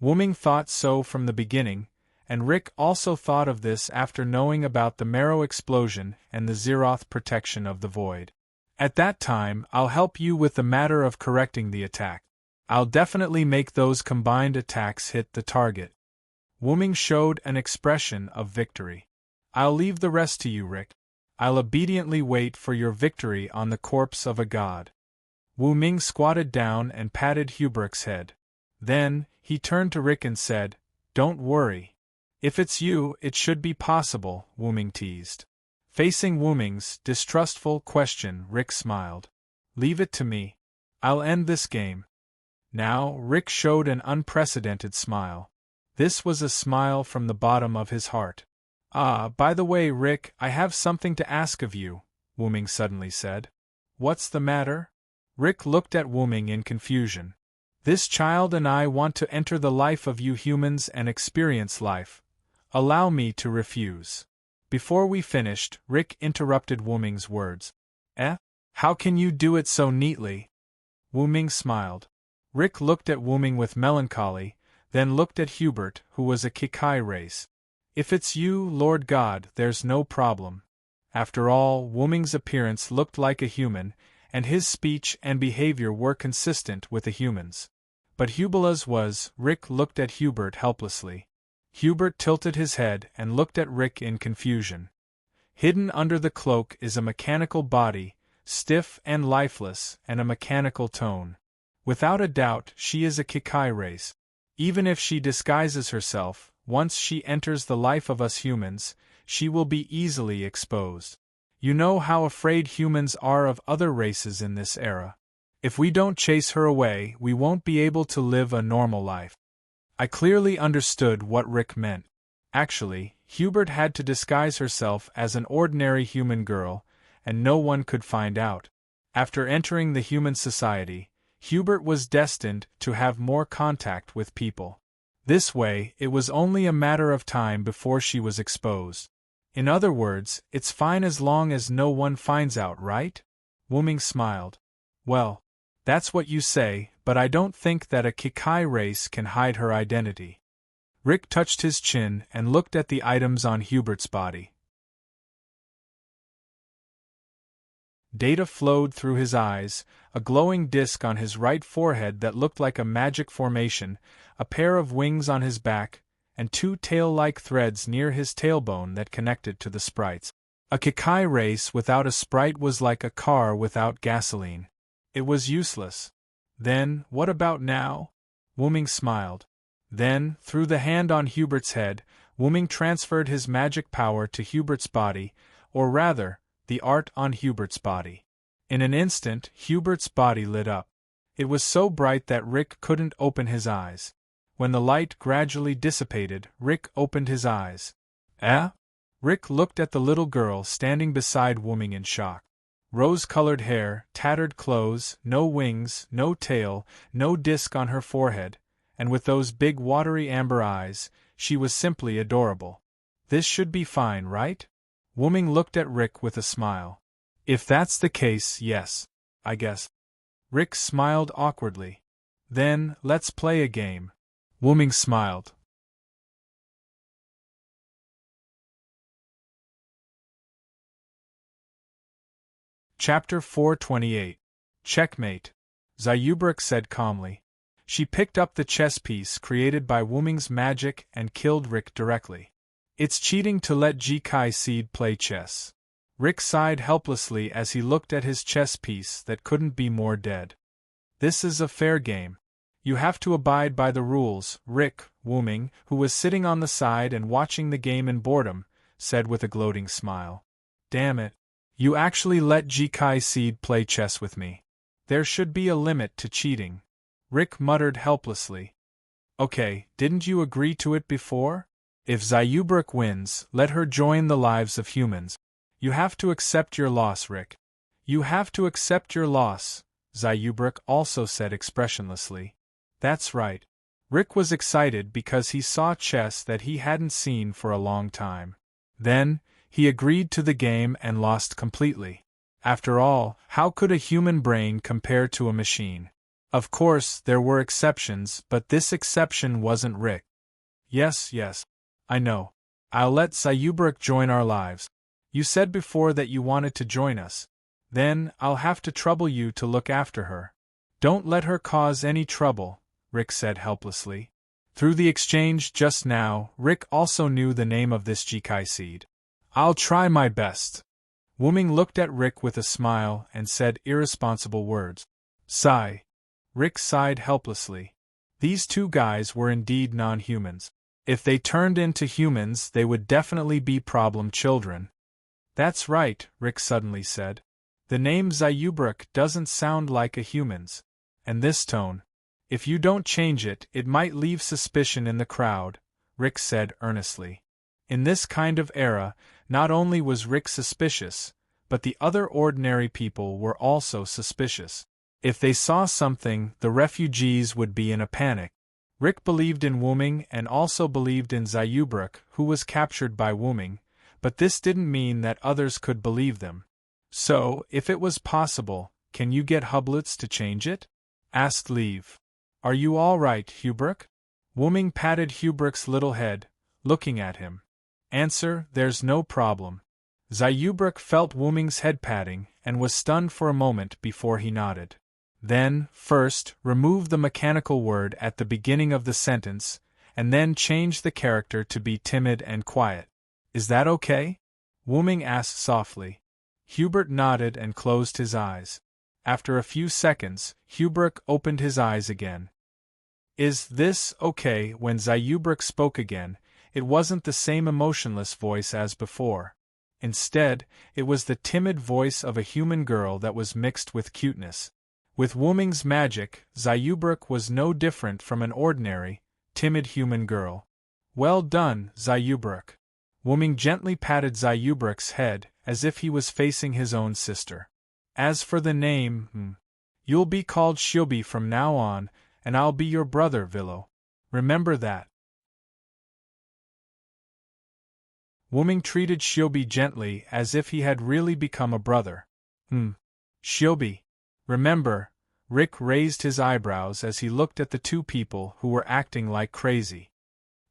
Wuming thought so from the beginning, and Rick also thought of this after knowing about the marrow explosion and the Zeroth protection of the void. At that time, I'll help you with the matter of correcting the attack. I'll definitely make those combined attacks hit the target. Wuming showed an expression of victory. I'll leave the rest to you, Rick. I'll obediently wait for your victory on the corpse of a god. Wuming squatted down and patted Hubert's head. Then, he turned to Rick and said, "Don't worry. If it's you, it should be possible," Wuming teased. Facing Wuming's distrustful question, Rick smiled. "Leave it to me. I'll end this game." Now, Rick showed an unprecedented smile. This was a smile from the bottom of his heart. "Ah, by the way, Rick, I have something to ask of you," Wuming suddenly said. "What's the matter?" Rick looked at Wuming in confusion. "This child and I want to enter the life of you humans and experience life. Allow me to refuse." Before we finished, Rick interrupted Wuming's words. How can you do it so neatly?" Wuming smiled. Rick looked at Wuming with melancholy, then looked at Hubert, who was a Kikai race. "If it's you, Lord God, there's no problem." After all, Wuming's appearance looked like a human, and his speech and behavior were consistent with a human's. But Hubala's was. Rick looked at Hubert helplessly. Hubert tilted his head and looked at Rick in confusion. Hidden under the cloak is a mechanical body, stiff and lifeless, and a mechanical tone. Without a doubt, she is a Kikai race. Even if she disguises herself, once she enters the life of us humans, she will be easily exposed. You know how afraid humans are of other races in this era. If we don't chase her away, we won't be able to live a normal life. I clearly understood what Rick meant. Actually, Hubert had to disguise herself as an ordinary human girl, and no one could find out. After entering the human society, Hubert was destined to have more contact with people. This way, it was only a matter of time before she was exposed. In other words, it's fine as long as no one finds out, right? Wuming smiled. Well, that's what you say, but I don't think that a Kikai race can hide her identity. Rick touched his chin and looked at the items on Hubert's body. Data flowed through his eyes, a glowing disc on his right forehead that looked like a magic formation, a pair of wings on his back, and two tail-like threads near his tailbone that connected to the sprites. A Kikai race without a sprite was like a car without gasoline. It was useless. Then, what about now? Wuming smiled. Then, through the hand on Hubert's head, Wuming transferred his magic power to Hubert's body, or rather, the art on Hubert's body. In an instant, Hubert's body lit up. It was so bright that Rick couldn't open his eyes. When the light gradually dissipated, Rick opened his eyes. Eh? Rick looked at the little girl standing beside Wuming in shock. Rose-colored hair, tattered clothes, no wings, no tail, no disc on her forehead, and with those big watery amber eyes, she was simply adorable. This should be fine, right? Wuming looked at Rick with a smile. If that's the case, yes, I guess. Rick smiled awkwardly. Then, let's play a game. Wuming smiled. Chapter 428. Checkmate. Zayubruk said calmly. She picked up the chess piece created by Wuming's magic and killed Rick directly. It's cheating to let Jikai Seed play chess. Rick sighed helplessly as he looked at his chess piece that couldn't be more dead. This is a fair game. You have to abide by the rules, Rick, Wuming, who was sitting on the side and watching the game in boredom, said with a gloating smile. Damn it. You actually let Jikai Seed play chess with me. There should be a limit to cheating. Rick muttered helplessly. Okay, didn't you agree to it before? If Zayubruk wins, let her join the lives of humans. You have to accept your loss, Rick. You have to accept your loss, Zayubruk also said expressionlessly. That's right. Rick was excited because he saw chess that he hadn't seen for a long time. Then, he agreed to the game and lost completely. After all, how could a human brain compare to a machine? Of course, there were exceptions, but this exception wasn't Rick. Yes, I know. I'll let Zayubruk join our lives. You said before that you wanted to join us. Then, I'll have to trouble you to look after her. Don't let her cause any trouble, Rick said helplessly. Through the exchange just now, Rick also knew the name of this Jikai seed. I'll try my best. Wuming looked at Rick with a smile and said irresponsible words. Sigh. Rick sighed helplessly. These two guys were indeed non-humans. If they turned into humans, they would definitely be problem children. That's right, Rick suddenly said. The name Zayubruk doesn't sound like a human's. And this tone. If you don't change it, it might leave suspicion in the crowd, Rick said earnestly. In this kind of era, not only was Rick suspicious, but the other ordinary people were also suspicious. If they saw something, the refugees would be in a panic. Rick believed in Wuming and also believed in Zayubruk, who was captured by Wuming, but this didn't mean that others could believe them. So, if it was possible, can you get Hublets to change it? Asked Leave. Are you all right, Hubruk? Wuming patted Hubruk's little head, looking at him. Answer, there's no problem. Zayubruk felt Wuming's head patting and was stunned for a moment before he nodded. Then, first, remove the mechanical word at the beginning of the sentence, and then change the character to be timid and quiet. Is that okay? Wuming asked softly. Hubert nodded and closed his eyes. After a few seconds, Hubruk opened his eyes again. Is this okay? When Zayubruk spoke again, it wasn't the same emotionless voice as before. Instead, it was the timid voice of a human girl that was mixed with cuteness. With Wuming's magic, Zayubruk was no different from an ordinary, timid human girl. Well done, Zayubruk. Wuming gently patted Zayubruk's head, as if he was facing his own sister. As for the name, you'll be called Shiobi from now on, and I'll be your brother, Vilo. Remember that. Wuming treated Shiobi gently as if he had really become a brother. Shiobi. Remember, Rick raised his eyebrows as he looked at the two people who were acting like crazy.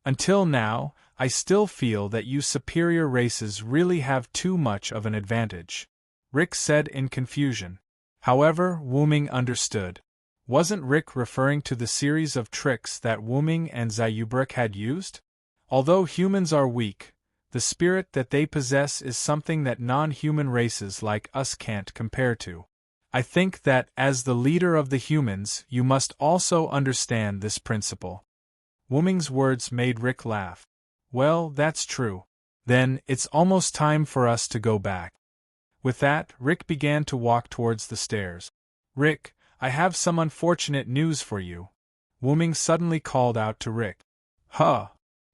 Until now, I still feel that you superior races really have too much of an advantage, Rick said in confusion. However, Wuming understood. Wasn't Rick referring to the series of tricks that Wuming and Zayubruk had used? Although humans are weak, the spirit that they possess is something that non-human races like us can't compare to. I think that, as the leader of the humans, you must also understand this principle. Wuming's words made Rick laugh. Well, that's true. Then, it's almost time for us to go back. With that, Rick began to walk towards the stairs. Rick, I have some unfortunate news for you. Wuming suddenly called out to Rick. Huh!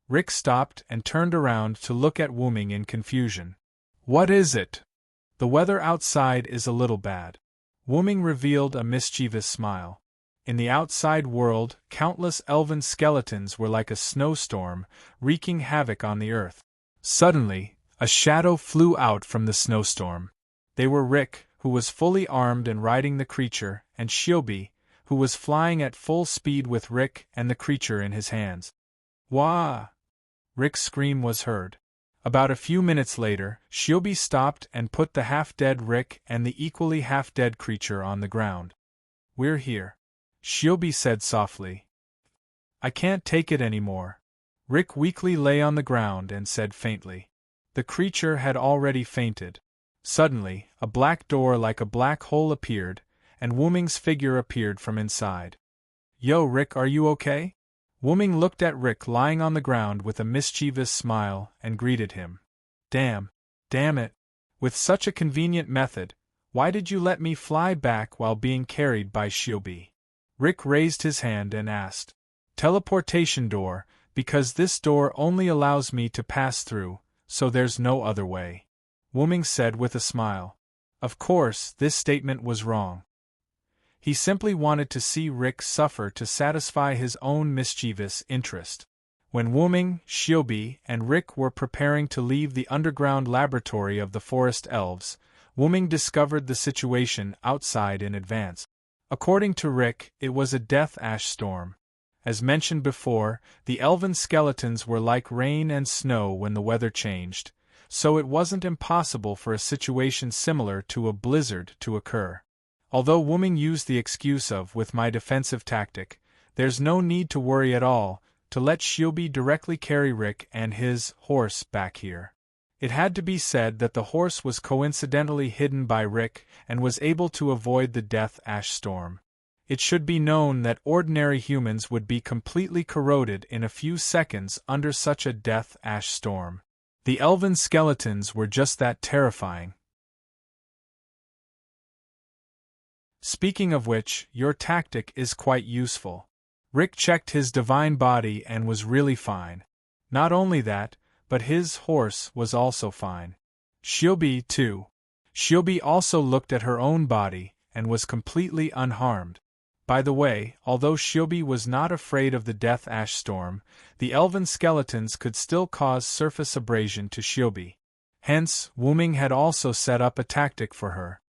Rick stopped and turned around to look at Wuming in confusion. What is it? The weather outside is a little bad. Wuming revealed a mischievous smile. In the outside world, countless elven skeletons were like a snowstorm, wreaking havoc on the earth. Suddenly, a shadow flew out from the snowstorm. They were Rick, who was fully armed and riding the creature, and Shiobi, who was flying at full speed with Rick and the creature in his hands. Wah! Rick's scream was heard. About a few minutes later, Shiobi stopped and put the half-dead Rick and the equally half-dead creature on the ground. We're here, Shiobi said softly. I can't take it anymore. Rick weakly lay on the ground and said faintly. The creature had already fainted. Suddenly, a black door like a black hole appeared, and Wuming's figure appeared from inside. Yo, Rick, are you okay? Wuming looked at Rick lying on the ground with a mischievous smile and greeted him. Damn it. With such a convenient method, why did you let me fly back while being carried by Shiobi? Rick raised his hand and asked. Teleportation door, because this door only allows me to pass through, so there's no other way. Wuming said with a smile. Of course, this statement was wrong. He simply wanted to see Rick suffer to satisfy his own mischievous interest. When Wuming, Shiobi, and Rick were preparing to leave the underground laboratory of the forest elves, Wuming discovered the situation outside in advance. According to Rick, it was a death ash storm. As mentioned before, the elven skeletons were like rain and snow when the weather changed, so it wasn't impossible for a situation similar to a blizzard to occur. Although Wuming used the excuse of with my defensive tactic, there's no need to worry at all, to let Shiobi directly carry Rick and his horse back here. It had to be said that the horse was coincidentally hidden by Rick and was able to avoid the death ash storm. It should be known that ordinary humans would be completely corroded in a few seconds under such a death ash storm. The elven skeletons were just that terrifying. Speaking of which, your tactic is quite useful. Rick checked his divine body and was really fine. Not only that, but his horse was also fine. Shiobi, too. Shiobi also looked at her own body and was completely unharmed. By the way, although Shiobi was not afraid of the death ash storm, the elven skeletons could still cause surface abrasion to Shiobi. Hence, Wuming had also set up a tactic for her.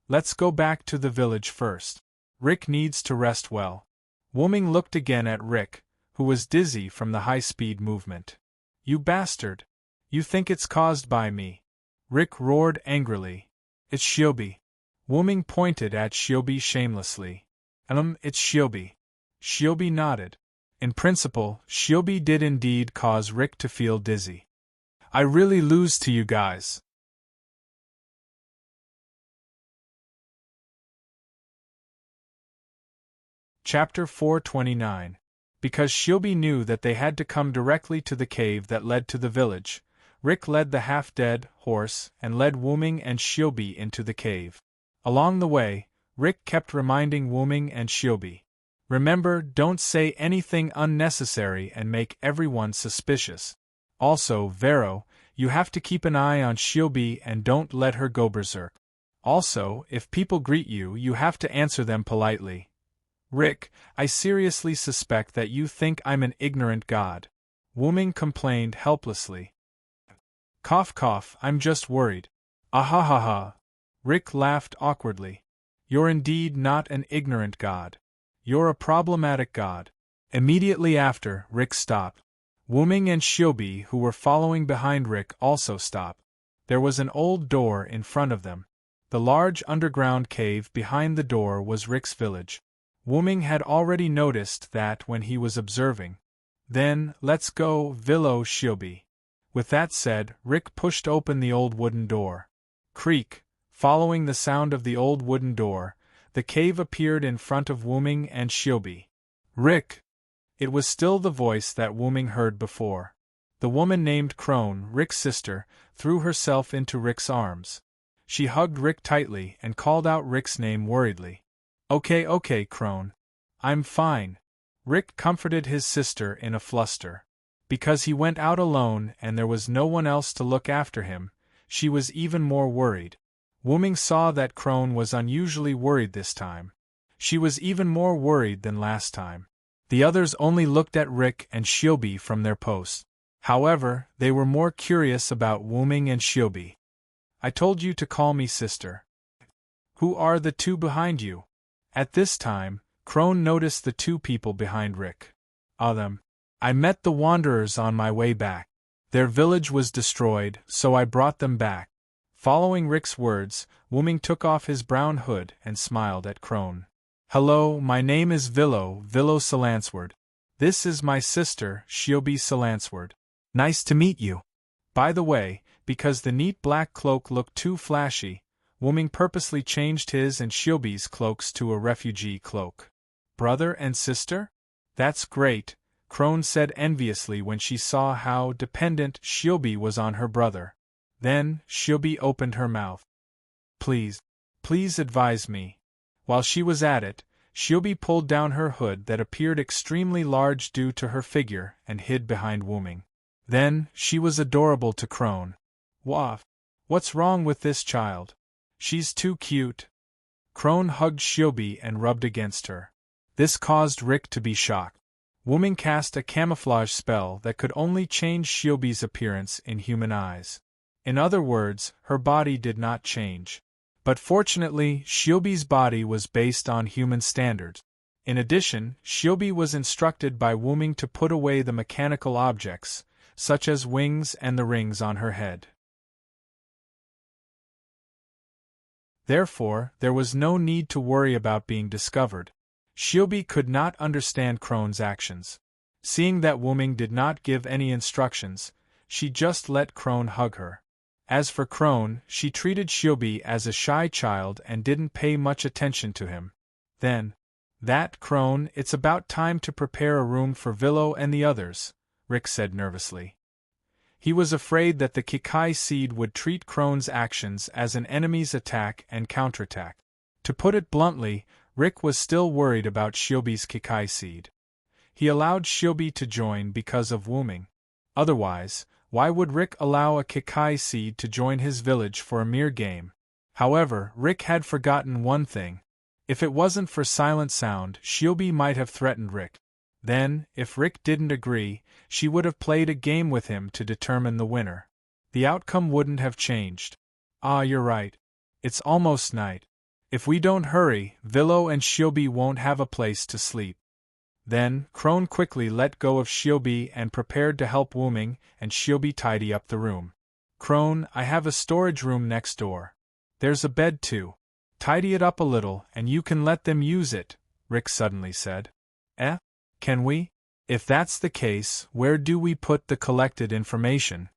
Let's go back to the village first. Rick needs to rest well. Wuming looked again at Rick, who was dizzy from the high-speed movement. You bastard! You think it's caused by me? Rick roared angrily. It's Shiobi. Wuming pointed at Shiobi shamelessly. It's Shiobi. Shiobi nodded. In principle, Shiobi did indeed cause Rick to feel dizzy. I really lose to you guys. Chapter 429. Because Shiobi knew that they had to come directly to the cave that led to the village, Rick led the half-dead horse and led Wuming and Shiobi into the cave. Along the way, Rick kept reminding Wuming and Shiobi. Remember, don't say anything unnecessary and make everyone suspicious. Also, Vero, you have to keep an eye on Shiobi and don't let her go berserk. Also, if people greet you, you have to answer them politely. Rick, I seriously suspect that you think I'm an ignorant god. Wuming complained helplessly. Cough cough, I'm just worried. Ahahaha. Rick laughed awkwardly. You're indeed not an ignorant god. You're a problematic god. Immediately after, Rick stopped. Wuming and Shiobi, who were following behind Rick, also stopped. There was an old door in front of them. The large underground cave behind the door was Rick's village. Wuming had already noticed that when he was observing. Then, let's go, Vilo Shiobi. With that said, Rick pushed open the old wooden door. Creak, following the sound of the old wooden door, the cave appeared in front of Wuming and Shiobi. Rick! It was still the voice that Wuming heard before. The woman named Crone, Rick's sister, threw herself into Rick's arms. She hugged Rick tightly and called out Rick's name worriedly. Okay, Crone. I'm fine. Rick comforted his sister in a fluster. Because he went out alone and there was no one else to look after him, she was even more worried. Wuming saw that Crone was unusually worried this time. She was even more worried than last time. The others only looked at Rick and Shiobi from their posts. However, they were more curious about Wuming and Shiobi. I told you to call me sister. Who are the two behind you? At this time, Crone noticed the two people behind Rick. Them. I met the wanderers on my way back. Their village was destroyed, so I brought them back. Following Rick's words, Wuming took off his brown hood and smiled at Crone. Hello, my name is Vilo Salansword. This is my sister, Shiobi Salansword. Nice to meet you. By the way, because the neat black cloak looked too flashy, Wuming purposely changed his and Shiobi's cloaks to a refugee cloak. Brother and sister? That's great, Crone said enviously when she saw how dependent Shiobi was on her brother. Then, Shiobi opened her mouth. Please advise me. While she was at it, Shiobi pulled down her hood that appeared extremely large due to her figure and hid behind Wuming. Then, she was adorable to Crone. Wah! What's wrong with this child? She's too cute. Crone hugged Shiobi and rubbed against her. This caused Rick to be shocked. Wuming cast a camouflage spell that could only change Shiobi's appearance in human eyes. In other words, her body did not change. But fortunately, Shiobi's body was based on human standards. In addition, Shiobi was instructed by Wuming to put away the mechanical objects, such as wings and the rings on her head. Therefore, there was no need to worry about being discovered. Shiobi could not understand Crone's actions. Seeing that Wuming did not give any instructions, she just let Crone hug her. As for Crone, she treated Shiobi as a shy child and didn't pay much attention to him. Then, Crone, it's about time to prepare a room for Vilo and the others, Rick said nervously. He was afraid that the Kikai seed would treat Crone's actions as an enemy's attack and counterattack. To put it bluntly, Rick was still worried about Shiobi's Kikai seed. He allowed Shiobi to join because of Wuming. Otherwise, why would Rick allow a Kikai seed to join his village for a mere game? However, Rick had forgotten one thing. If it wasn't for Silent Sound, Shiobi might have threatened Rick. Then, if Rick didn't agree, she would have played a game with him to determine the winner. The outcome wouldn't have changed. Ah, you're right. It's almost night. If we don't hurry, Vilo and Shiobi won't have a place to sleep. Then, Crone quickly let go of Shiobi and prepared to help Wuming and Shiobi tidy up the room. Crone, I have a storage room next door. There's a bed too. Tidy it up a little and you can let them use it, Rick suddenly said. Can we? If that's the case, where do we put the collected information?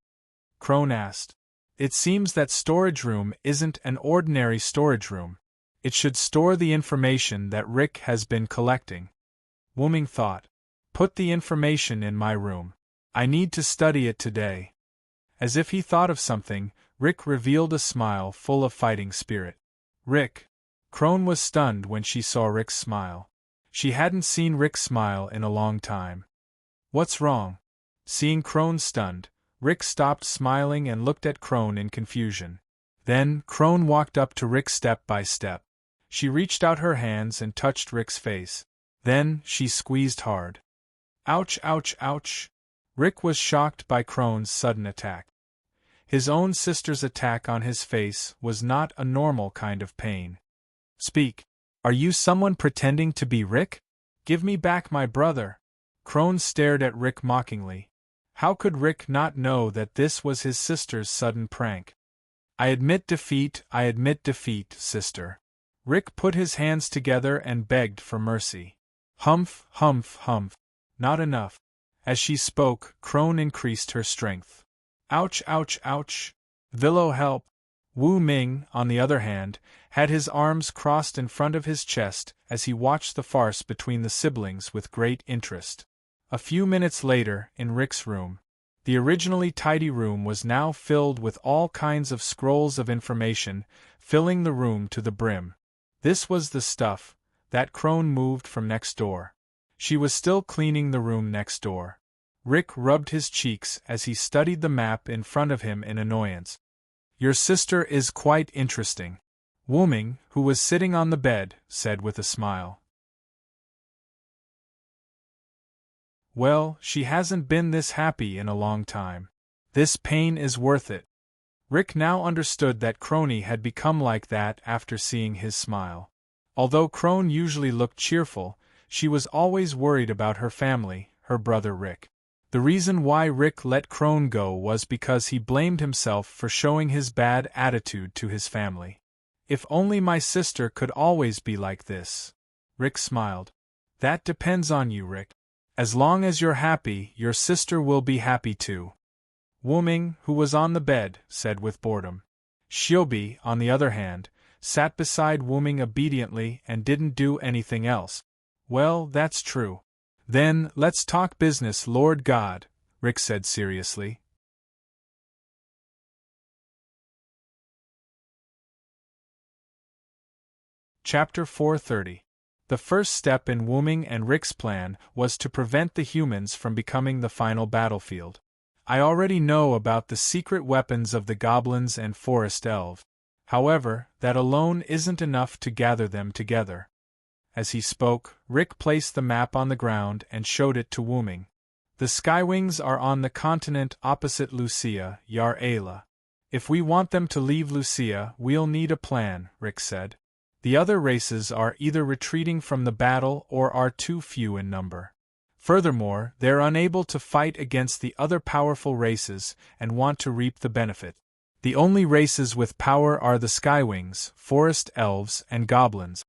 Crone asked. It seems that storage room isn't an ordinary storage room. It should store the information that Rick has been collecting. Wuming thought. Put the information in my room. I need to study it today. As if he thought of something, Rick revealed a smile full of fighting spirit. Rick. Crone was stunned when she saw Rick's smile. She hadn't seen Rick smile in a long time. What's wrong? Seeing Crone stunned, Rick stopped smiling and looked at Crone in confusion. Then, Crone walked up to Rick step by step. She reached out her hands and touched Rick's face. Then, she squeezed hard. Ouch, ouch, ouch! Rick was shocked by Crone's sudden attack. His own sister's attack on his face was not a normal kind of pain. Speak. Are you someone pretending to be Rick? Give me back my brother. Crone stared at Rick mockingly. How could Rick not know that this was his sister's sudden prank? I admit defeat, sister. Rick put his hands together and begged for mercy. Humph, humph, humph. Not enough. As she spoke, Crone increased her strength. Ouch, ouch, ouch. Villo, help. Wu Ming, on the other hand, had his arms crossed in front of his chest as he watched the farce between the siblings with great interest. A few minutes later, in Rick's room. The originally tidy room was now filled with all kinds of scrolls of information, filling the room to the brim. This was the stuff that Crone moved from next door. She was still cleaning the room next door. Rick rubbed his cheeks as he studied the map in front of him in annoyance. Your sister is quite interesting. Wu Ming, who was sitting on the bed, said with a smile. Well, she hasn't been this happy in a long time. This pain is worth it. Rick now understood that Crone had become like that after seeing his smile. Although Crone usually looked cheerful, she was always worried about her family, her brother Rick. The reason why Rick let Crone go was because he blamed himself for showing his bad attitude to his family. If only my sister could always be like this. Rick smiled. That depends on you, Rick. As long as you're happy, your sister will be happy too. Wu Ming, who was on the bed, said with boredom. Xiaobi, on the other hand, sat beside Wu Ming obediently and didn't do anything else. Well, that's true. Then, let's talk business, Lord God, Rick said seriously. Chapter 430. The first step in Wu Ming and Rick's plan was to prevent the humans from becoming the final battlefield. I already know about the secret weapons of the goblins and forest elves. However, that alone isn't enough to gather them together. As he spoke, Rick placed the map on the ground and showed it to Wu Ming. The Skywings are on the continent opposite Lucia, Yar Ayla. If we want them to leave Lucia, we'll need a plan, Rick said. The other races are either retreating from the battle or are too few in number. Furthermore, they're unable to fight against the other powerful races and want to reap the benefit. The only races with power are the Skywings, forest elves, and goblins.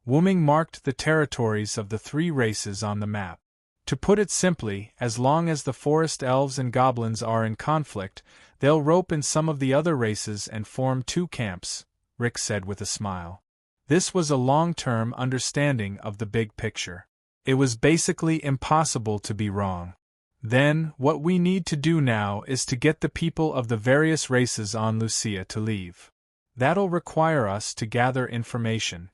Wu Ming marked the territories of the three races on the map. To put it simply, as long as the forest elves and goblins are in conflict, they'll rope in some of the other races and form two camps, Rick said with a smile. This was a long-term understanding of the big picture. It was basically impossible to be wrong. Then, what we need to do now is to get the people of the various races on Lucia to leave. That'll require us to gather information.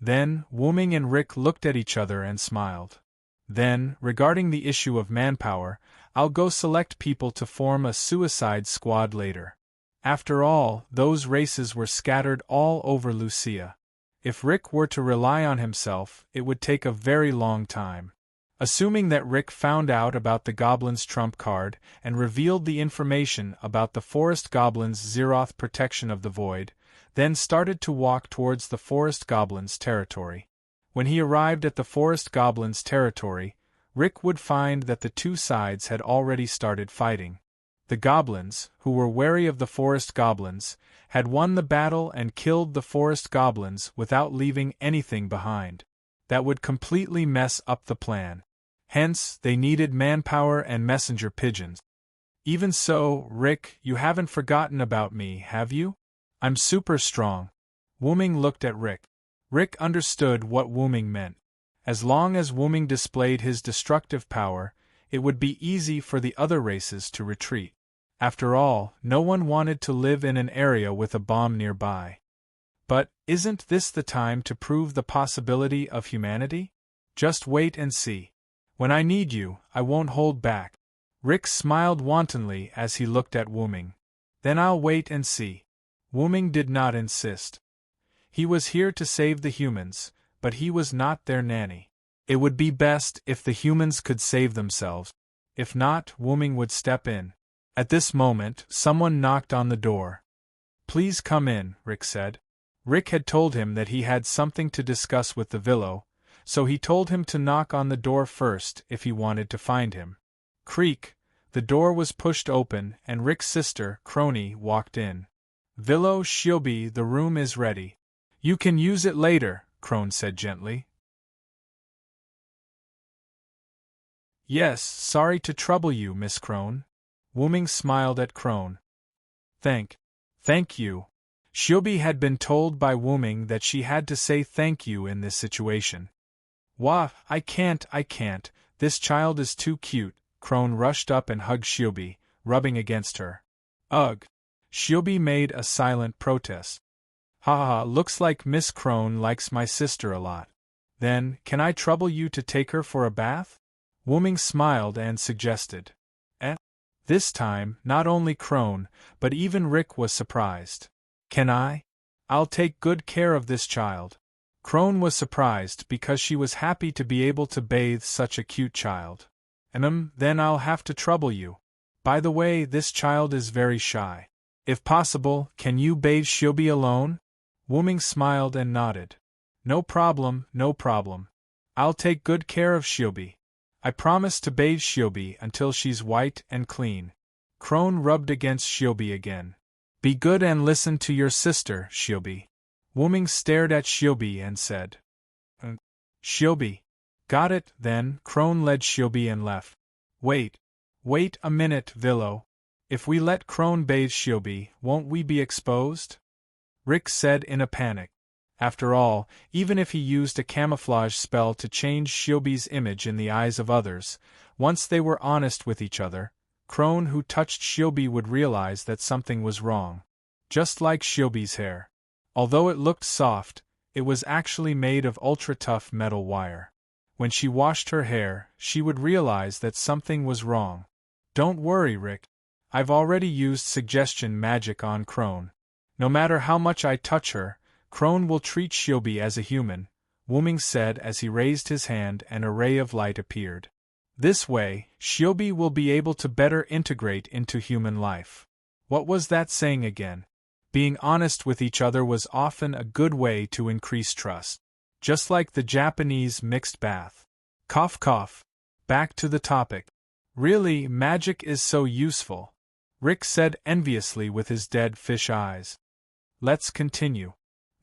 Then, Wu Ming and Rick looked at each other and smiled. Then, regarding the issue of manpower, I'll go select people to form a suicide squad later. After all, those races were scattered all over Lucia. If Rick were to rely on himself, it would take a very long time. Assuming that Rick found out about the Goblin's trump card and revealed the information about the Forest Goblin's Zeroth protection of the Void, then started to walk towards the Forest Goblin's territory. When he arrived at the Forest Goblin's territory, Rick would find that the two sides had already started fighting. The goblins, who were wary of the Forest Goblins, had won the battle and killed the Forest Goblins without leaving anything behind. That would completely mess up the plan. Hence, they needed manpower and messenger pigeons. Even so, Rick, you haven't forgotten about me, have you? I'm super strong. Wu Ming looked at Rick. Rick understood what Wu Ming meant. As long as Wu Ming displayed his destructive power, it would be easy for the other races to retreat. After all, no one wanted to live in an area with a bomb nearby. But, isn't this the time to prove the possibility of humanity? Just wait and see. When I need you, I won't hold back. Rick smiled wantonly as he looked at Wu-ming. Then I'll wait and see. Wu-ming did not insist. He was here to save the humans, but he was not their nanny. It would be best if the humans could save themselves. If not, Wu-ming would step in. At this moment, someone knocked on the door. Please come in, Rick said. Rick had told him that he had something to discuss with the Villo, so he told him to knock on the door first if he wanted to find him. Creak, the door was pushed open and Rick's sister, Crony, walked in. Villo Shiobi, the room is ready. You can use it later, Crone said gently. Yes, sorry to trouble you, Miss Crone. Wu-ming smiled at Crone. Thank you. Shiobi had been told by Wu-ming that she had to say thank you in this situation. Wah, I can't, this child is too cute. Crone rushed up and hugged Shiobi, rubbing against her. Ugh. Shiobi made a silent protest. Ha, looks like Miss Crone likes my sister a lot. Then, can I trouble you to take her for a bath? Wu-ming smiled and suggested. This time, not only Crone, but even Rick was surprised. Can I? I'll take good care of this child. Crone was surprised because she was happy to be able to bathe such a cute child. Then I'll have to trouble you. By the way, this child is very shy. If possible, can you bathe Shiobi alone? Wu-ming smiled and nodded. No problem. I'll take good care of Shiobi. I promise to bathe Shiobi until she's white and clean. Crone rubbed against Shiobi again. Be good and listen to your sister, Shiobi. Wu-ming stared at Shiobi and said. Shiobi. Got it, then. Crone led Shiobi and left. Wait a minute, Villo. If we let Crone bathe Shiobi, won't we be exposed? Rick said in a panic. After all, even if he used a camouflage spell to change Shiobi's image in the eyes of others, once they were honest with each other, Crone who touched Shiobi would realize that something was wrong. Just like Shiobi's hair. Although it looked soft, it was actually made of ultra-tough metal wire. When she washed her hair, she would realize that something was wrong. Don't worry, Rick. I've already used suggestion magic on Crone. No matter how much I touch her, Crone will treat Shiobi as a human, Wu-ming said as he raised his hand and a ray of light appeared. This way, Shiobi will be able to better integrate into human life. What was that saying again? Being honest with each other was often a good way to increase trust. Just like the Japanese mixed bath. Cough cough. Back to the topic. Really, magic is so useful. Rick said enviously with his dead fish eyes. Let's continue.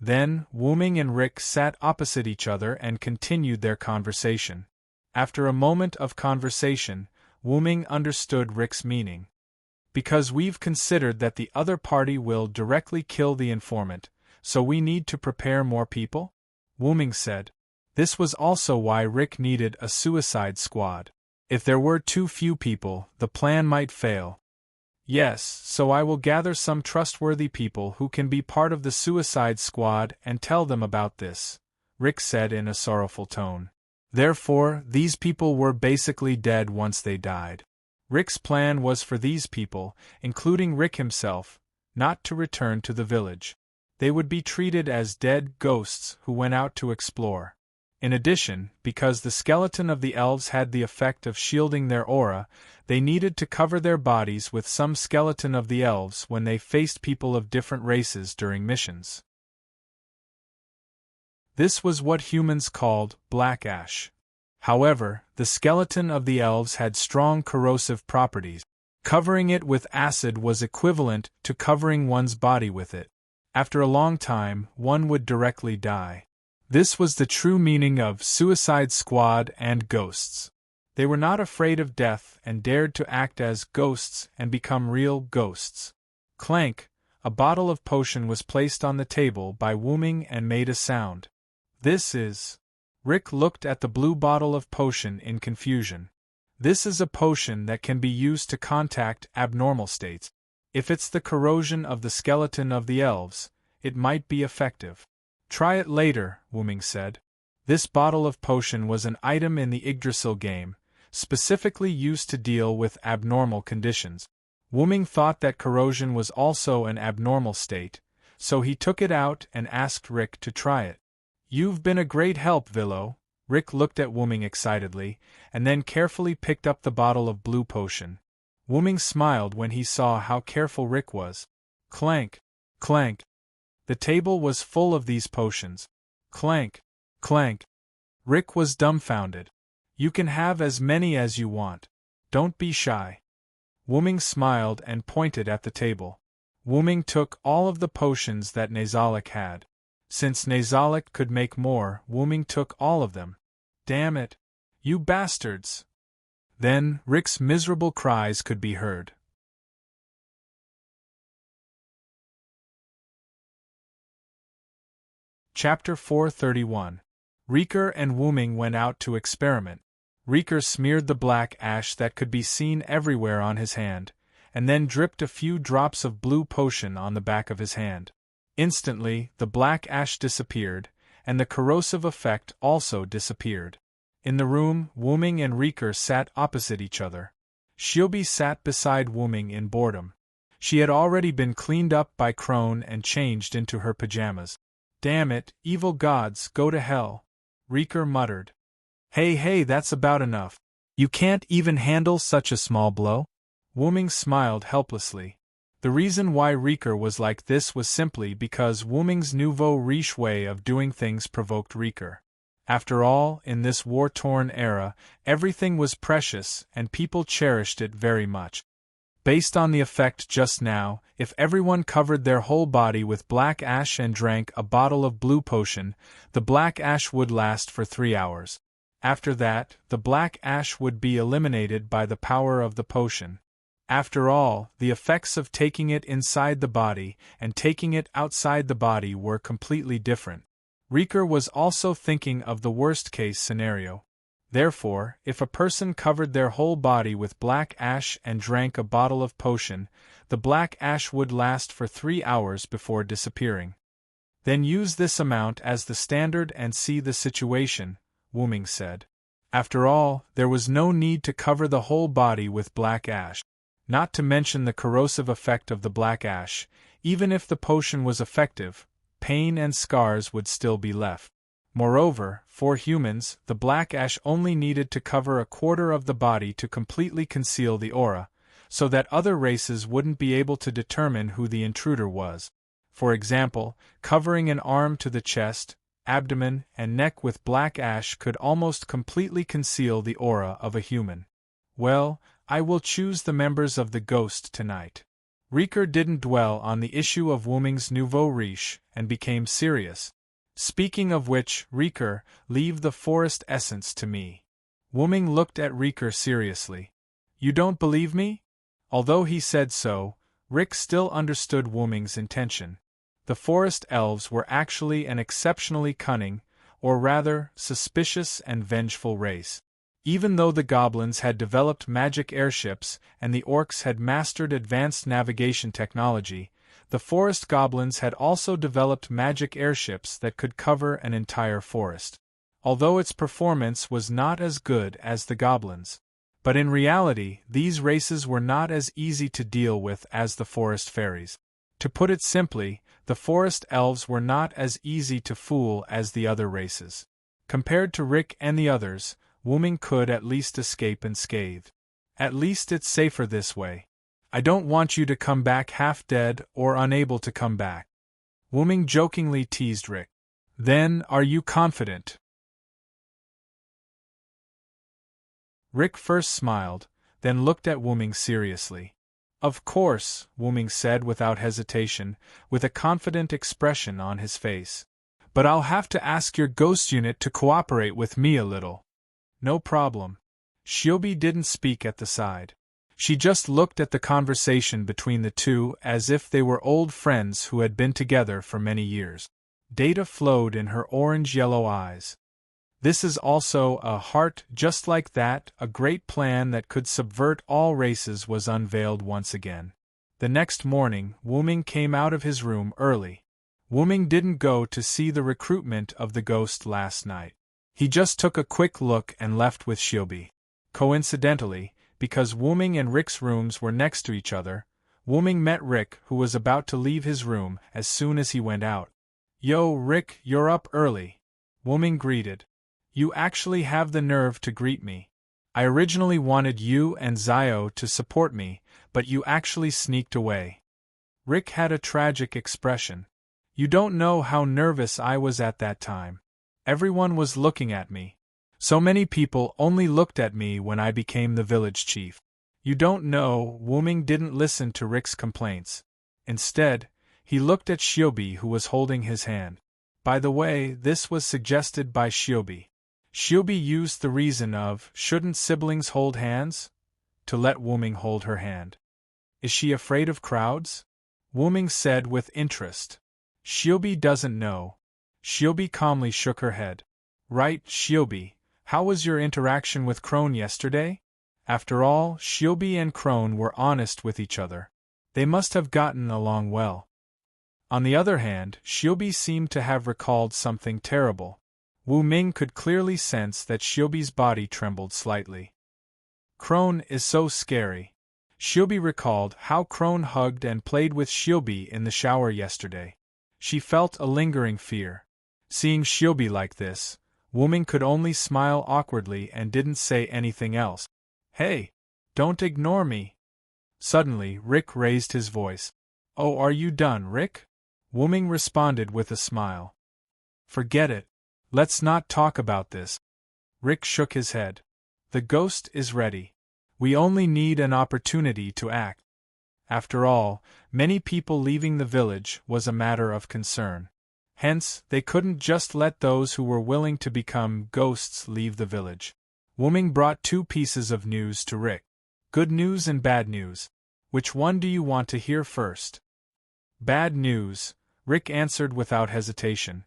Then, Wu-ming and Rick sat opposite each other and continued their conversation. After a moment of conversation, Wu-ming understood Rick's meaning. Because we've considered that the other party will directly kill the informant, so we need to prepare more people? Wu-ming said. This was also why Rick needed a suicide squad. If there were too few people, the plan might fail. Yes, so I will gather some trustworthy people who can be part of the suicide squad and tell them about this, Rick said in a sorrowful tone. Therefore, these people were basically dead once they died. Rick's plan was for these people, including Rick himself, not to return to the village. They would be treated as dead ghosts who went out to explore. In addition, because the skeleton of the elves had the effect of shielding their aura, they needed to cover their bodies with some skeleton of the elves when they faced people of different races during missions. This was what humans called black ash. However, the skeleton of the elves had strong corrosive properties. Covering it with acid was equivalent to covering one's body with it. After a long time, one would directly die. This was the true meaning of Suicide Squad and ghosts. They were not afraid of death and dared to act as ghosts and become real ghosts. Clank, a bottle of potion was placed on the table by Wu-ming and made a sound. This is... Rick looked at the blue bottle of potion in confusion. This is a potion that can be used to contact abnormal states. If it's the corrosion of the skeleton of the elves, it might be effective. Try it later, Wu-ming said. This bottle of potion was an item in the Yggdrasil game, specifically used to deal with abnormal conditions. Wuming thought that corrosion was also an abnormal state, so he took it out and asked Rick to try it. "You've been a great help, Villo." Rick looked at Wuming excitedly, and then carefully picked up the bottle of blue potion. Wuming smiled when he saw how careful Rick was. Clank! Clank! The table was full of these potions. Clank! Clank! Rick was dumbfounded. "You can have as many as you want. Don't be shy." Wuming smiled and pointed at the table. Wuming took all of the potions that Nazalik had. Since Nazalik could make more, Wuming took all of them. "Damn it! You bastards!" Then, Rick's miserable cries could be heard. Chapter 431. Riker and Wuming went out to experiment. Riker smeared the black ash that could be seen everywhere on his hand, and then dripped a few drops of blue potion on the back of his hand. Instantly, the black ash disappeared, and the corrosive effect also disappeared. In the room, Wuming and Riker sat opposite each other. Shiobi sat beside Wuming in boredom. She had already been cleaned up by Crone and changed into her pajamas. "Damn it, evil gods, go to hell," Riker muttered. Hey, that's about enough. You can't even handle such a small blow?" Wuming smiled helplessly. The reason why Riker was like this was simply because Wuming's nouveau riche way of doing things provoked Riker. After all, in this war-torn era, everything was precious and people cherished it very much. Based on the effect just now, if everyone covered their whole body with black ash and drank a bottle of blue potion, the black ash would last for 3 hours. After that, the black ash would be eliminated by the power of the potion. After all, the effects of taking it inside the body and taking it outside the body were completely different. Riker was also thinking of the worst-case scenario. Therefore, if a person covered their whole body with black ash and drank a bottle of potion, the black ash would last for 3 hours before disappearing. "Then use this amount as the standard and see the situation," Wuming said. After all, there was no need to cover the whole body with black ash. Not to mention the corrosive effect of the black ash, even if the potion was effective, pain and scars would still be left. Moreover, for humans, the black ash only needed to cover a quarter of the body to completely conceal the aura, so that other races wouldn't be able to determine who the intruder was. For example, covering an arm to the chest, abdomen, and neck with black ash could almost completely conceal the aura of a human. "Well, I will choose the members of the Ghost tonight." Riker didn't dwell on the issue of Wuming's nouveau riche, and became serious. "Speaking of which, Riker, leave the forest essence to me." Wuming looked at Riker seriously. "You don't believe me?" Although he said so, Rick still understood Wuming's intention. The forest elves were actually an exceptionally cunning, or rather, suspicious and vengeful race. Even though the goblins had developed magic airships and the orcs had mastered advanced navigation technology, the forest goblins had also developed magic airships that could cover an entire forest. Although its performance was not as good as the goblins. But in reality, these races were not as easy to deal with as the forest fairies. To put it simply, the forest elves were not as easy to fool as the other races. Compared to Rick and the others, Wuming could at least escape unscathed. "At least it's safer this way. I don't want you to come back half-dead or unable to come back." Wuming jokingly teased Rick. "Then, are you confident?" Rick first smiled, then looked at Wuming seriously. "Of course," Wuming said without hesitation, with a confident expression on his face. "But I'll have to ask your ghost unit to cooperate with me a little." "No problem." Shiobi didn't speak at the side. She just looked at the conversation between the two as if they were old friends who had been together for many years. Data flowed in her orange-yellow eyes. "This is also a heart just like that, a great plan that could subvert all races was unveiled once again." The next morning, Wuming came out of his room early. Wuming didn't go to see the recruitment of the ghost last night. He just took a quick look and left with Shiobi. Coincidentally, because Wuming and Rick's rooms were next to each other, Wuming met Rick, who was about to leave his room, as soon as he went out. "Yo, Rick, you're up early," Wuming greeted. "You actually have the nerve to greet me. I originally wanted you and Zio to support me, but you actually sneaked away." Rick had a tragic expression. "You don't know how nervous I was at that time. Everyone was looking at me. So many people only looked at me when I became the village chief." "You don't know," Wuming didn't listen to Rick's complaints. Instead, he looked at Shiobi, who was holding his hand. By the way, this was suggested by Shiobi. Shiobi used the reason of, "Shouldn't siblings hold hands?" to let Wuming hold her hand. "Is she afraid of crowds?" Wuming said with interest. "Shiobi doesn't know." Shiobi calmly shook her head. "Right, Shiobi, how was your interaction with Crone yesterday?" After all, Shiobi and Crone were honest with each other. They must have gotten along well. On the other hand, Shiobi seemed to have recalled something terrible. Wu Ming could clearly sense that Shiobi's body trembled slightly. "Crone is so scary." Shiobi recalled how Crone hugged and played with Shiobi in the shower yesterday. She felt a lingering fear. Seeing Shiobi like this, Wu Ming could only smile awkwardly and didn't say anything else. "Hey! Don't ignore me!" Suddenly, Rick raised his voice. "Oh, are you done, Rick?" Wu Ming responded with a smile. "Forget it. Let's not talk about this." Rick shook his head. "The ghost is ready. We only need an opportunity to act." After all, many people leaving the village was a matter of concern. Hence, they couldn't just let those who were willing to become ghosts leave the village. Wuming brought two pieces of news to Rick. "Good news and bad news. Which one do you want to hear first?" "Bad news," Rick answered without hesitation.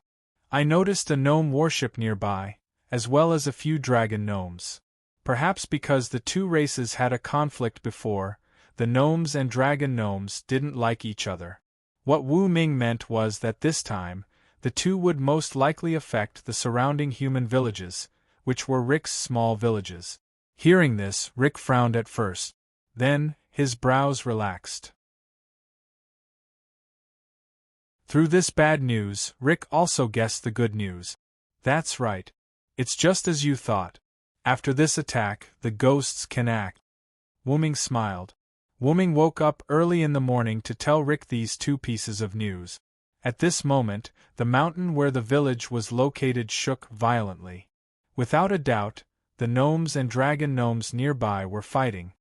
"I noticed a gnome worship nearby, as well as a few dragon gnomes. Perhaps because the two races had a conflict before, the gnomes and dragon gnomes didn't like each other. What Wu Ming meant was that this time, the two would most likely affect the surrounding human villages, which were Rick's small villages." Hearing this, Rick frowned at first. Then, his brows relaxed. Through this bad news, Rick also guessed the good news. "That's right. It's just as you thought. After this attack, the ghosts can act." Wuming smiled. Wuming woke up early in the morning to tell Rick these two pieces of news. At this moment, the mountain where the village was located shook violently. Without a doubt, the gnomes and dragon gnomes nearby were fighting.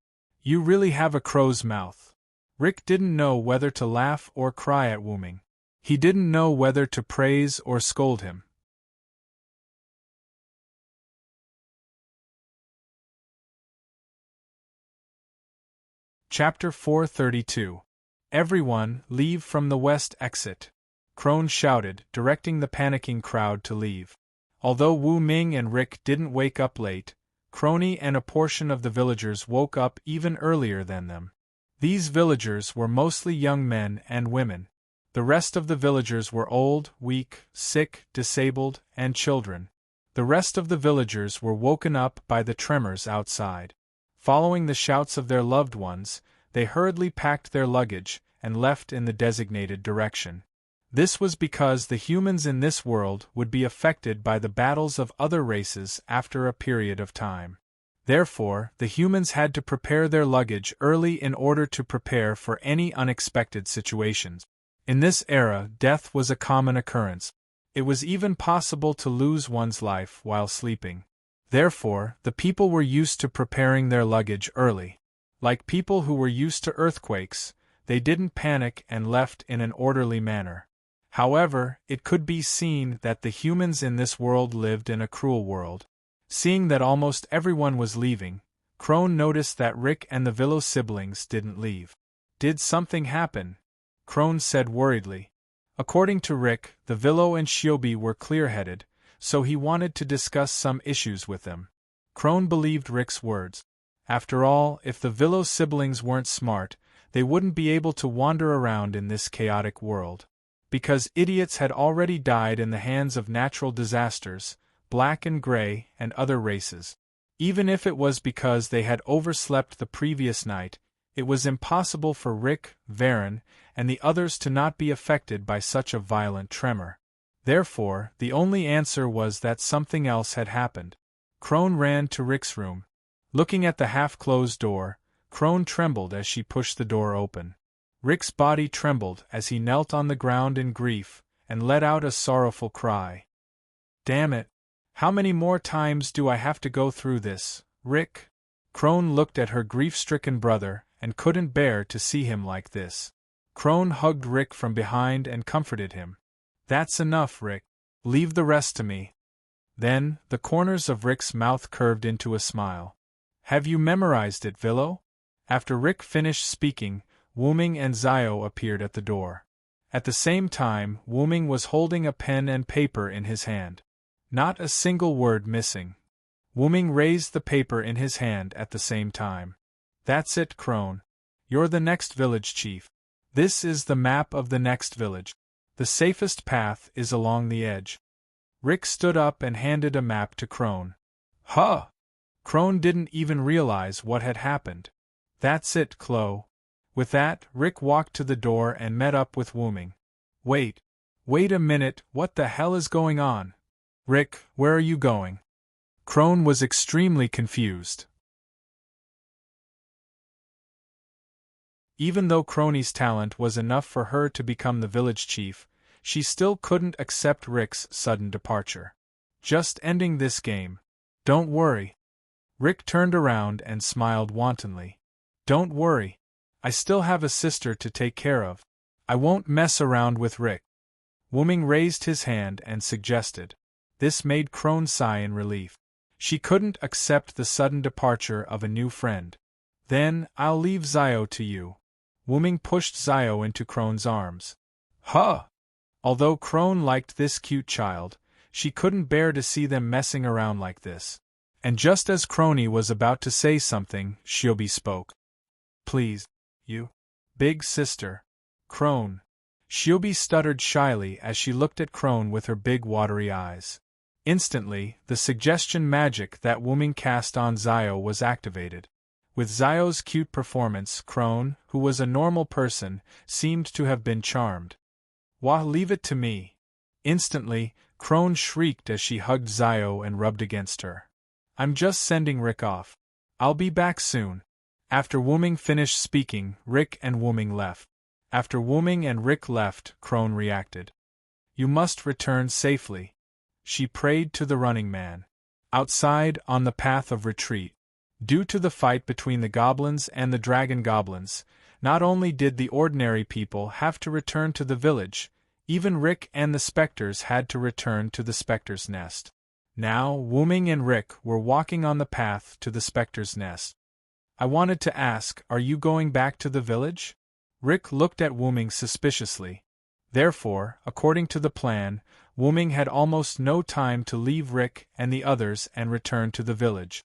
"You really have a crow's mouth." Rick didn't know whether to laugh or cry at Wuming. He didn't know whether to praise or scold him. Chapter 432. "Everyone, leave from the west exit," Crone shouted, directing the panicking crowd to leave. Although Wu Ming and Rick didn't wake up late, Crony and a portion of the villagers woke up even earlier than them. These villagers were mostly young men and women. The rest of the villagers were old, weak, sick, disabled, and children. The rest of the villagers were woken up by the tremors outside. Following the shouts of their loved ones, they hurriedly packed their luggage and left in the designated direction. This was because the humans in this world would be affected by the battles of other races after a period of time. Therefore, the humans had to prepare their luggage early in order to prepare for any unexpected situations. In this era, death was a common occurrence. It was even possible to lose one's life while sleeping. Therefore, the people were used to preparing their luggage early. Like people who were used to earthquakes, they didn't panic and left in an orderly manner. However, it could be seen that the humans in this world lived in a cruel world. Seeing that almost everyone was leaving, Crone noticed that Rick and the Villo siblings didn't leave. "Did something happen?" Crone said worriedly. According to Rick, the Villo and Shiobi were clear-headed, so he wanted to discuss some issues with them. Crone believed Rick's words. After all, if the Villo siblings weren't smart, they wouldn't be able to wander around in this chaotic world. Because idiots had already died in the hands of natural disasters, black and gray, and other races. Even if it was because they had overslept the previous night, it was impossible for Rick, Varen, and the others to not be affected by such a violent tremor. Therefore, the only answer was that something else had happened. Crone ran to Rick's room. Looking at the half-closed door, Crone trembled as she pushed the door open. Rick's body trembled as he knelt on the ground in grief, and let out a sorrowful cry. "Damn it! How many more times do I have to go through this, Rick?" Crone looked at her grief-stricken brother, and couldn't bear to see him like this. Crone hugged Rick from behind and comforted him. "That's enough, Rick. Leave the rest to me." Then, the corners of Rick's mouth curved into a smile. "Have you memorized it, Villo?" After Rick finished speaking, Wuming and Zio appeared at the door. At the same time, Wuming was holding a pen and paper in his hand. Not a single word missing. Wuming raised the paper in his hand at the same time. "That's it, Crone. You're the next village chief. This is the map of the next village. The safest path is along the edge." Rick stood up and handed a map to Crone. "Huh!" Crone didn't even realize what had happened. "That's it, Chloe." With that, Rick walked to the door and met up with Wuming. Wait a minute, what the hell is going on? Rick, where are you going?" Crone was extremely confused. Even though Crony's talent was enough for her to become the village chief, she still couldn't accept Rick's sudden departure. "Just ending this game. Don't worry." Rick turned around and smiled wantonly. "Don't worry. I still have a sister to take care of. I won't mess around with Rick." Wuming raised his hand and suggested. This made Crone sigh in relief. She couldn't accept the sudden departure of a new friend. "Then, I'll leave Zio to you." Wuming pushed Zio into Crone's arms. "Huh!" Although Crone liked this cute child, she couldn't bear to see them messing around like this. And just as Crony was about to say something, Shiobi spoke. "Please, you big sister, Crone." Shiobi stuttered shyly as she looked at Crone with her big watery eyes. Instantly, the suggestion magic that Wuming cast on Zio was activated. With Zio's cute performance, Crone, who was a normal person, seemed to have been charmed. "Wah, leave it to me." Instantly, Crone shrieked as she hugged Zio and rubbed against her. "I'm just sending Rick off. I'll be back soon." After Wuming finished speaking, Rick and Wuming left. After Wuming and Rick left, Crone reacted. "You must return safely," she prayed to the running man. Outside, on the path of retreat, due to the fight between the goblins and the dragon goblins, not only did the ordinary people have to return to the village, even Rick and the specters had to return to the specter's nest. Now, Wuming and Rick were walking on the path to the specter's nest. "I wanted to ask, are you going back to the village?" Rick looked at Wuming suspiciously. Therefore, according to the plan, Wuming had almost no time to leave Rick and the others and return to the village.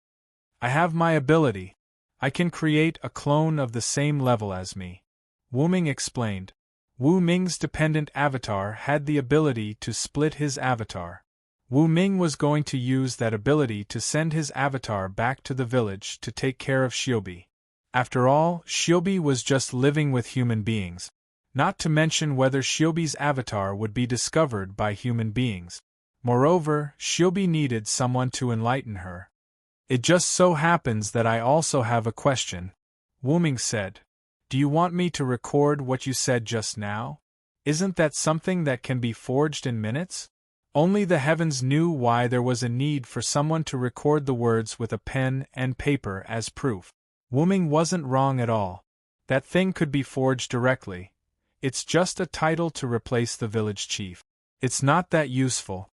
"I have my ability. I can create a clone of the same level as me," Wuming explained. Wu Ming's dependent avatar had the ability to split his avatar. Wu Ming was going to use that ability to send his avatar back to the village to take care of Shiobi. After all, Shiobi was just living with human beings. Not to mention whether Shiobi's avatar would be discovered by human beings. Moreover, Shiobi needed someone to enlighten her. "It just so happens that I also have a question," Wuming said. "Do you want me to record what you said just now? Isn't that something that can be forged in minutes?" Only the heavens knew why there was a need for someone to record the words with a pen and paper as proof. Wuming wasn't wrong at all. That thing could be forged directly. It's just a title to replace the village chief. It's not that useful.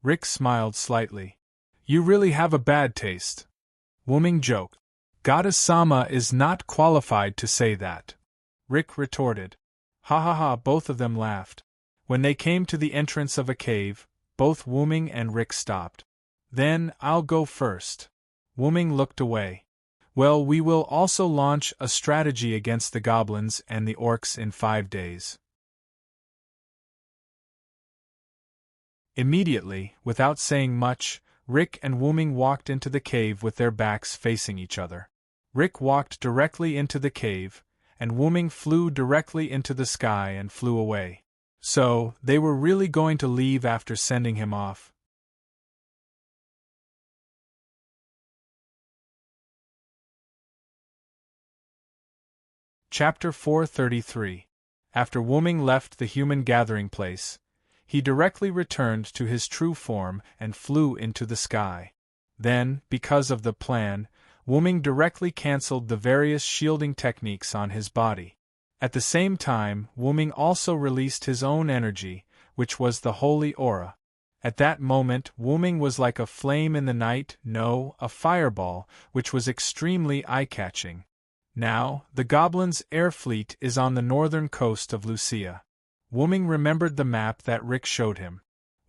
Rick smiled slightly. "You really have a bad taste." Wuming joked. "Goddess Sama is not qualified to say that," Rick retorted. "Ha ha ha," both of them laughed. When they came to the entrance of a cave, both Wuming and Rick stopped. "Then, I'll go first." Wuming looked away. "Well, we will also launch a strategy against the goblins and the orcs in 5 days. Immediately, without saying much, Rick and Wuming walked into the cave with their backs facing each other. Rick walked directly into the cave, and Wuming flew directly into the sky and flew away. So, they were really going to leave after sending him off. Chapter 433. After Wuming left the human gathering place, he directly returned to his true form and flew into the sky. Then, because of the plan, Wuming directly cancelled the various shielding techniques on his body. At the same time, Wuming also released his own energy, which was the holy aura. At that moment, Wuming was like a flame in the night, no, a fireball, which was extremely eye-catching. Now, the goblins' air fleet is on the northern coast of Lucia. Wuming remembered the map that Rick showed him.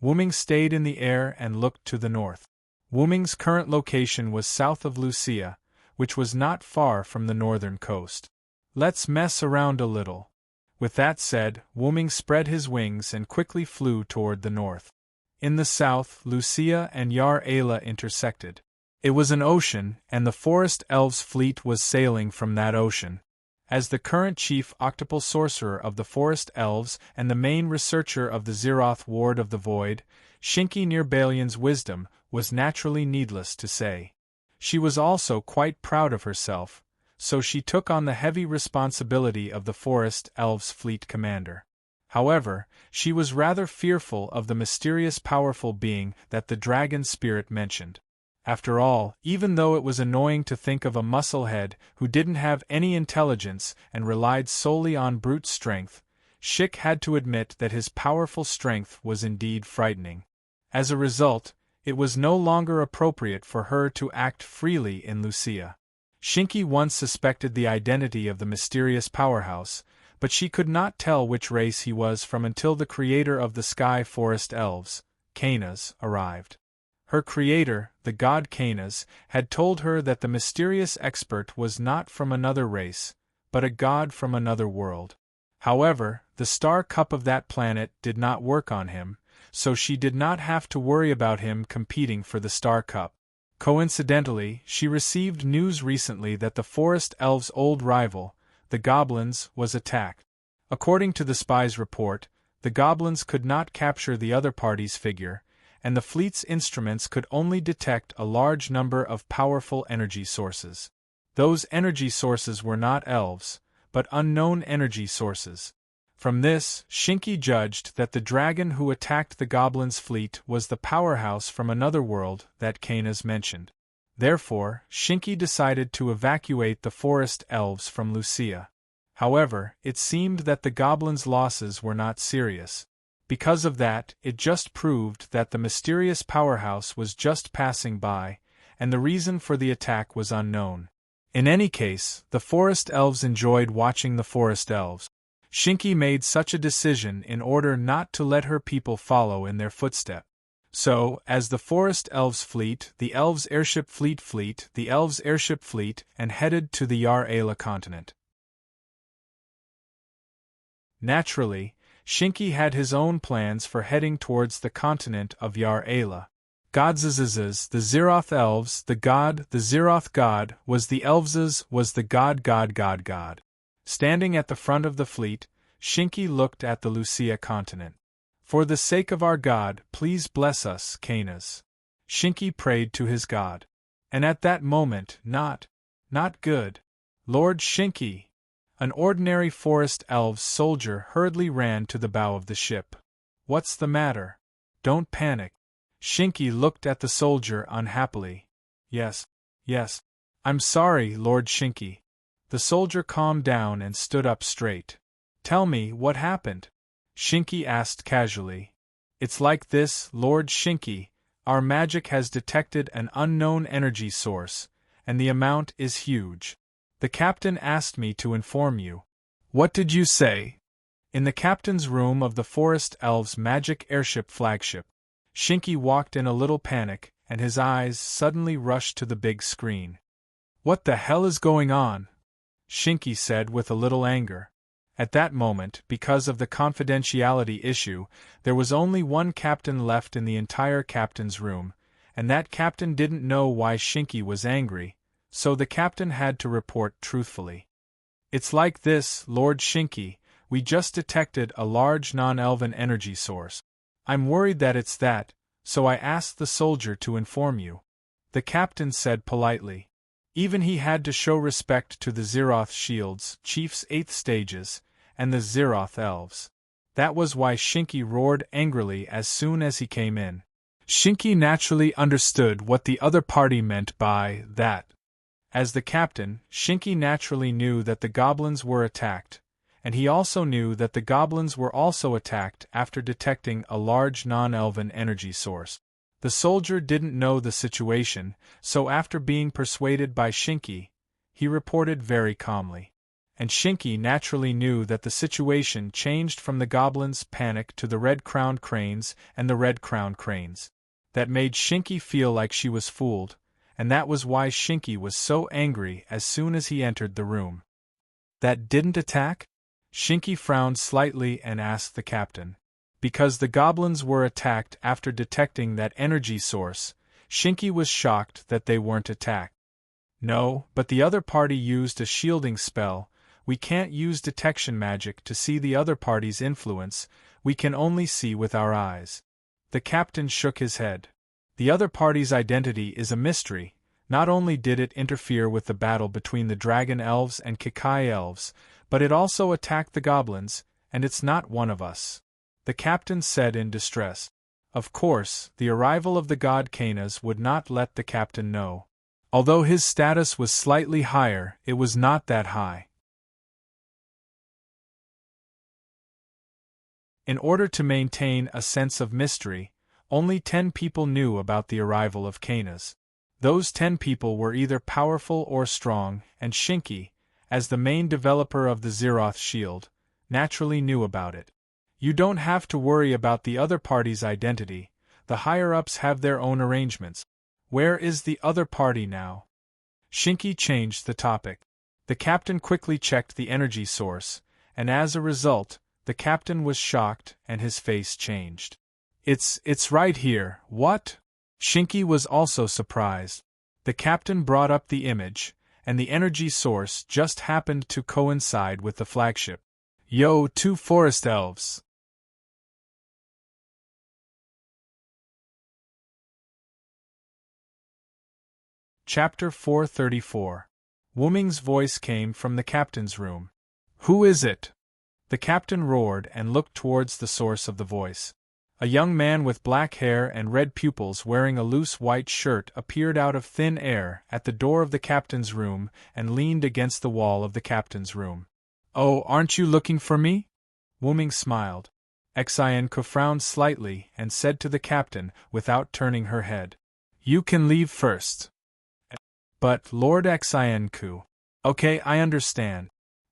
Wuming stayed in the air and looked to the north. Wuming's current location was south of Lucia, which was not far from the northern coast. Let's mess around a little. With that said, Wuming spread his wings and quickly flew toward the north. In the south, Lucia and Yar Ayla intersected. It was an ocean, and the Forest Elves' fleet was sailing from that ocean. As the current chief octopal sorcerer of the Forest Elves and the main researcher of the Zeroth Ward of the Void, Shinki Nirbalion's wisdom was naturally needless to say. She was also quite proud of herself, so she took on the heavy responsibility of the Forest Elves' fleet commander. However, she was rather fearful of the mysterious powerful being that the dragon spirit mentioned. After all, even though it was annoying to think of a musclehead who didn't have any intelligence and relied solely on brute strength, Schick had to admit that his powerful strength was indeed frightening. As a result, it was no longer appropriate for her to act freely in Lucia. Shinki once suspected the identity of the mysterious powerhouse, but she could not tell which race he was from until the creator of the Sky Forest Elves, Canas, arrived. Her creator, the god Canas, had told her that the mysterious expert was not from another race, but a god from another world. However, the star cup of that planet did not work on him, so she did not have to worry about him competing for the star cup. Coincidentally, she received news recently that the Forest Elves' old rival, the goblins, was attacked. According to the spy's report, the goblins could not capture the other party's figure, and the fleet's instruments could only detect a large number of powerful energy sources. Those energy sources were not elves, but unknown energy sources. From this, Shinki judged that the dragon who attacked the goblins' fleet was the powerhouse from another world that Canas mentioned. Therefore, Shinki decided to evacuate the Forest Elves from Lucia. However, it seemed that the goblins' losses were not serious. Because of that, it just proved that the mysterious powerhouse was just passing by, and the reason for the attack was unknown. In any case, the Forest Elves enjoyed watching the Forest Elves. Shinki made such a decision in order not to let her people follow in their footsteps. So, as the Forest Elves fleet, the Elves airship fleet, the Elves airship fleet, and headed to the Yar Ayla continent. Naturally, Shinki had his own plans for heading towards the continent of Yar Ayla. Godzazazaz, the Zeroth Elves, the Zeroth god, was the Elves's, was the god. Standing at the front of the fleet, Shinki looked at the Lucia continent. For the sake of our god, please bless us, Canas. Shinki prayed to his god. And at that moment, not good. Lord Shinki! An ordinary Forest Elves soldier hurriedly ran to the bow of the ship. What's the matter? Don't panic. Shinki looked at the soldier unhappily. Yes. I'm sorry, Lord Shinki. The soldier calmed down and stood up straight. Tell me what happened? Shinki asked casually. It's like this, Lord Shinki. Our magic has detected an unknown energy source, and the amount is huge. The captain asked me to inform you. What did you say? In the captain's room of the Forest Elves' magic airship flagship, Shinki walked in a little panic, and his eyes suddenly rushed to the big screen. What the hell is going on? Shinki said with a little anger. At that moment, because of the confidentiality issue, there was only one captain left in the entire captain's room, and that captain didn't know why Shinky was angry, so the captain had to report truthfully. It's like this, Lord Shinky, we just detected a large non-elven energy source. I'm worried that it's that, so I asked the soldier to inform you. The captain said politely. Even he had to show respect to the Zeroth shields, Chief's 8th stages, and the Zeroth elves. That was why Shinky roared angrily as soon as he came in. Shinky naturally understood what the other party meant by that. As the captain, Shinky naturally knew that the goblins were attacked, and he also knew that the goblins were also attacked after detecting a large non-elven energy source. The soldier didn't know the situation, so after being persuaded by Shinky, he reported very calmly. And Shinky naturally knew that the situation changed from the goblins' panic to the red-crowned cranes and the red-crowned cranes. That made Shinky feel like she was fooled, and that was why Shinky was so angry as soon as he entered the room. That didn't attack? Shinky frowned slightly and asked the captain. Because the goblins were attacked after detecting that energy source, Shinky was shocked that they weren't attacked. No, but the other party used a shielding spell. We can't use detection magic to see the other party's influence, we can only see with our eyes. The captain shook his head. The other party's identity is a mystery. Not only did it interfere with the battle between the dragon elves and Kikai elves, but it also attacked the goblins, and it's not one of us. The captain said in distress. Of course, the arrival of the god Canas would not let the captain know. Although his status was slightly higher, it was not that high. In order to maintain a sense of mystery, only 10 people knew about the arrival of Canas. Those 10 people were either powerful or strong, and Shinky, as the main developer of the Zeroth shield, naturally knew about it. You don't have to worry about the other party's identity, the higher-ups have their own arrangements. Where is the other party now? Shinky changed the topic. The captain quickly checked the energy source, and as a result, the captain was shocked and his face changed. It's right here, what? Shinky was also surprised. The captain brought up the image, and the energy source just happened to coincide with the flagship. Yo, 2 forest elves! Chapter 434. Wuming's voice came from the captain's room. Who is it? The captain roared and looked towards the source of the voice. A young man with black hair and red pupils wearing a loose white shirt appeared out of thin air at the door of the captain's room and leaned against the wall of the captain's room. Oh, aren't you looking for me? Wuming smiled. Xianku frowned slightly and said to the captain without turning her head. You can leave first. But, Lord Xianku. Okay, I understand.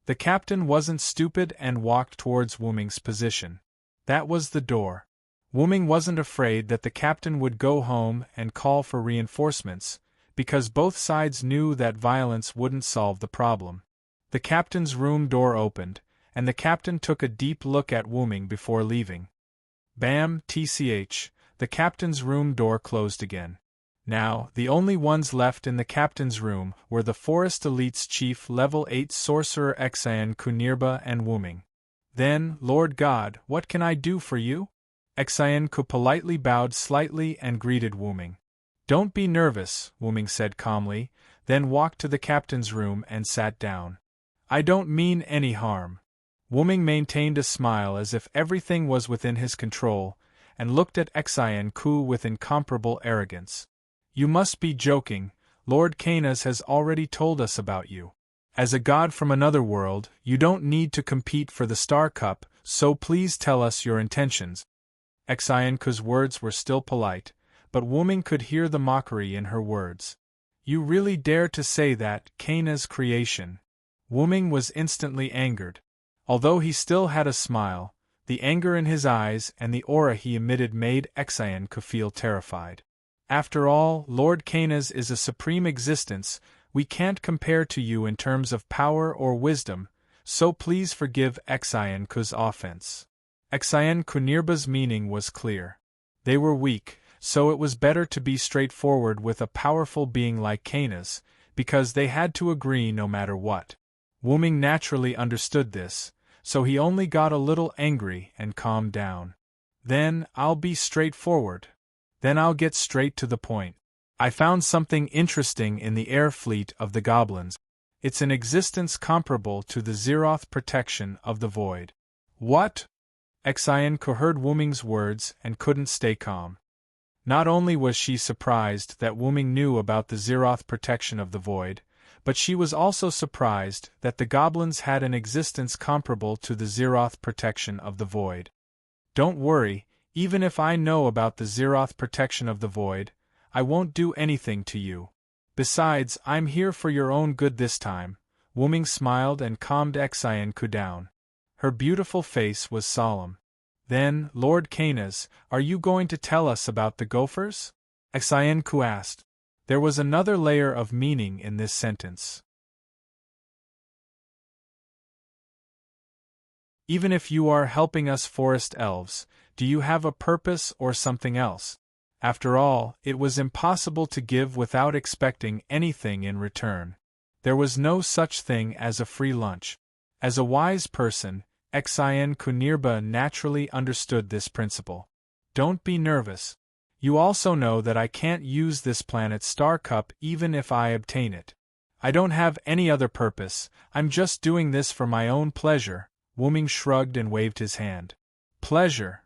The captain wasn't stupid and walked towards Wuming's position. That was the door. Wuming wasn't afraid that the captain would go home and call for reinforcements, because both sides knew that violence wouldn't solve the problem. The captain's room door opened, and the captain took a deep look at Wuming before leaving. Bam, tch, the captain's room door closed again. Now, the only ones left in the captain's room were the Forest Elite's chief level 8 sorcerer Xianku Nirba and Wuming. Then, Lord God, what can I do for you? Xianku politely bowed slightly and greeted Wuming. Don't be nervous, Wuming said calmly, then walked to the captain's room and sat down. I don't mean any harm. Wuming maintained a smile as if everything was within his control, and looked at Xianku with incomparable arrogance. You must be joking, Lord Canas has already told us about you. As a god from another world, you don't need to compete for the Star Cup, so please tell us your intentions. Xianku's words were still polite, but Wuming could hear the mockery in her words. You really dare to say that, Canas' creation? Wuming was instantly angered. Although he still had a smile, the anger in his eyes and the aura he emitted made Xianku feel terrified. After all, Lord Canas is a supreme existence, we can't compare to you in terms of power or wisdom, so please forgive Xianku's offense. Xian Kunirba's meaning was clear. They were weak, so it was better to be straightforward with a powerful being like Canis, because they had to agree no matter what. Wuming naturally understood this, so he only got a little angry and calmed down. Then I'll be straightforward. Then I'll get straight to the point. I found something interesting in the air fleet of the goblins. It's an existence comparable to the Zeroth protection of the void. What? Xianku heard Wuming's words and couldn't stay calm. Not only was she surprised that Wuming knew about the Zeroth protection of the void, but she was also surprised that the goblins had an existence comparable to the Zeroth protection of the void. Don't worry, even if I know about the Zeroth protection of the void, I won't do anything to you. Besides, I'm here for your own good this time. Wuming smiled and calmed Xianku down. Her beautiful face was solemn. Then, Lord Canis, are you going to tell us about the gophers? Xianku asked. There was another layer of meaning in this sentence. Even if you are helping us forest elves, do you have a purpose or something else? After all, it was impossible to give without expecting anything in return. There was no such thing as a free lunch. As a wise person, Xian Kunirba naturally understood this principle. Don't be nervous. You also know that I can't use this planet's star cup even if I obtain it. I don't have any other purpose, I'm just doing this for my own pleasure. Wuming shrugged and waved his hand. Pleasure?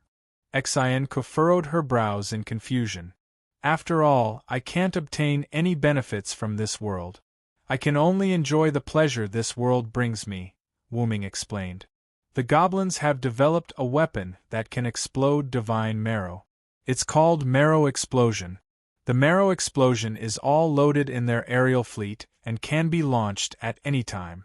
Xianku furrowed her brows in confusion. After all, I can't obtain any benefits from this world. I can only enjoy the pleasure this world brings me, Wuming explained. The goblins have developed a weapon that can explode divine marrow. It's called Marrow Explosion. The Marrow Explosion is all loaded in their aerial fleet and can be launched at any time.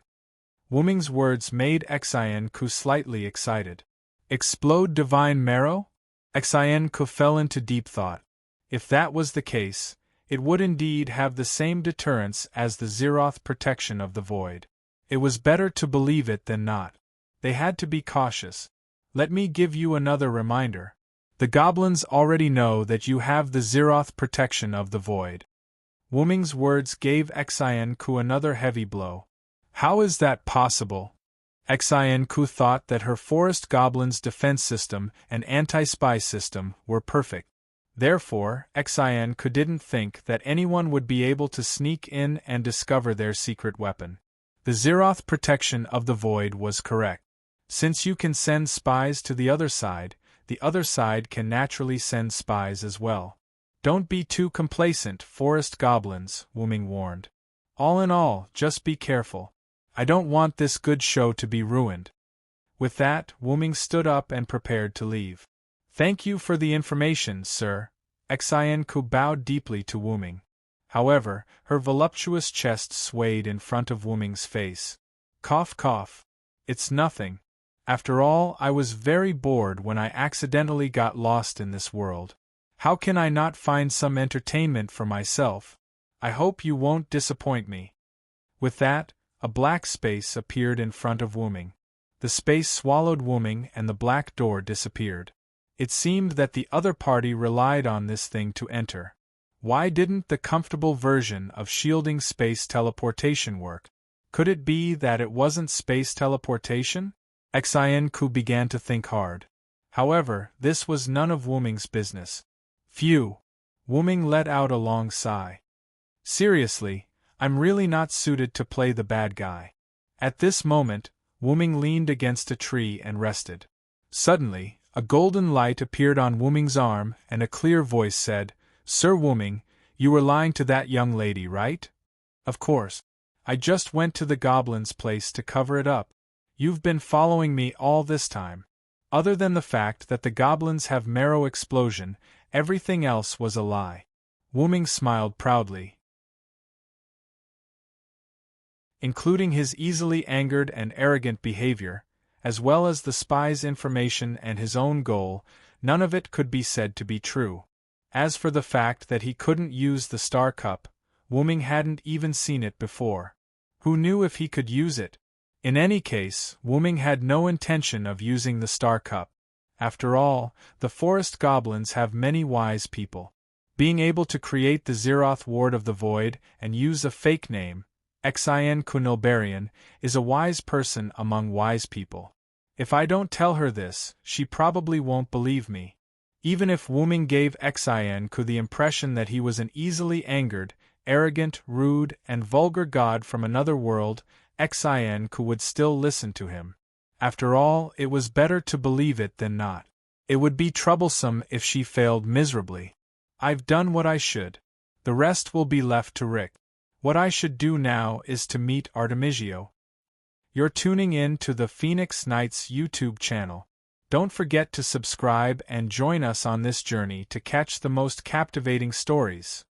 Wuming's words made Xianku slightly excited. Explode divine marrow? Xianku fell into deep thought. If that was the case, it would indeed have the same deterrence as the Zeroth protection of the void. It was better to believe it than not. They had to be cautious. Let me give you another reminder. The goblins already know that you have the Zeroth protection of the void. Wuming's words gave Xianku another heavy blow. How is that possible? Xianku thought that her forest goblin's defense system and anti-spy system were perfect. Therefore, Xianku didn't think that anyone would be able to sneak in and discover their secret weapon. The Zeroth protection of the void was correct. Since you can send spies to the other side can naturally send spies as well. Don't be too complacent, forest goblins, Wuming warned. All in all, just be careful. I don't want this good show to be ruined. With that, Wuming stood up and prepared to leave. Thank you for the information, sir. Xianku bowed deeply to Wuming. However, her voluptuous chest swayed in front of Wuming's face. Cough cough. It's nothing. After all, I was very bored when I accidentally got lost in this world. How can I not find some entertainment for myself? I hope you won't disappoint me. With that, a black space appeared in front of Wuming. The space swallowed Wuming and the black door disappeared. It seemed that the other party relied on this thing to enter. Why didn't the comfortable version of shielding space teleportation work? Could it be that it wasn't space teleportation? Xianku began to think hard. However, this was none of Wuming's business. Phew! Wuming let out a long sigh. Seriously, I'm really not suited to play the bad guy. At this moment, Wuming leaned against a tree and rested. Suddenly, a golden light appeared on Wuming's arm and a clear voice said, Sir Wuming, you were lying to that young lady, right? Of course. I just went to the goblin's place to cover it up. You've been following me all this time. Other than the fact that the goblins have Marrow Explosion, everything else was a lie. Wuming smiled proudly. Including his easily angered and arrogant behavior, as well as the spy's information and his own goal, none of it could be said to be true. As for the fact that he couldn't use the Star Cup, Wuming hadn't even seen it before. Who knew if he could use it? In any case, Wu Ming had no intention of using the Star Cup. After all, the forest goblins have many wise people. Being able to create the Zeroth Ward of the Void and use a fake name, Xin Kunilbarian, is a wise person among wise people. If I don't tell her this, she probably won't believe me. Even if Wu Ming gave Xin Ku the impression that he was an easily angered, arrogant, rude, and vulgar god from another world, Xin Ku would still listen to him. After all, it was better to believe it than not. It would be troublesome if she failed miserably. I've done what I should. The rest will be left to Rick. What I should do now is to meet Artemisia. You're tuning in to the Phoenix Knights YouTube channel. Don't forget to subscribe and join us on this journey to catch the most captivating stories.